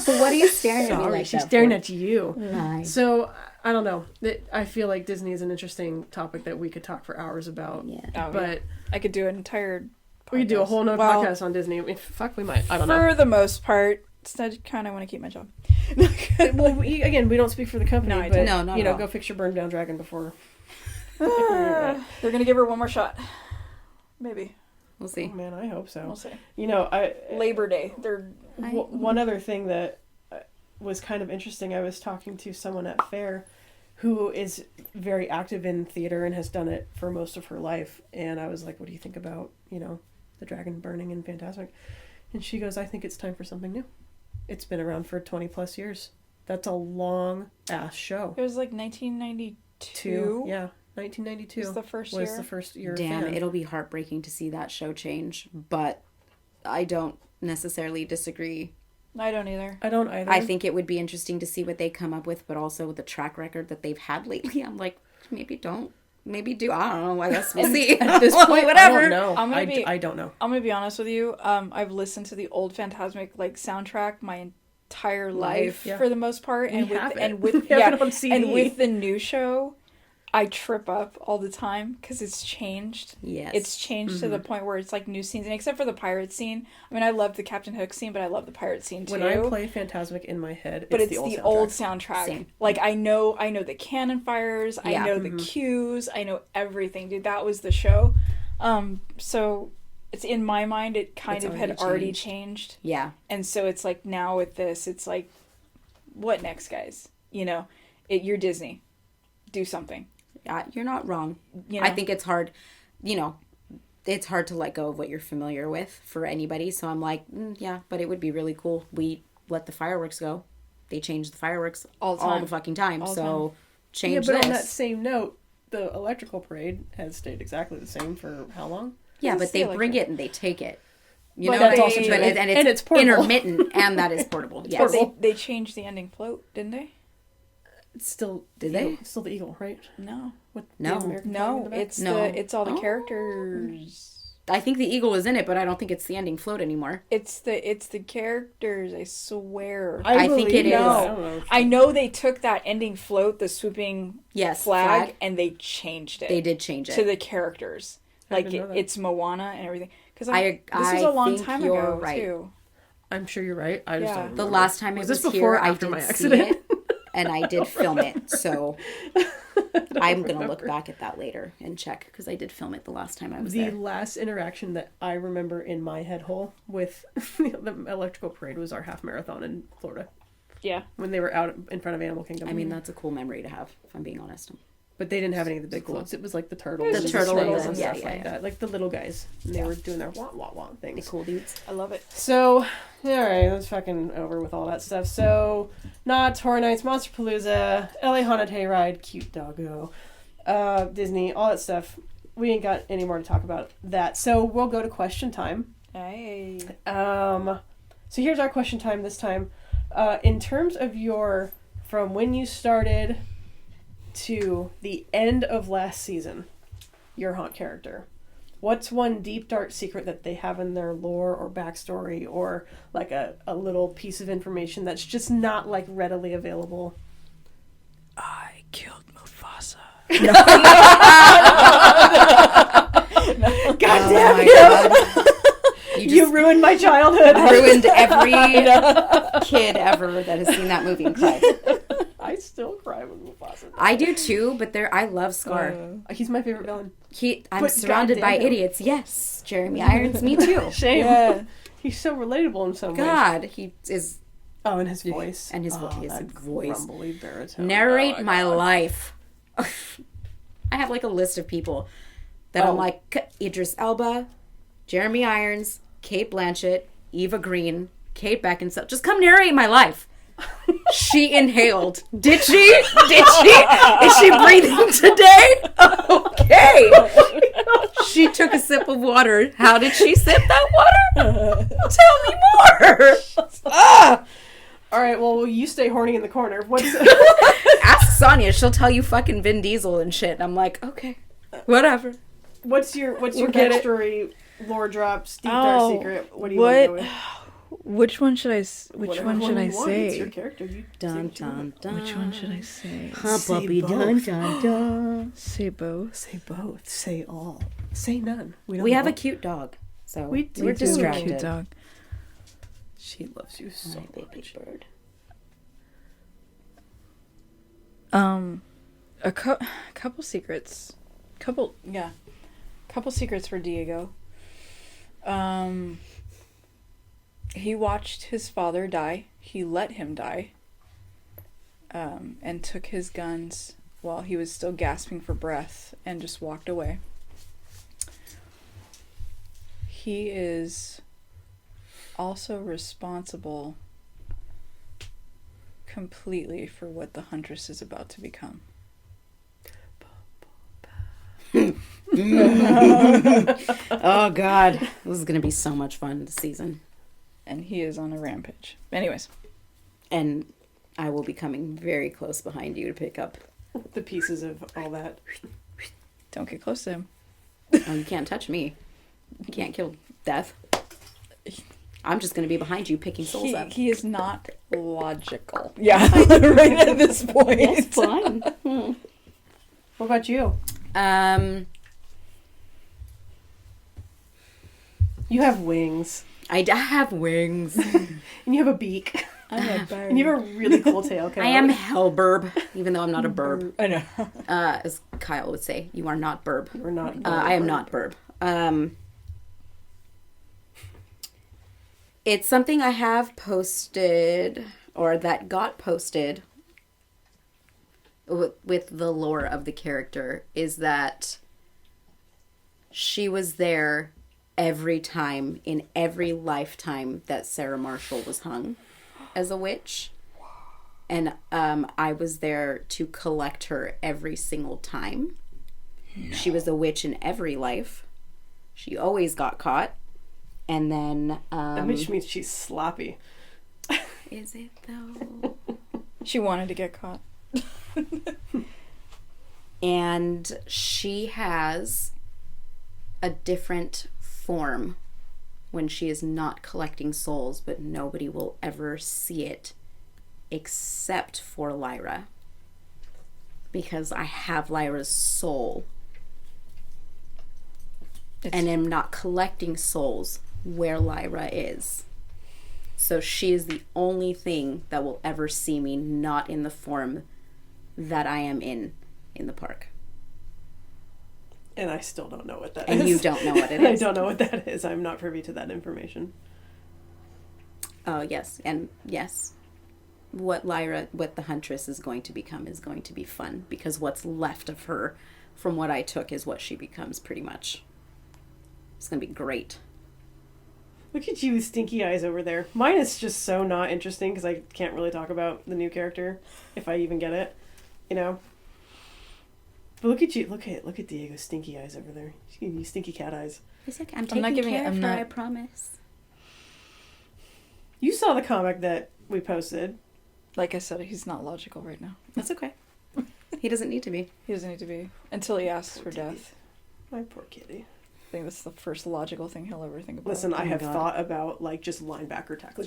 So what are you staring at me like She's staring at you. Nice. So, I don't know. I feel like Disney is an interesting topic that we could talk for hours about. Yeah. But I could do an entire podcast. We could do a whole nother podcast on Disney. We might. I don't know. For the most part. I kind of want to keep my job. Well, we don't speak for the company. No, I but, don't. No, go fix your burned down dragon before. They're going to give her one more shot. Maybe. We'll see. Oh, man, I hope so. We'll see. Labor Day. One other thing that was kind of interesting, I was talking to someone at Fair who is very active in theater and has done it for most of her life. And I was like, what do you think about, the dragon burning in Fantasmic? And she goes, I think it's time for something new. It's been around for 20 plus years. That's a long ass show. It was like 1992. Yeah. 1992 was the first year. Damn, it'll be heartbreaking to see that show change, but I don't necessarily disagree. I don't either. I think it would be interesting to see what they come up with, but also with the track record that they've had lately, I'm like, maybe don't. Maybe do. I don't know. I guess we'll see. At this point, whatever. I don't know. I don't know. I'm going to be honest with you. I've listened to the old Fantasmic soundtrack my entire life for the most part. And with the new show, I trip up all the time because it's changed. Yes. It's changed to the point where it's like new scenes. And except for the pirate scene. I mean, I love the Captain Hook scene, but I love the pirate scene too. When I play Fantasmic in my head, it's the old soundtrack. Same. Like, I know the cannon fires. I know the cues. I know everything. Dude, that was the show. So it's in my mind, it kind It's of had already already changed. changed. Yeah. And so it's like now with this, it's like, what next, guys? You know, you're Disney. Do something. You're not wrong. You know? I think it's hard, you know, it's hard to let go of what you're familiar with for anybody. So I'm like, yeah, but it would be really cool. We let the fireworks go. They change the fireworks All the time. fucking time. All the So change Yeah, but this. on that same note, the electrical parade has stayed exactly the same for how long? Yeah, It's but they the bring electric. it and they take it. You But know, that's they- also true. but And it's it's portable. intermittent, and that is portable. Yes. But portable. they changed the ending float, didn't they? It's still Did the they? Eagle. It's still the Eagle, right? No. With No. the American flag in No, the back? it's No. it's all the Oh. characters. I think the eagle is in it, but I don't think it's the ending float anymore. It's the characters, I swear. I think believe it you. is. I don't know. I know they took that ending float, the swooping Yes, flag, and they changed it. They did change it. to the characters. I Like didn't know that. it's Moana and everything. Because I this was a long think time you're ago right. too. I'm sure you're right. I just Yeah. don't The remember. last time it was this here, before or I after did my see accident? it, and I did film it. So I'm gonna look remember. back at that later and check because I did film it the last time I was The there. last interaction that I remember in my head hole with the electrical parade was our half marathon in Florida Yeah. when they were out in front of Animal Kingdom. I mean, that's a cool memory to have, if I'm being honest. but they didn't have any of the big Cool. floats. It was like the turtles, The and turtle snails ones, and yeah, stuff yeah, like yeah. that. Like the little guys, and they were doing their wah wah wah The things. cool dudes. I love it. So, all right, that's fucking over with all that stuff. So, Knott, Horror Nights, Monsterpalooza, LA Haunted Hayride, cute doggo, Disney, all that stuff. We ain't got any more to talk about that. So we'll go to question time. Hey. So here's our question time this time. In terms of your, from when you started to the end of last season, your haunt character, what's one deep dark secret that they have in their lore or backstory, or like a little piece of information that's just not like readily available? I killed Mufasa. God damn it! You ruined my childhood. ruined every kid ever that has seen that movie and cried. I still cry when Mufasa. I do too, but I love Scar. He's my favorite villain. I'm But surrounded by goddamn. idiots. Yes, Jeremy Irons, me too. Shame. Yeah. He's so relatable in some ways. God, he is. Oh, and his voice. And his his that voice. grumbly baritone. Narrate Oh my God. life. I have like a list of people that I'm Oh. like Idris Elba, Jeremy Irons, Kate Blanchett, Eva Green, Kate Beckinsale. Just come narrate my life. She inhaled. Did she? Did she? Is she breathing today? Okay. She took a sip of water. How did she sip that water? Tell me more. Ah! All right, well, you stay horny in the corner. What's Ask Sonya. She'll tell you fucking Vin Diesel and shit. And I'm like, okay, whatever. what's your We'll get it. backstory, lore drops, deep dark secret? What do you want to go with? Which one should I? Which Whatever one should I you want. It's your say? character. You Dun say what you dun want. dun. Which one should I say? Huh, Say puppy, both. dun dun dun. Say both. Say both. Say all. Say none. Don't We have know. a cute dog, so We do we're too. distracted. Cute dog. She loves you so My baby much. bird. Couple secrets. Couple secrets for Diego. He watched his father die. He let him die. And took his guns while he was still gasping for breath and just walked away. He is also responsible completely for what the Huntress is about to become. Oh God, this is gonna be so much fun this season, And he is on a rampage. Anyways. and I will be coming very close behind you to pick up. The pieces of all that. Don't get close to him. Oh, you can't touch me. You can't kill Death. I'm just gonna be behind you picking souls up. He is not logical. Yeah, right at this point. That's fine. What about you? You have wings. I have wings. And you have a beak. I'm a bird. And you have a really cool tail. I am Hellburb, even though I'm not a burb. I know. As Kyle would say, you are not burb. We're not. I am not burb. It's something I have posted, or that got posted with the lore of the character, is that she was there every time in every lifetime that Sarah Marshall was hung as a witch. And I was there to collect her every single time. No. She was a witch in every life. She always got caught. And then... which means she's sloppy. Is it, though? She wanted to get caught. And she has a different form when she is not collecting souls, but nobody will ever see it except for Lyra. Because I have Lyra's soul. And am not collecting souls where Lyra is. So she is the only thing that will ever see me not in the form that I am in the park. And I still don't know what that is. And you don't know what it is. I don't know what that is. I'm not privy to that information. Oh, yes. And yes, what the Huntress is going to become is going to be fun, because what's left of her from what I took is what she becomes, pretty much. It's going to be great. Look at you with stinky eyes over there. Mine is just so not interesting because I can't really talk about the new character, if I even get it, you know? But look at you. Look at Diego's stinky eyes over there. She's giving you stinky cat eyes. It's okay. I'm taking care of her, I promise. You saw the comic that we posted. Like I said, he's not logical right now. That's okay. He doesn't need to be. He doesn't need to be. Until he asks for death. My poor kitty. I think that's the first logical thing he'll ever think about. Listen, I have thought about, like, just linebacker tackle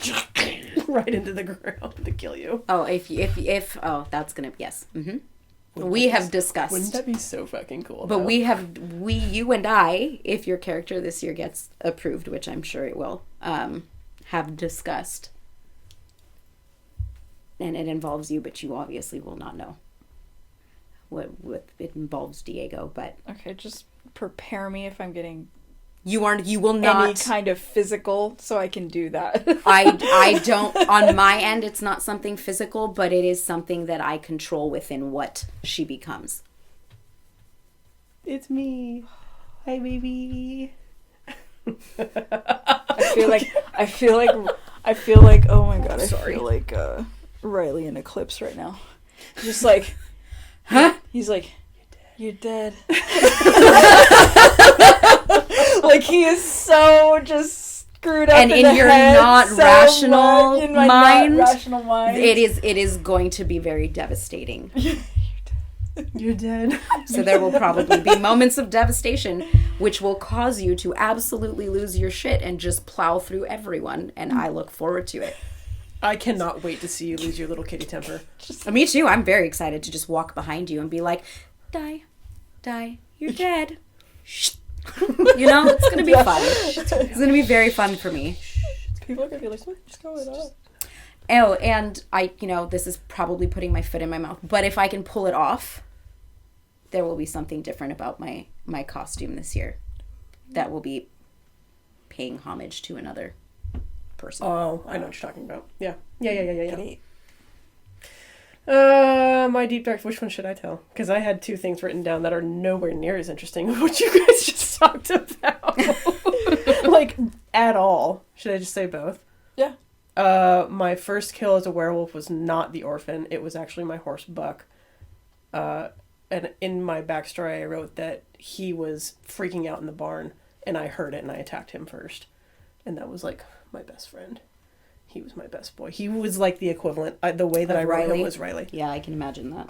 right into the ground to kill you. Oh, if that's gonna, yes. Mm-hmm. We have discussed. Wouldn't that be so fucking cool? But though? You and I, if your character this year gets approved, which I'm sure it will, have discussed. And it involves you, but you obviously will not know what it involves Diego, but... Okay, just prepare me if I'm getting... You will not... Any kind of physical, so I can do that. I don't... On my end, it's not something physical, but it is something that I control within what she becomes. It's me. Hi, baby. I feel like, oh my god, I feel like Riley in Eclipse right now. Just like... Huh? He's like, you're dead. Like, he is so just screwed up and in your head not so rational in my mind, not rational mind, it is going to be very devastating. You're dead. So there will probably be moments of devastation which will cause you to absolutely lose your shit and just plow through everyone, and I look forward to it. I cannot wait to see you lose your little kitty temper. Me too. I'm very excited to just walk behind you and be like, die, you're dead. You know, it's going to be fun. It's going to be very fun for me. People are going to be like, just go with that. Oh, and this is probably putting my foot in my mouth, but if I can pull it off, there will be something different about my costume this year that will be paying homage to another person. Oh, I know what you're talking about. Yeah. My deep dark, which one should I tell? Because I had two things written down that are nowhere near as interesting as what you guys just talked about. Like, at all. Should I just say both? Yeah. My first kill as a werewolf was not the orphan. It was actually my horse, Buck. And in my backstory, I wrote that he was freaking out in the barn, and I heard it, and I attacked him first. And that was, like, my best friend. He was my best boy. He was like the equivalent. The way that I wrote him was Riley. Yeah, I can imagine that.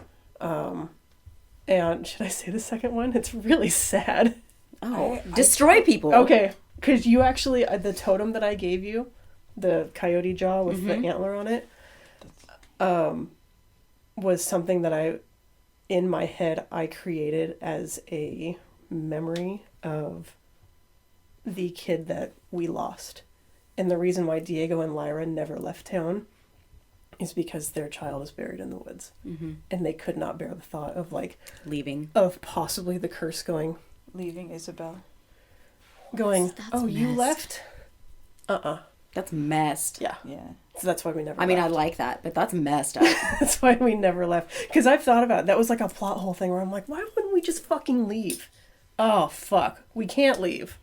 And should I say the second one? It's really sad. Oh, destroy people. Okay, because you actually, the totem that I gave you, the coyote jaw with the antler on it, was something that in my head, I created as a memory of the kid that we lost. And the reason why Diego and Lyra never left town is because their child is buried in the woods. Mm-hmm. And they could not bear the thought of, like... leaving. Of possibly the curse going... Leaving Isabel. Going, That's oh, messed. You left? That's messed. Yeah. Yeah. So that's why we never I mean, I left. like that, but that's messed up. That's why we never left. Because I've thought about it. That was like a plot hole thing where I'm like, why wouldn't we just fucking leave? Oh, fuck. We can't leave.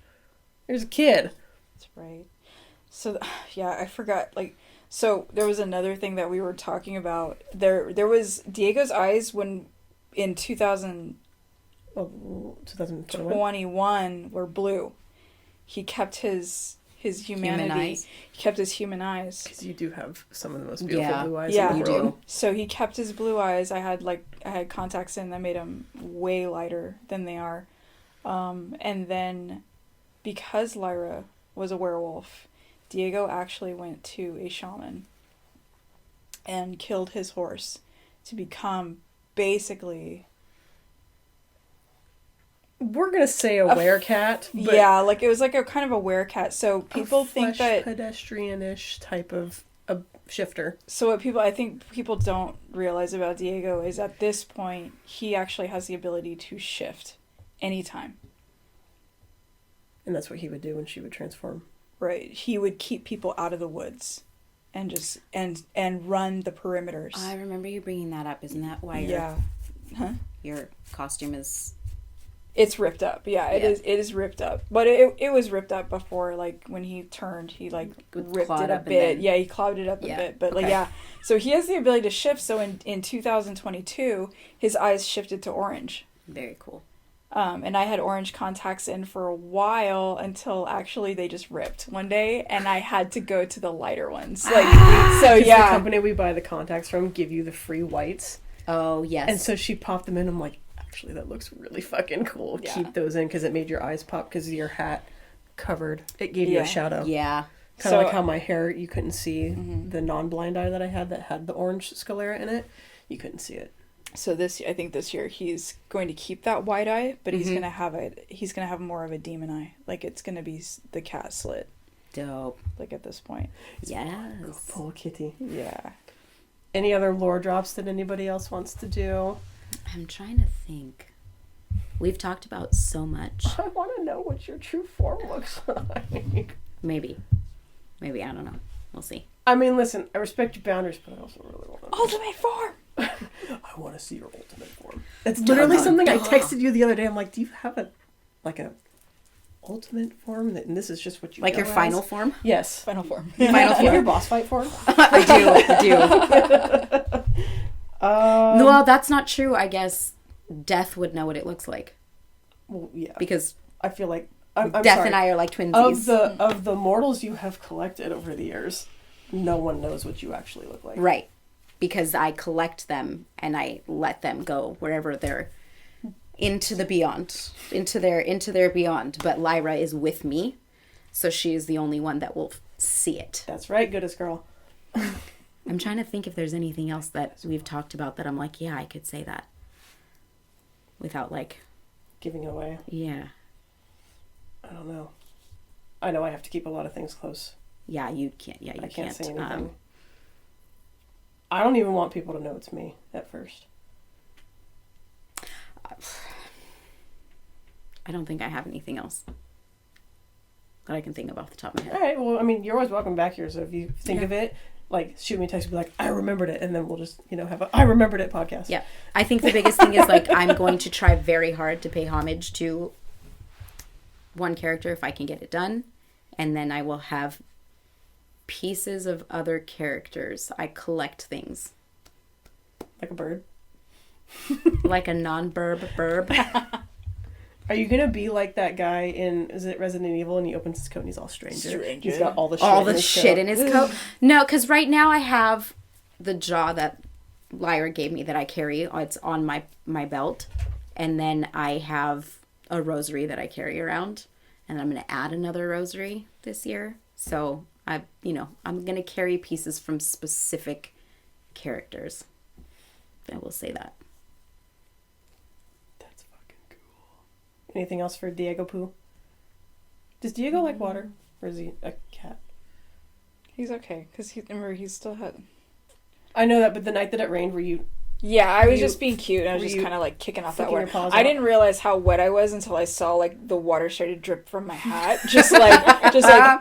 There's a kid. That's right. So, yeah, I forgot. Like, so there was another thing that we were talking about. There was Diego's eyes when in 2021 were blue. He kept his humanity. Human eyes. He kept his human eyes. Because you do have some of the most beautiful blue eyes Yeah, in you the world. do. So he kept his blue eyes. I had contacts in that made them way lighter than they are. And then because Lyra was a werewolf, Diego actually went to a shaman and killed his horse to become basically... We're going to say a werecat. But Yeah, like it was like a kind of a werecat. So people think that... pedestrian-ish type of a shifter. So what I think people don't realize about Diego is at this point, he actually has the ability to shift anytime. And that's what he would do when she would transform. Right. He would keep people out of the woods and just and run the perimeters. I remember you bringing that up. Isn't that why your costume is... It's ripped up. Yeah, it is ripped up. But it was ripped up before, like when he turned, he like ripped it a bit. Yeah, he clouded it up a bit. But like yeah. So he has the ability to shift. So in 2022, his eyes shifted to orange. Very cool. And I had orange contacts in for a while until actually they just ripped one day, and I had to go to the lighter ones. Like so, yeah. The company we buy the contacts from give you the free whites. Oh yes. And so she popped them in. I'm like, actually, that looks really fucking cool. Yeah. Keep those in because it made your eyes pop because your hat covered. It gave you a shadow. Yeah. Kind of like how my hair, you couldn't see the non-blind eye that I had that had the orange sclera in it. You couldn't see it. So I think this year he's going to keep that white eye, but he's gonna have more of a demon eye. Like it's gonna be the cat slit. Dope. Like at this point. Yes. Poor kitty. Yeah. Any other lore drops that anybody else wants to do? I'm trying to think. We've talked about so much. I want to know what your true form looks like. Maybe. I don't know. We'll see. I mean, listen, I respect your boundaries, but I also really want to... Ultimate form! I want to see your ultimate form. That's literally something I texted you the other day. I'm like, do you have a ultimate form? And this is just what you like your final form? Yes. Final form. Final form. Your boss fight form? I do. Well, that's not true. I guess Death would know what it looks like. Well, yeah. Because I feel like I'm Death sorry. and I are like twinsies. Of the mortals you have collected over the years, no one knows what you actually look like. Right. Because I collect them and I let them go wherever they're into the beyond, into their beyond. But Lyra is with me, so she is the only one that will see it. That's right, goodest girl. I'm trying to think if there's anything else that we've talked about that I'm like, yeah, I could say that without like giving it away. Yeah. I don't know. I know I have to keep a lot of things close. Yeah, you can't. Yeah, you I can't say anything. Um, I don't even want people to know it's me at first. I don't think I have anything else that I can think of off the top of my head. All right. Well, I mean, you're always welcome back here. So if you think of it, like, shoot me a text and be like, I remembered it. And then we'll just, have a I remembered it podcast. Yeah. I think the biggest thing is, like, I'm going to try very hard to pay homage to one character if I can get it done. And then I will have pieces of other characters. I collect things. Like a bird? Like a burb. Are you going to be like that guy in, is it Resident Evil, and he opens his coat and he's all stranger? He's got all the shit in his coat. No, because right now I have the jaw that Lyra gave me that I carry. It's on my belt. And then I have a rosary that I carry around. And I'm going to add another rosary this year. So, I'm going to carry pieces from specific characters. I will say that. That's fucking cool. Anything else for Diego Poo? Does Diego like water? Or is he a cat? He's okay, because he still had... I know that, but the night that it rained, were you Yeah, I was You- just being cute. I was were just you kind of like kicking off that flicking your water. paws I out? didn't realize how wet I was until I saw like the water started to drip from my hat. Just like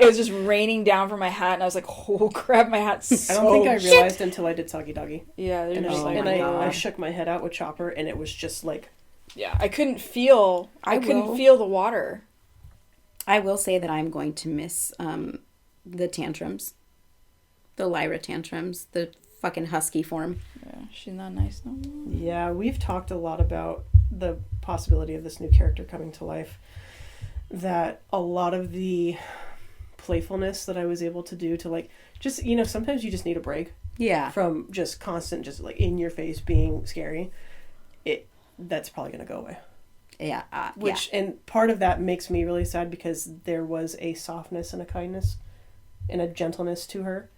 it was just raining down from my hat, and I was like, "Oh crap, my hat's so." I don't think I realized until I did Soggy Doggy. Yeah, they're And, just like, I shook my head out with Chopper, and it was just like... yeah, I couldn't feel. I couldn't feel the water. I will say that I'm going to miss the tantrums. The Lyra tantrums. The fucking husky form. Yeah, she's not nice no more. Yeah, we've talked a lot about the possibility of this new character coming to life. That a lot of the playfulness that I was able to do to like... Just, you know, sometimes you just need a break. Yeah. From just constant, just like in your face being scary. That's probably going to go away. Yeah. And part of that makes me really sad because there was a softness and a kindness and a gentleness to her,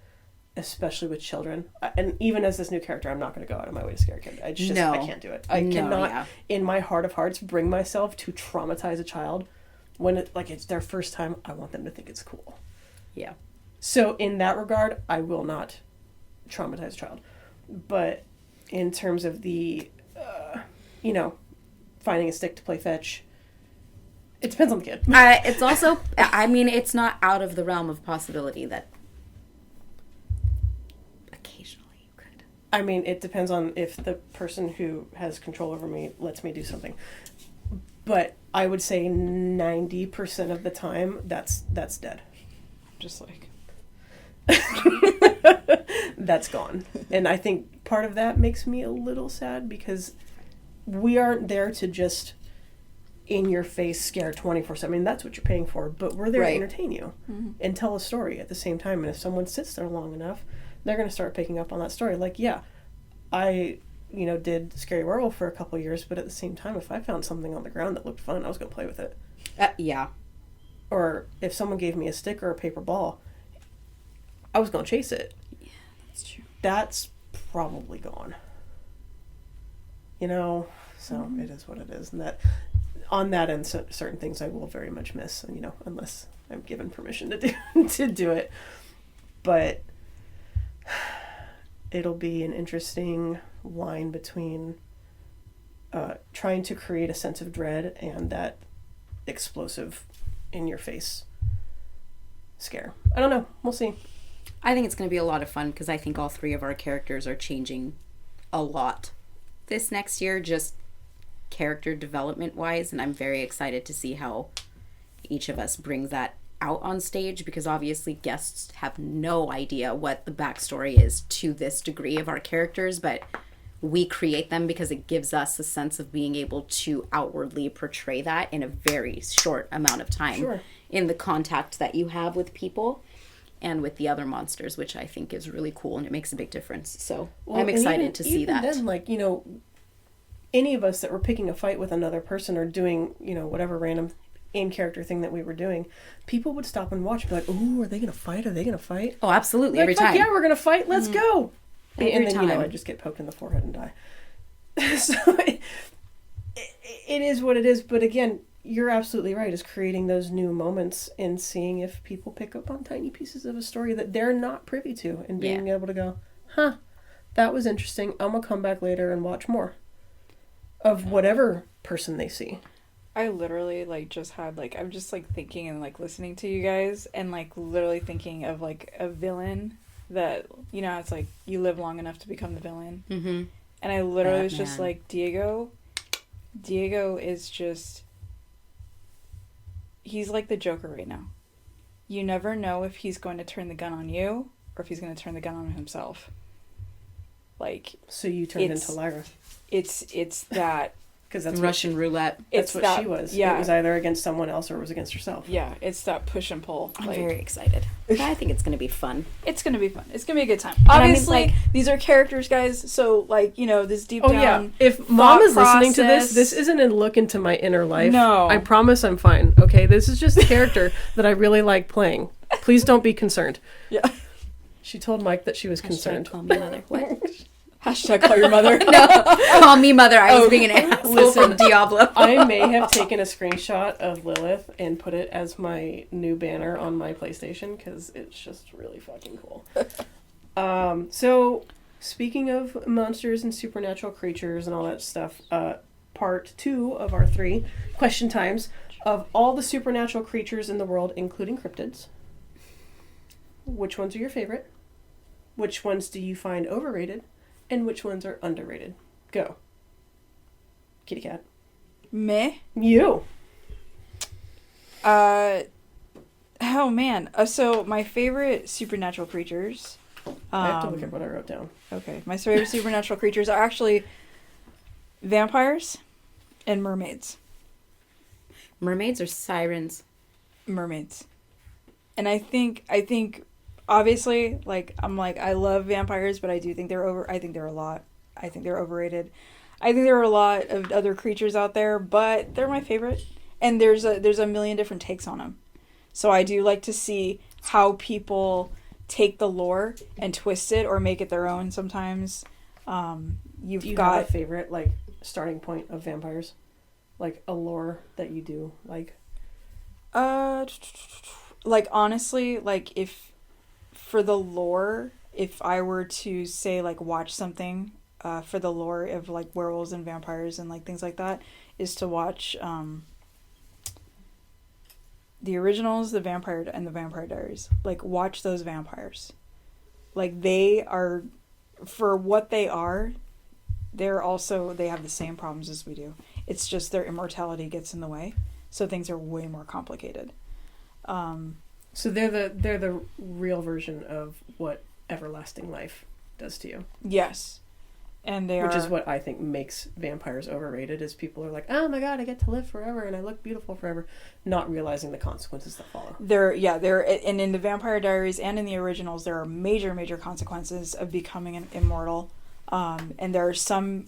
especially with children. And even as this new character, I'm not going to go out of my way to scare a kid. I can't do it. I cannot, in my heart of hearts, bring myself to traumatize a child when it's their first time. I want them to think it's cool. Yeah. So in that regard, I will not traumatize a child. But in terms of the, finding a stick to play fetch, it depends on the kid. It's also, I mean, it's not out of the realm of possibility that occasionally you could. I mean, it depends on if the person who has control over me lets me do something. But I would say 90% of the time, that's dead. Just like... That's gone. And I think part of that makes me a little sad because we aren't there to just in your face scare 24/7. I mean, that's what you're paying for, but we're there to entertain you and tell a story at the same time. And if someone sits there long enough, they're going to start picking up on that story. Like, yeah, I, did Scary Werewolf for a couple of years, but at the same time, if I found something on the ground that looked fun, I was going to play with it. Yeah. Or if someone gave me a stick or a paper ball, I was going to chase it. Yeah, that's true. That's probably gone. So it is what it is. And that, on that end, certain things I will very much miss, unless I'm given permission to do it. But it'll be an interesting line between trying to create a sense of dread and that explosive, in-your-face scare. I don't know. We'll see. I think it's going to be a lot of fun because I think all three of our characters are changing a lot this next year, just character development wise, and I'm very excited to see how each of us brings that out on stage because obviously guests have no idea what the backstory is to this degree of our characters, but we create them because it gives us a sense of being able to outwardly portray that in a very short amount of time in the contact that you have with people and with the other monsters, which I think is really cool and it makes a big difference. So I'm excited to see that. Then, any of us that were picking a fight with another person or doing, whatever random in-character thing that we were doing, people would stop and watch and be like, "Ooh, are they going to fight? Are they going to fight?" Oh, absolutely. Like, Every time. Yeah, we're going to fight. Let's go. Every then, time. I just get poked in the forehead and die. So it is what it is. But again, you're absolutely right. Is creating those new moments and seeing if people pick up on tiny pieces of a story that they're not privy to and being able to go, "Huh, that was interesting. I'm going to come back later and watch more of whatever person they see." I literally just had I'm just thinking and listening to you guys and literally thinking of a villain that it's you live long enough to become the villain. Mm-hmm. And I literally was just Diego is just, he's like the Joker right now. You never know if he's going to turn the gun on you or if he's going to turn the gun on himself. So you turned into Lyra. It's that. Because that's Russian roulette. That's what she was. Yeah. It was either against someone else or it was against herself. Yeah, it's that push and pull. I'm very excited. I think it's going to be fun. It's going to be fun. It's going to be a good time. Obviously, these are characters, guys. So, this deep down. Yeah. If Mom is listening to this isn't a look into my inner life. No. I promise I'm fine. Okay? This is just a character that I really like playing. Please don't be concerned. Yeah. She told Mike that she was concerned. Call me mother. What? Hashtag call your mother. No, call me mother. I was being an asshole from Diablo. I may have taken a screenshot of Lilith and put it as my new banner on my PlayStation because it's just really fucking cool. So Speaking of monsters and supernatural creatures and all that stuff, part 2 of our 3 question times of all the supernatural creatures in the world, including cryptids. Which ones are your favorite? Which ones do you find overrated? And which ones are underrated? Go. Kitty cat. Me? You. Oh man. So my favorite supernatural creatures. I have to look at what I wrote down. Okay. My favorite supernatural creatures are actually vampires and mermaids. Mermaids or sirens? Mermaids. And I think obviously, I love vampires, but I do think they're overrated. I think there are a lot of other creatures out there, but they're my favorite. And there's a million different takes on them. So I do like to see how people take the lore and twist it or make it their own sometimes. Do you have a favorite, starting point of vampires? Like a lore that you do like? Honestly, if for the lore, if I were to say watch something for the lore of werewolves and vampires and things like that, is to watch the originals, the Vampire and the Vampire Diaries. Watch those vampires. They are, for what they are, they have the same problems as we do. It's just their immortality gets in the way, so things are way more complicated. So they're the real version of what everlasting life does to you. Yes. And which is what I think makes vampires overrated, is people are like, oh my god, I get to live forever and I look beautiful forever, not realizing the consequences that follow. And in the Vampire Diaries and in the originals, there are major consequences of becoming immortal. And there are some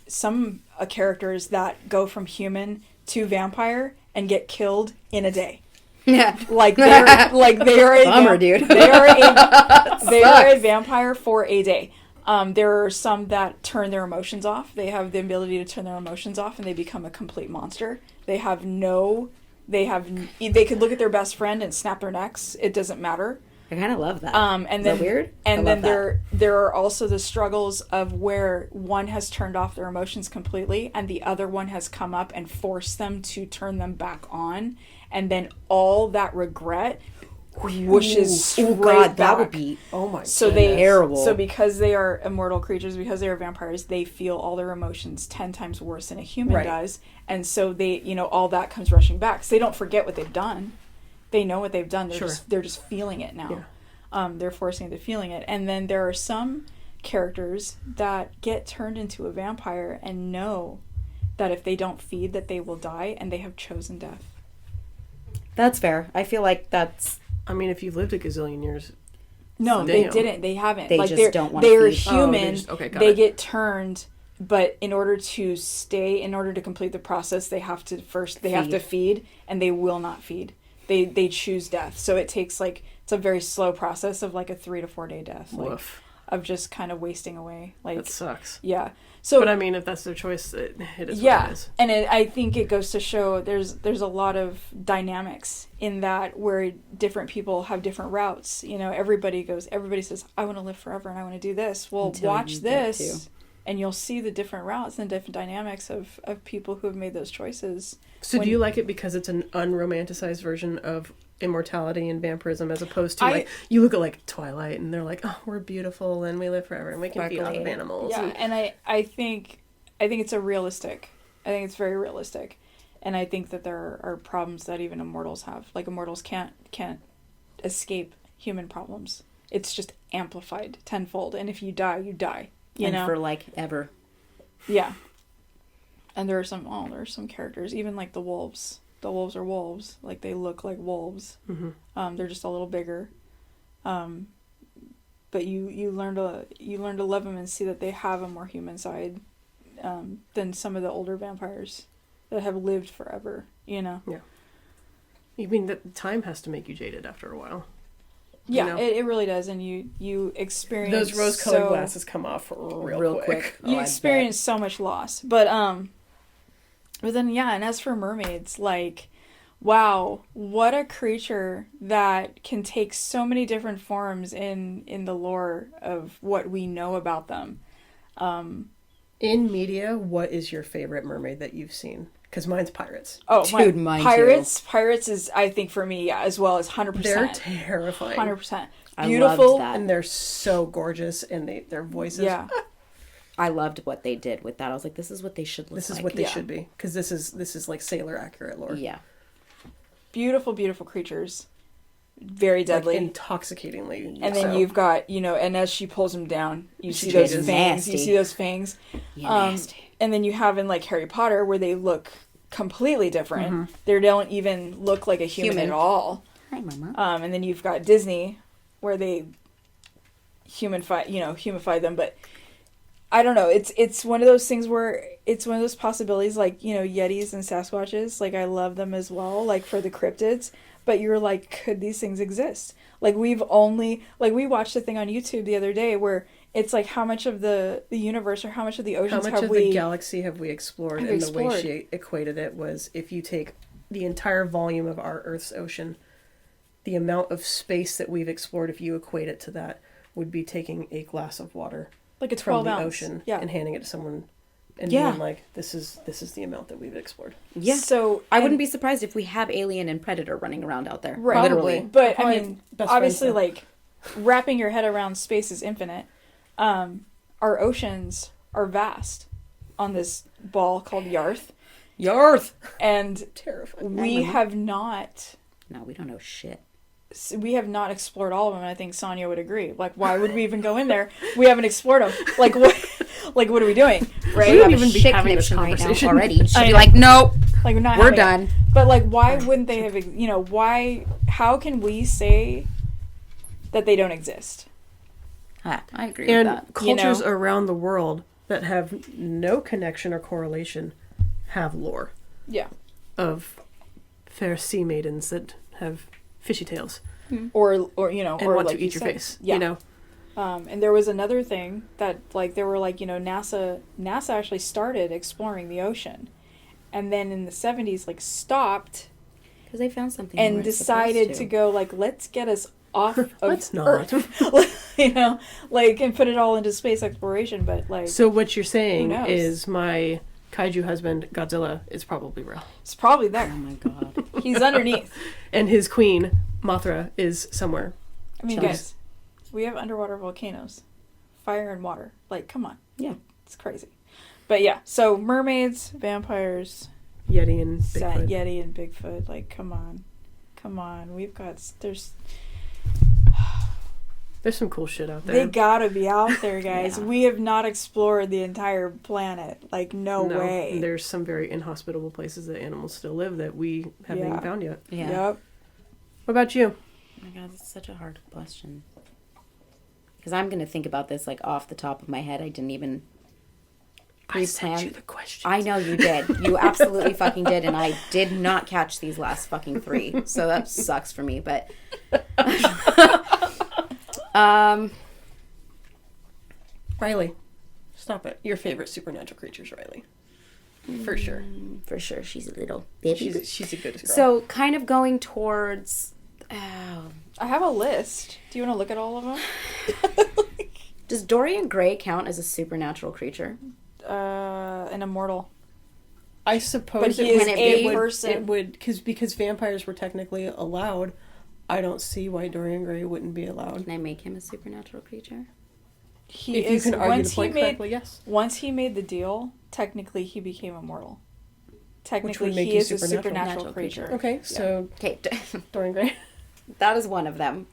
characters that go from human to vampire and get killed in a day. Yeah, they are a bummer, dude. They are a vampire for a day. There are some that turn their emotions off. They have the ability to turn their emotions off, and they become a complete monster. They could look at their best friend and snap their necks. It doesn't matter. I kind of love that. And Is then that weird? And then there are also the struggles of where one has turned off their emotions completely, and the other one has come up and forced them to turn them back on, and then all that regret whooshes straight back. That would be terrible. So because they are immortal creatures, because they are vampires, they feel all their emotions 10 times worse than a human does, and so they, all that comes rushing back. So they don't forget what they've done. They know what they've done. They're just feeling it now. Yeah. They're forcing into feeling it. And then there are some characters that get turned into a vampire and know that if they don't feed, that they will die, and they have chosen death. That's fair. I feel like that's... I mean, if you've lived a gazillion years... No, they didn't. They haven't. They just don't want to feed. They're human. They get turned, but in order to complete the process, they have to feed, and they will not feed. They choose death. So it takes it's a very slow process of a 3 to 4 day death. Of just kind of wasting away. That sucks. Yeah. So, but I mean, if that's their choice, it is what it is. And I think it goes to show there's a lot of dynamics in that, where different people have different routes. Everybody says, I want to live forever and I want to do this. Well, watch this and you'll see the different routes and different dynamics of people who have made those choices. So do you like it because it's an unromanticized version of immortality and vampirism, as opposed to you look at Twilight and they're like, oh, we're beautiful and we live forever and we can feed all the animals. Yeah, and I think it's realistic. I think it's very realistic. And I think that there are problems that even immortals have. Immortals can't escape human problems. It's just amplified tenfold. And if you die, you die. You know? For ever. Yeah. And there are some characters, even the wolves. The wolves are wolves. They look like wolves. Mm-hmm. They're just a little bigger. But you learn to love them and see that they have a more human side than some of the older vampires that have lived forever. Yeah. You mean that time has to make you jaded after a while? Yeah, it really does, and you experience those rose-colored glasses come off real quick. You experience so much loss, but then and as for mermaids, wow, what a creature that can take so many different forms in the lore of what we know about them. In media, what is your favorite mermaid that you've seen? Because mine's pirates. Oh, Dude, mine too. Pirates is, I think, for me, as well as 100%. They're terrifying. 100%. I Beautiful. loved that. And they're so gorgeous, and their voices. Yeah. I loved what they did with that. I was like, this is what they should look like. This is what they should be. Because this is like sailor accurate lore. Yeah. Beautiful, beautiful creatures. Very deadly. Like intoxicatingly. And then you've got, and as she pulls him down, you see She those is fangs. nasty. You see those fangs. Yeah, nasty. And then you have in like Harry Potter where they look completely different. They don't even look like a human at all. Hi, Mama. And then you've got Disney where they humify them, but I don't know. It's one of those things where it's one of those possibilities, like, Yetis and Sasquatches. Like, I love them as well, like for the cryptids. But you're like, could these things exist? Like, we watched a thing on YouTube the other day where it's like, how much of the universe or how much of the oceans the galaxy have we explored? And the way she equated it was, if you take the entire volume of our Earth's ocean, the amount of space that we've explored, if you equate it to that, would be taking a glass of water like a 12 from the ounce ocean and handing it to someone and Yeah. being like, this is the amount that we've explored. Yeah. So I wouldn't be surprised if we have Alien and Predator running around out there. Right. Literally. But Probably I mean, best obviously, friends, like, wrapping your head around space is infinite. Our oceans are vast on this ball called Yarth. Yarth! And Terrifying. we have not No, we don't know shit. explored all of them, and I think Sonia would agree. Like, why would we even go in there? We haven't explored them. Like, what? Like, what are we doing? Right? We don't have a even be shit having this connection right now conversation. already. She'd I be know. like, nope, Like, we're not. we're having done. it. But like, why wouldn't they have? Why? How can we say that they don't exist? I agree And with that. cultures around the world that have no connection or correlation have lore Yeah. of fair sea maidens that have fishy tails Or and or want like to eat your said. face. Yeah. And there was another thing that, like, there were, like, NASA actually started exploring the ocean, and then in the 70s, like, stopped Because they found something they and weren't decided supposed to go, like, let's get us off of Let's not. Earth. Like, and put it all into space exploration, but, like, So what you're saying Who knows? is my kaiju husband Godzilla is probably real, it's probably Oh there. my god. He's underneath. and his queen Mothra is somewhere. I mean, Sounds- guys, we have underwater volcanoes, fire and water. Like, come on. Yeah. It's crazy. But yeah, so mermaids, vampires, Yeti and Sat Bigfoot. Yeti and Bigfoot. Like, come on. There's There's some cool shit out there. they gotta be out there, guys. Yeah. We have not explored the entire planet. Like, no way. There's some very inhospitable places that animals still live that we haven't even found yet. Yeah. Yep. What about you? Oh my god, that's such a hard question. Because I'm going to think about this, like, off the top of my head. I didn't even I sent pre-plan. you the question. I know you did. You absolutely fucking did, and I did not catch these last fucking 3. So that sucks for me, but... Riley, stop it. Your favorite supernatural creatures, Riley. For sure. For sure, she's a little bitch. She's a good girl. So, kind of going towards... Oh, I have a list. Do you want to look at all of them? does Dorian Gray count as a supernatural creature? An immortal. I suppose But he is a person. It would because vampires were technically allowed. I don't see why Dorian Gray wouldn't be allowed. Can I make him a supernatural creature? He If you is, can argue once the point he made, correctly, yes. Once he made the deal, technically he became immortal. Technically, would make he you is a supernatural. supernatural creature. Okay, so Okay, Dorian Gray, that is one of them.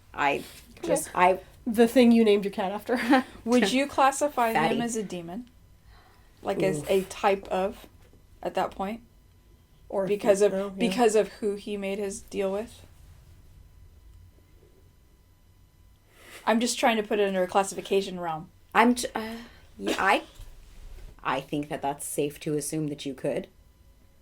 the thing you named your cat after. Would you classify Fatty. him as a demon? Like, as a type of, at that point? Or Because of yeah. because of who he made his deal with? I'm just trying to put it under a classification realm. I think that that's safe to assume that you could.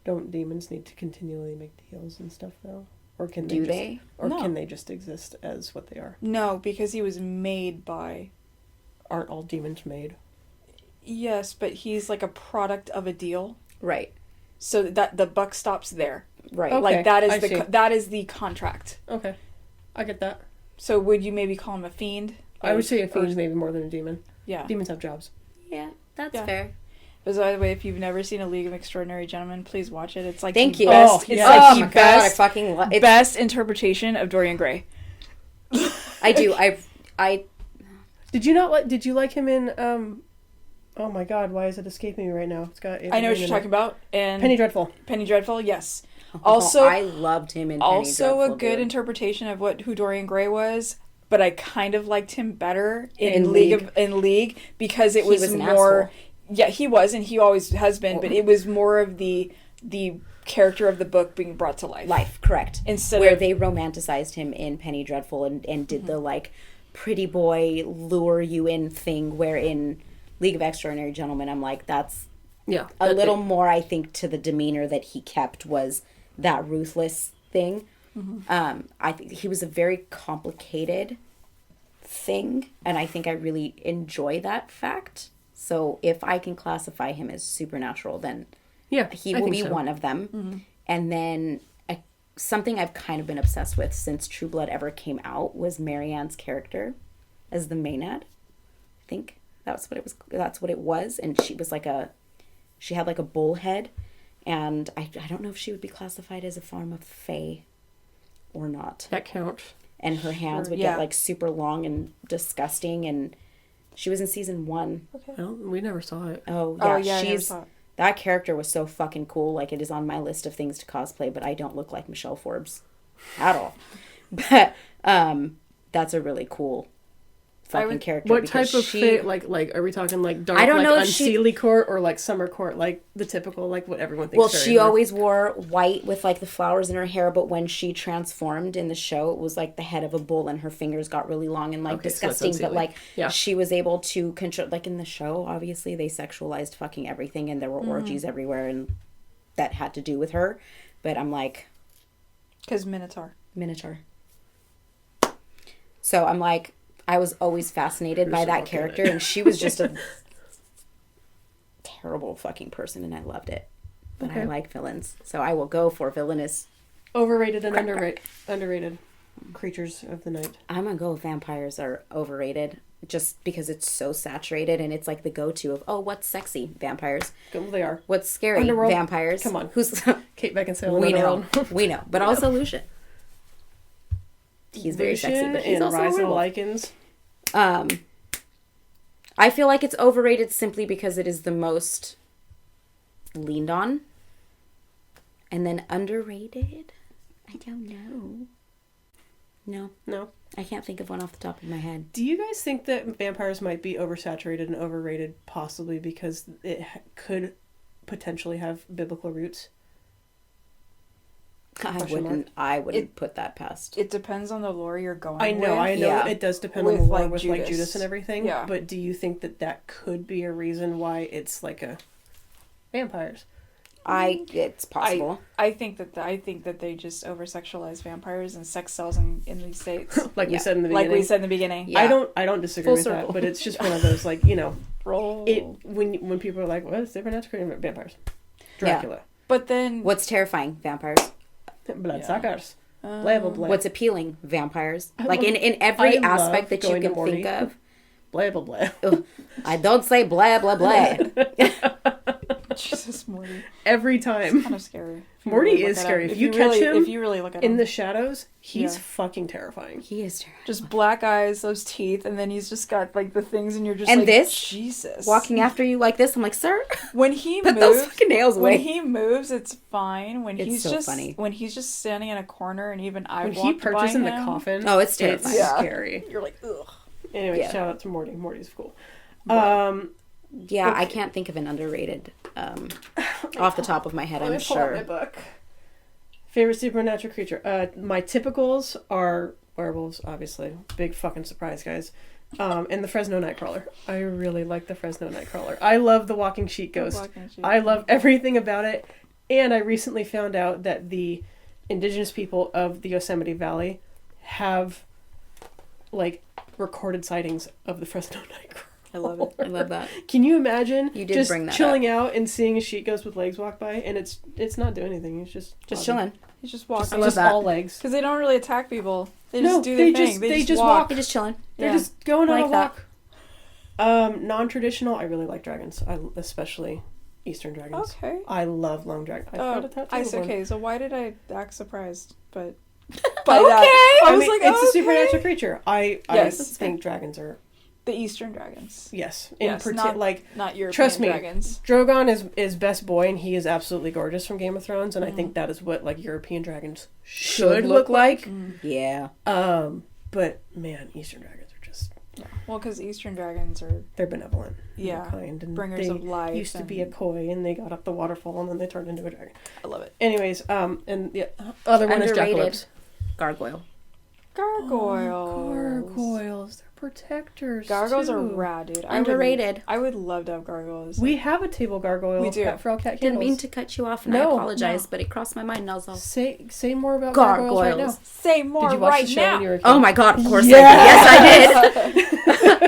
Don't demons need to continually make deals and stuff though, or can Do they? they? Or No. can they just exist as what they are? No, because he was made by... Aren't all demons made? Yes, but he's like a product of a deal. Right. So that the buck stops there. Right. Okay, Like, that I is see. that is the contract. Okay, I get that. So would you maybe call him a fiend? I would say a Or- fiend is maybe more than a demon. Yeah. Demons have jobs. Yeah. That's Yeah. fair. But by the way, if you've never seen A League of Extraordinary Gentlemen, please watch it. It's like Thank the you. best, Oh, it's yeah. like Oh the my god, I best, fucking love it. best interpretation of Dorian Gray. I do. I Did you like him in oh my god, why is it escaping me right now? It's got I know what you're talking about. And Penny Dreadful. Penny Dreadful, yes. Also, I loved him in Penny also Dreadful, a good dude. interpretation of who Dorian Gray was. But I kind of liked him better in League. League because it He was was an more. asshole. Yeah, he was, and he always has been. But it was more of the character of the book being brought to life. Correct. Instead where of they romanticized him in Penny Dreadful and did the like pretty boy lure you in thing, where in League of Extraordinary Gentlemen I'm like, that's a little more, I think, to the demeanor that he kept was that ruthless thing. I think he was a very complicated thing, and I think I really enjoy that fact. So if I can classify him as supernatural, then he will be one of them. And then something I've kind of been obsessed with since True Blood ever came out was Marianne's character as the Maenad. I think that's what it was. And she was she had like a bull head, and I don't know if she would be classified as a form of fae or not. That counts. And her hands would get like super long and disgusting, and she was in season 1. Okay. Well, we never saw it. Oh yeah, I never saw it. That character was so fucking cool. Like, it is on my list of things to cosplay, but I don't look like Michelle Forbes at all. But that's a really cool fucking character. What type of fae, like are we talking like dark, I don't know if unseelie court, or like summer court, like the typical, like what everyone thinks? Well, she always wore white with like the flowers in her hair, but when she transformed in the show, it was like the head of a bull and her fingers got really long and like disgusting. So but like she was able to control, like in the show, obviously they sexualized fucking everything, and there were orgies everywhere, and that had to do with her. But I'm like, because Minotaur. So I'm like, I was always fascinated by that character, and she was just a terrible fucking person, and I loved it. But I like villains, so I will go for villainous. Overrated and underrated creatures of the night. I'm gonna go with vampires are overrated, just because it's so saturated, and it's like the go-to of, what's sexy? Vampires. Well, they are. What's scary? Underworld. Vampires. Come on. Who's Kate Beckinsale? we know. We know. But also Lucian. He's very sexy, but he's and also Rise of horrible. Lycans. I feel like it's overrated simply because it is the most leaned on. And then underrated? I don't know. No. I can't think of one off the top of my head. Do you guys think that vampires might be oversaturated and overrated, possibly because it could potentially have biblical roots? I wouldn't put that past. It depends on the lore you're going I know Yeah. it does depend on the With, lore like, with Judas. like Judas and everything. Yeah. But do you think that could be a reason why it's like a vampires? It's possible. I think that they just over sexualize vampires, and sex sells in these states. Like we said in the beginning. Like we said in the beginning. Yeah. I don't disagree Full with circle. that, but it's just one of those, like, Roll. when people are like, what is supernatural? Vampires. Dracula. But then What's terrifying? Vampires. Bloodsuckers. Blah, blah, blah. What's appealing? Vampires. I Like love- in every I aspect love that you going to can Morty. think of. Blah, blah, blah. Ugh, I don't say blah blah blah. Jesus, Morty. Every time. Kind of scary. If you Morty really look is at scary. him. If you catch him if you really look at him in the shadows, he's Yeah. fucking terrifying. He is terrible. just black eyes, those teeth, and then he's just got like the things, and you're just And like, this, Jesus. walking after you like this. I'm like, sir, When he put those moves, fucking nails away. when he moves, it's fine. When It's he's so just funny. when he's just standing in a corner, and even I When he walked perches by in the him, coffin, Oh, it's terrifying. Yeah. scary. you're like, ugh. Anyway, Yeah. shout out to Morty. Morty's cool. Yeah, I Okay. can't think of an underrated off the top of my head. Let I'm me pull out my sure. book. Favorite supernatural creature. My typicals are werewolves, obviously. Big fucking surprise, guys. And the Fresno Nightcrawler. I really like the Fresno Nightcrawler. I love the Walking Sheet Ghost. Walking Sheet. I love everything about it. And I recently found out that the indigenous people of the Yosemite Valley have, like, recorded sightings of the Fresno Nightcrawler. I love it. I love that. Can you imagine You did just bring that chilling out and seeing a sheet ghost with legs walk by, and it's not doing anything. It's just Chilling. He's just I walking. love Just that. all legs. Because they don't really attack people. They No, just do they their just- thing. they just walk. walk. You're just chilling. They're Yeah. just going on Like a that. walk. Non-traditional, I really like dragons. Especially Eastern dragons. Okay. I love long dragons. Okay, so why did I act surprised? But by that. I mean, it's a supernatural creature. I think dragons are the Eastern dragons. Yes, not European trust me, dragons. Drogon is best boy, and he is absolutely gorgeous from Game of Thrones, and I think that is what like European dragons should look like. Yeah. But man, Eastern dragons are just well, because Eastern dragons they're benevolent, kind, and bringers of life. Used to be a koi, and they got up the waterfall, and then they turned into a dragon. I love it. Anyways, and the other one is jackalopes. Gargoyle. Gargoyles. They're protectors. Gargoyles are rad, dude. Underrated. I would love to have gargoyles. We have a table gargoyle. We do. For all cat Didn't mean to cut you off, and I apologize, but it crossed my mind, and I was all... Say more about gargoyles right now. Say more. Did you watch right the show now? when you were a kid? Oh my god, of course I did. Yes, I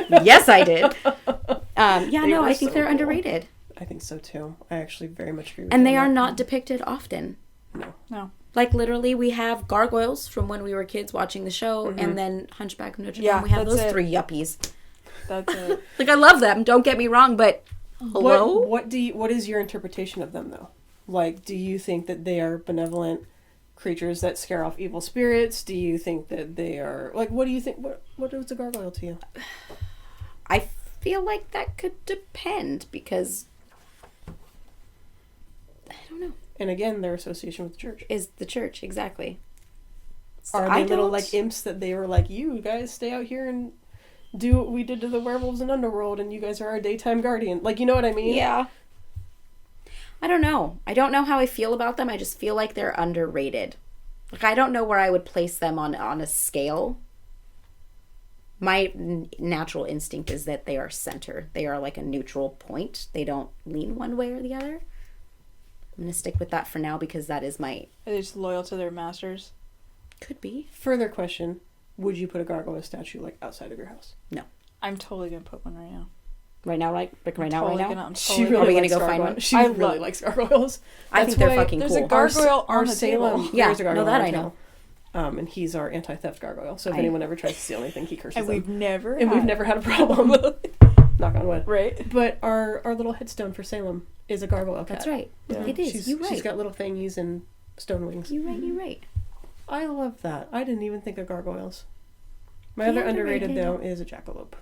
did. Yes, I did. I think they're underrated. I think so too. I actually very much agree with and they are not depicted often. No. Like, literally, we have gargoyles from when we were kids watching the show, and then Hunchback of Notre Dame. We have those 3 yuppies. That's it. Like, I love them, don't get me wrong, but hello? What is your interpretation of them, though? Like, do you think that they are benevolent creatures that scare off evil spirits? Do you think that they are... Like, what do you think... What is a gargoyle to you? I feel like that could depend, because... I don't know. And again, their association with the church. Is the church, exactly. So are they little, like, imps that they were like, you guys stay out here and do what we did to the werewolves in Underworld, and you guys are our daytime guardian? Like, you know what I mean? Yeah. I don't know. I don't know how I feel about them. I just feel like they're underrated. Like, I don't know where I would place them on a scale. My natural instinct is that they are center. They are like a neutral point. They don't lean one way or the other. I'm going to stick with that for now because that is my... Are they just loyal to their masters? Could be. Further question. Would you put a gargoyle statue, like, outside of your house? No. I'm totally going to put one right now. Right now, right now? She really Are we going to likes go find one? She really likes gargoyles. I think they're fucking cool. There's a gargoyle on the Salem. table. Yeah, there's a gargoyle that on I the know. table. And he's our anti-theft gargoyle. So if anyone ever tries to steal anything, he curses and them. we've never had a problem. Knock on wood. Right. But our little headstone for Salem is a gargoyle cat. That's right. Yeah. It is. You're right. She's got little thingies and stone wings. You're right. I love that. I didn't even think of gargoyles. My other underrated, though, is a jackalope.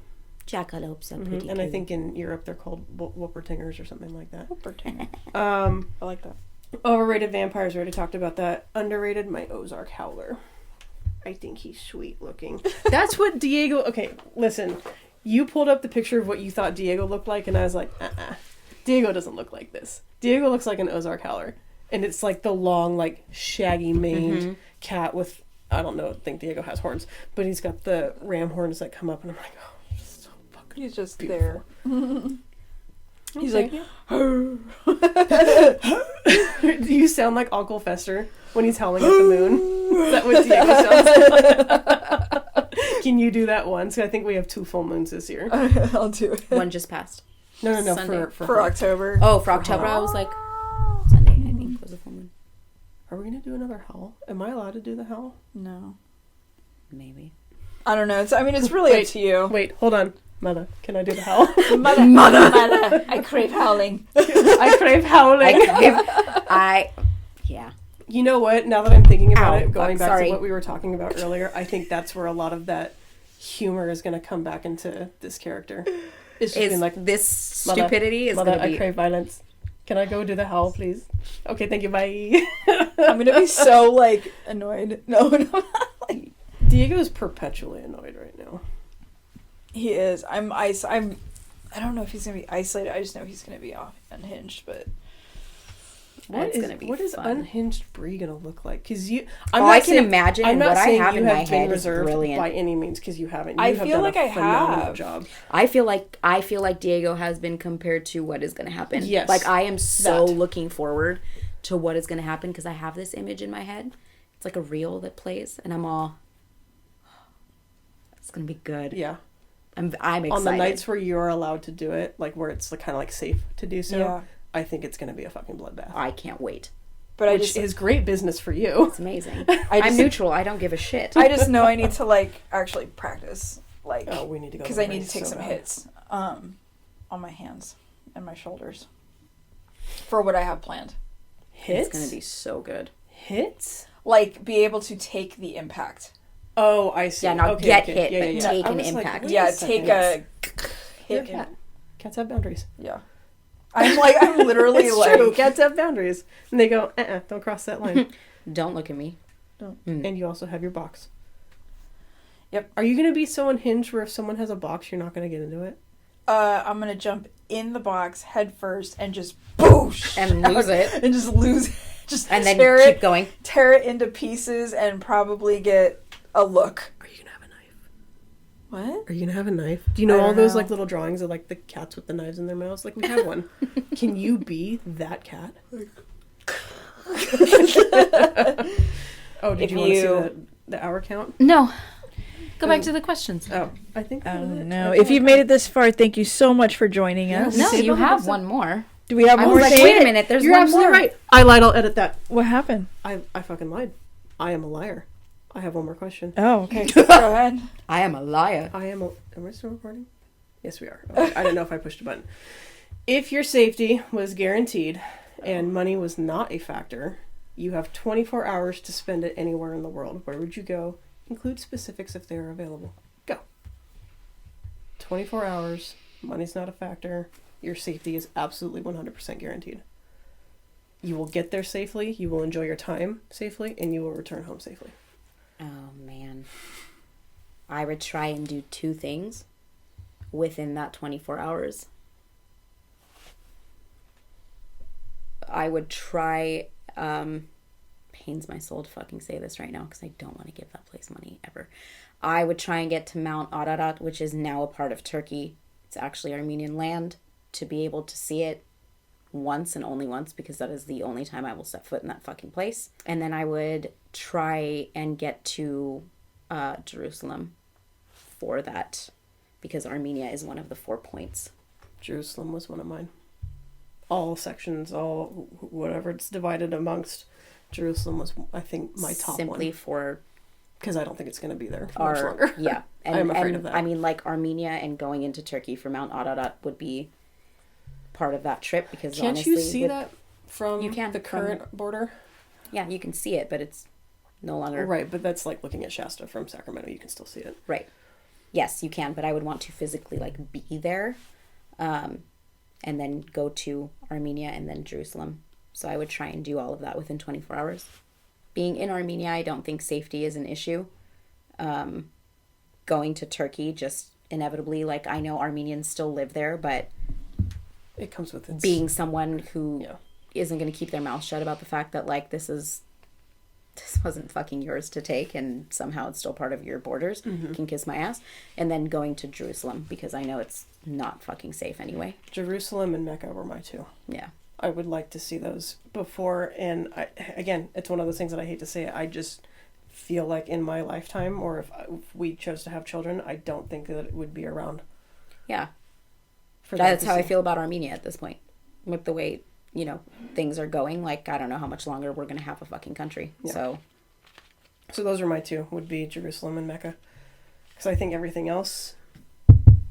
Jackalopes are pretty And cool. I think in Europe they're called whoopertingers or something like that. Whoopertinger. I like that. Overrated vampires, we already talked about that. Underrated, my Ozark Howler. I think he's sweet looking. That's what Diego... Okay, listen. You pulled up the picture of what you thought Diego looked like, and I was like, Diego doesn't look like this. Diego looks like an Ozark Howler. And it's like the long, like, shaggy maned cat with... I think Diego has horns. But he's got the ram horns that come up, and I'm like, oh, so fucking He's just beautiful. there. He's Okay. Do you sound like Uncle Fester when he's howling at the moon? Is that what Diego sounds like? Can you do that once? I think we have 2 full moons this year. I'll do it. One just passed. No, Sunday. For October. Oh, for October. I was like, Sunday, I think, was a full moon. Are we going to do another howl? Am I allowed to do the howl? No. Maybe. I don't know. It's really up to you. Wait, hold on. Mother, can I do the howl? Mother. I crave howling. I crave howling. Yeah. You know what? Now that I'm thinking about it, going back sorry. to what we were talking about earlier, I think that's where a lot of that humor is going to come back into this character. It's just been like, this stupidity is going to be... I crave violence. Can I go do the howl, please? Okay, thank you, bye. I'm gonna be so, like, annoyed. No, like... Diego's perpetually annoyed right now. He is. I don't know if he's gonna be isolated. I just know he's gonna be unhinged, but... What is fun. unhinged Bree gonna look like? Because I can imagine what I have in my head is reserved brilliant. by any means, because you haven't. I feel like I have. Job. I feel like Diego has been compared to what is going to happen. Yes, like I am so looking forward to what is going to happen because I have this image in my head. It's like a reel that plays, and I'm all, it's going to be good. Yeah, I'm excited. On the nights where you're allowed to do it, like where it's kind of like safe to do so. Yeah. I think it's going to be a fucking bloodbath. I can't wait. But Which is great business for you. It's amazing. I'm neutral. I don't give a shit. I just know I need to, like, actually practice. Like, we need to go. because I need to take some hits. on my hands and my shoulders for what I have planned. Hits? It's gonna be so good. Hits? Like, be able to take the impact. Oh, I see. Yeah, not okay, get okay. hit, Yeah, but yeah, yeah. take I an was like, impact. wait Yeah, second. take a You're a hit. cat. Cats have boundaries. Yeah. I'm literally It's like... true. Cats have boundaries. And they go, don't cross that line. Don't look at me. And you also have your box. Yep. Are you going to be so unhinged where if someone has a box, you're not going to get into it? I'm gonna jump in the box head first and just boosh! And lose it. And just lose it. Just And then tear keep it, going. tear it into pieces and probably get a look. Are you going to have a knife? What? Are you going to have a knife? Do you know I all don't those know. like little drawings of like the cats with the knives in their mouths? Like we have one. Can you be that cat? Oh, did If you want to see you- the hour count? No. Go back to the questions. Oh, I think. I don't know. If you've made it this far, thank you so much for joining us. No, Save you all have the- one more. Do we have I more was like, saved? wait a minute, there's You're one absolutely more. right. I lied. I'll edit that. What happened? I fucking lied. I am a liar. I have one more question. Oh, okay. Go ahead. I am a liar. Am we still recording? Yes, we are. Okay. I don't know if I pushed a button. If your safety was guaranteed and money was not a factor, you have 24 hours to spend it anywhere in the world. Where would you go? Include specifics if they are available. Go. 24 hours. Money's not a factor. Your safety is absolutely 100% guaranteed. You will get there safely, you will enjoy your time safely, and you will return home safely. Oh, man. I would try and do 2 things within that 24 hours. I would try, pains my soul to fucking say this right now because I don't want to give that place money ever. I would try and get to Mount Ararat, which is now a part of Turkey. It's actually Armenian land, to be able to see it once and only once, because that is the only time I will step foot in that fucking place. And then I would try and get to Jerusalem for that, because Armenia is one of the 4 points. Jerusalem was one of mine. All sections, all whatever it's divided amongst, Jerusalem was, I think, my top Simply one. for Because I don't think it's going to be there for much longer. yeah. And, I'm afraid of that. I mean, like, Armenia and going into Turkey for Mount Ararat would be part of that trip, because Can't honestly, you see that from You can, the current border? Yeah, you can see it, but it's no longer Right, but that's like looking at Shasta from Sacramento. You can still see it. right. Yes, you can, but I would want to physically like be there, and then go to Armenia and then Jerusalem. So I would try and do all of that within 24 hours. Being in Armenia, I don't think safety is an issue. Going to Turkey, just inevitably, like, I know Armenians still live there, but It comes with its... being someone who Yeah. isn't going to keep their mouth shut about the fact that, like, this wasn't fucking yours to take, and somehow it's still part of your borders, can kiss my ass. And then going to Jerusalem, because I know it's not fucking safe anyway. Jerusalem and Mecca were my 2. Yeah. I would like to see those before, and again, it's one of those things that I hate to say. I just feel like in my lifetime, or if we chose to have children, I don't think that it would be around. Yeah. For them That's to how I see. feel about Armenia at this point. With the way, things are going. Like, I don't know how much longer we're going to have a fucking country. Yeah. So those are my 2, would be Jerusalem and Mecca. Because I think everything else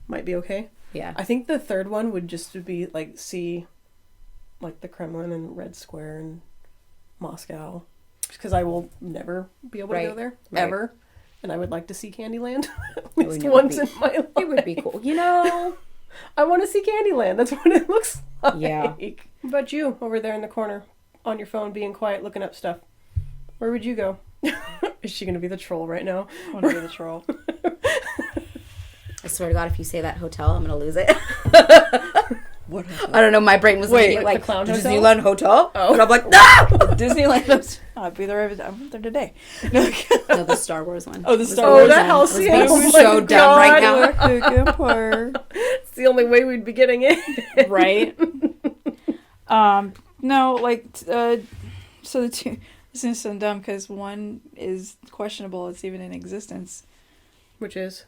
might be okay. Yeah. I think the third one would just be, like, see, like, the Kremlin and Red Square and Moscow. Because I will never be able to go Right, there, right. ever. And I would like to see Candyland at It least would once be- in my life. It would be cool. I want to see Candyland. That's what it looks like. Yeah. What about you over there in the corner on your phone being quiet looking up stuff? Where would you go? Is she going to be the troll right now? I want to be the troll. I swear to God, if you say that hotel, I'm going to lose it. What? I don't know. My brain was Wait, thinking, like like the Clown Hotel? Disneyland Hotel. Oh. And I'm like, no! Disneyland. I'll be there. I went there today. No, No, the Star Wars one. Oh, the It was Star Oh, Wars the one. hell I was yeah. being Oh my so dumb right now. God. It's the only way we'd be getting it. Right? No, like, so the 2, this is so dumb because one is questionable. It's even in existence. Which is?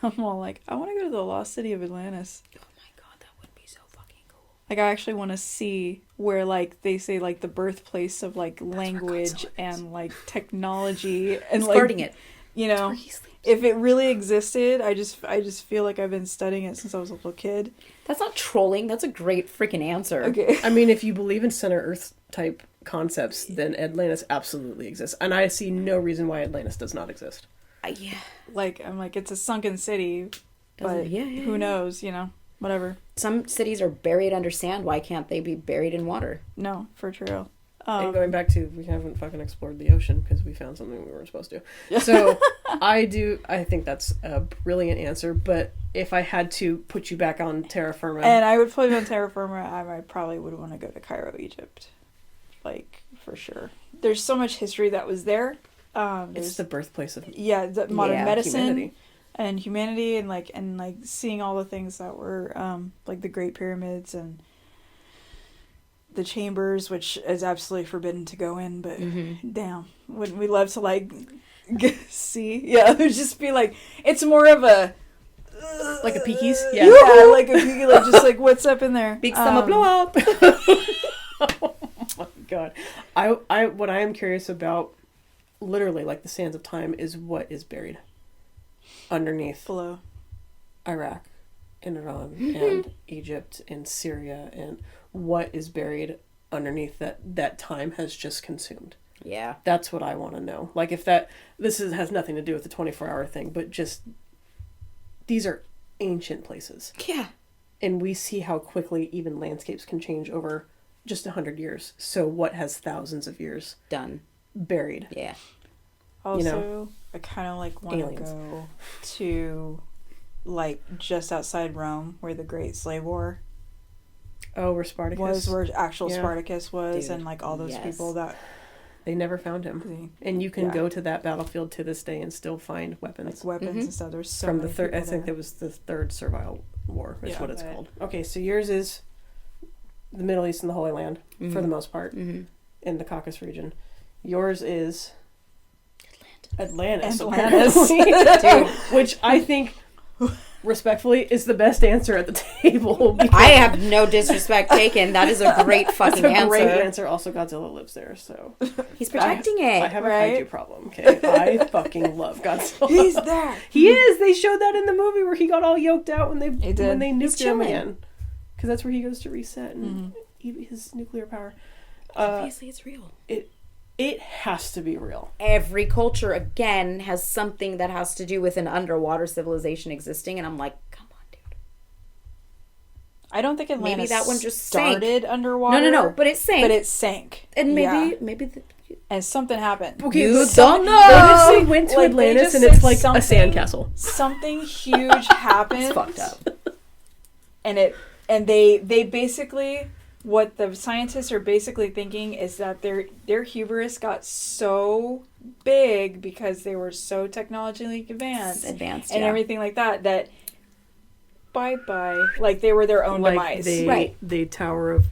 I'm all like, I want to go to the lost city of Atlantis. Oh my God, that would be so fucking cool. Like, I actually want to see where, like, they say, like, the birthplace of, like, language Godzilla is. and, like, technology and, Who's like... guarding it? you know, if it really existed, I just feel like I've been studying it since I was a little kid. That's not trolling. That's a great freaking answer. Okay. I mean, if you believe in Center Earth type concepts, then Atlantis absolutely exists. And I see no reason why Atlantis does not exist. Yeah. Like, I'm like, it's a sunken city, but who knows, you know, whatever. Some cities are buried under sand. Why can't they be buried in water? No, for true. And going back to, we haven't fucking explored the ocean because we found something we weren't supposed to. So I think that's a brilliant answer, but if I had to put you back on terra firma. And I would put you on terra firma, I probably would want to go to Cairo, Egypt. Like, for sure. There's so much history that was there. It's the birthplace of the modern medicine humanity. and like seeing all the things that were like the Great Pyramids and the chambers, which is absolutely forbidden to go in, but damn, wouldn't we love to like see? Yeah, it would just be like, it's more of a like a peekies, yeah, like a peeky, like just like what's up in there. Big summer blow up. Oh my god, I what I am curious about, literally like the sands of time, is what is buried underneath below Iraq and Iran and Egypt and Syria, and what is buried underneath that time has just consumed. Yeah. That's what I want to know. Like, if has nothing to do with the 24-hour thing, but just, these are ancient places. Yeah. And we see how quickly even landscapes can change over just 100 years. So what has thousands of years done buried? Yeah. Also, you know, I kind of like want to go to like just outside Rome where the Great Slave War where Spartacus where actual Spartacus was. Dude, and like all those people that they never found him. And you can go to that battlefield to this day and still find weapons. Like weapons and stuff. There's so from many the third. I there. think that was the Third Servile War. Is what it's called. Okay, so yours is the Middle East and the Holy Land for the most part, in the Caucasus region. Yours is Atlantis. Dude, which I think, respectfully, is the best answer at the table. I have no disrespect taken. That is a great fucking answer. Great answer. Also, Godzilla lives there, so he's protecting it. I have a kaiju problem. Okay, I fucking love Godzilla. He's there. He is. They showed that in the movie where he got all yoked out when they nuked him again, because that's where he goes to reset and his nuclear power. Obviously, it's real. It has to be real. Every culture, again, has something that has to do with an underwater civilization existing, and I'm like, come on, dude. I don't think Atlantis maybe that one just started underwater. No, but it sank. And maybe and something happened. Okay, you don't know. They just say went to Atlantis and it's like a sandcastle. Something huge happened. It's fucked up. And they basically, what the scientists are basically thinking is that their hubris got so big because they were so technologically advanced and everything like that bye-bye. Like, they were their own demise. They Tower of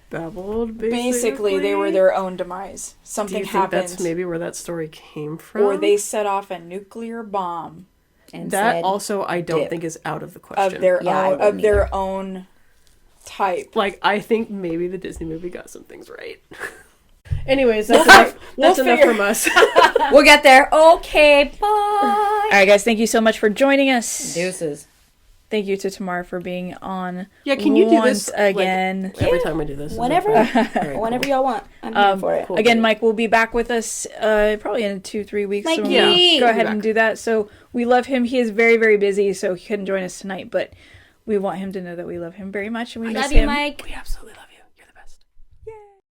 Babel, basically. They were their own demise. Something happened. That's maybe where that story came from? Or they set off a nuclear bomb. And that also I don't think is out of the question. Of their own type. Like, I think maybe the Disney movie got some things right. Anyways, that's enough. That's enough from us. We'll get there. Okay, bye. All right, guys. Thank you so much for joining us. Deuces. Thank you to Tamar for being on. Yeah, can you do this again? Like, every time we do this? Whenever y'all want. I'm here for it. Cool. Again, Mike will be back with us probably in 2-3 weeks. Mikey! So go ahead and do that. So we love him. He is very, very busy, so he couldn't join us tonight, but we want him to know that we love him very much and we miss him. Love you, Mike. We absolutely love him.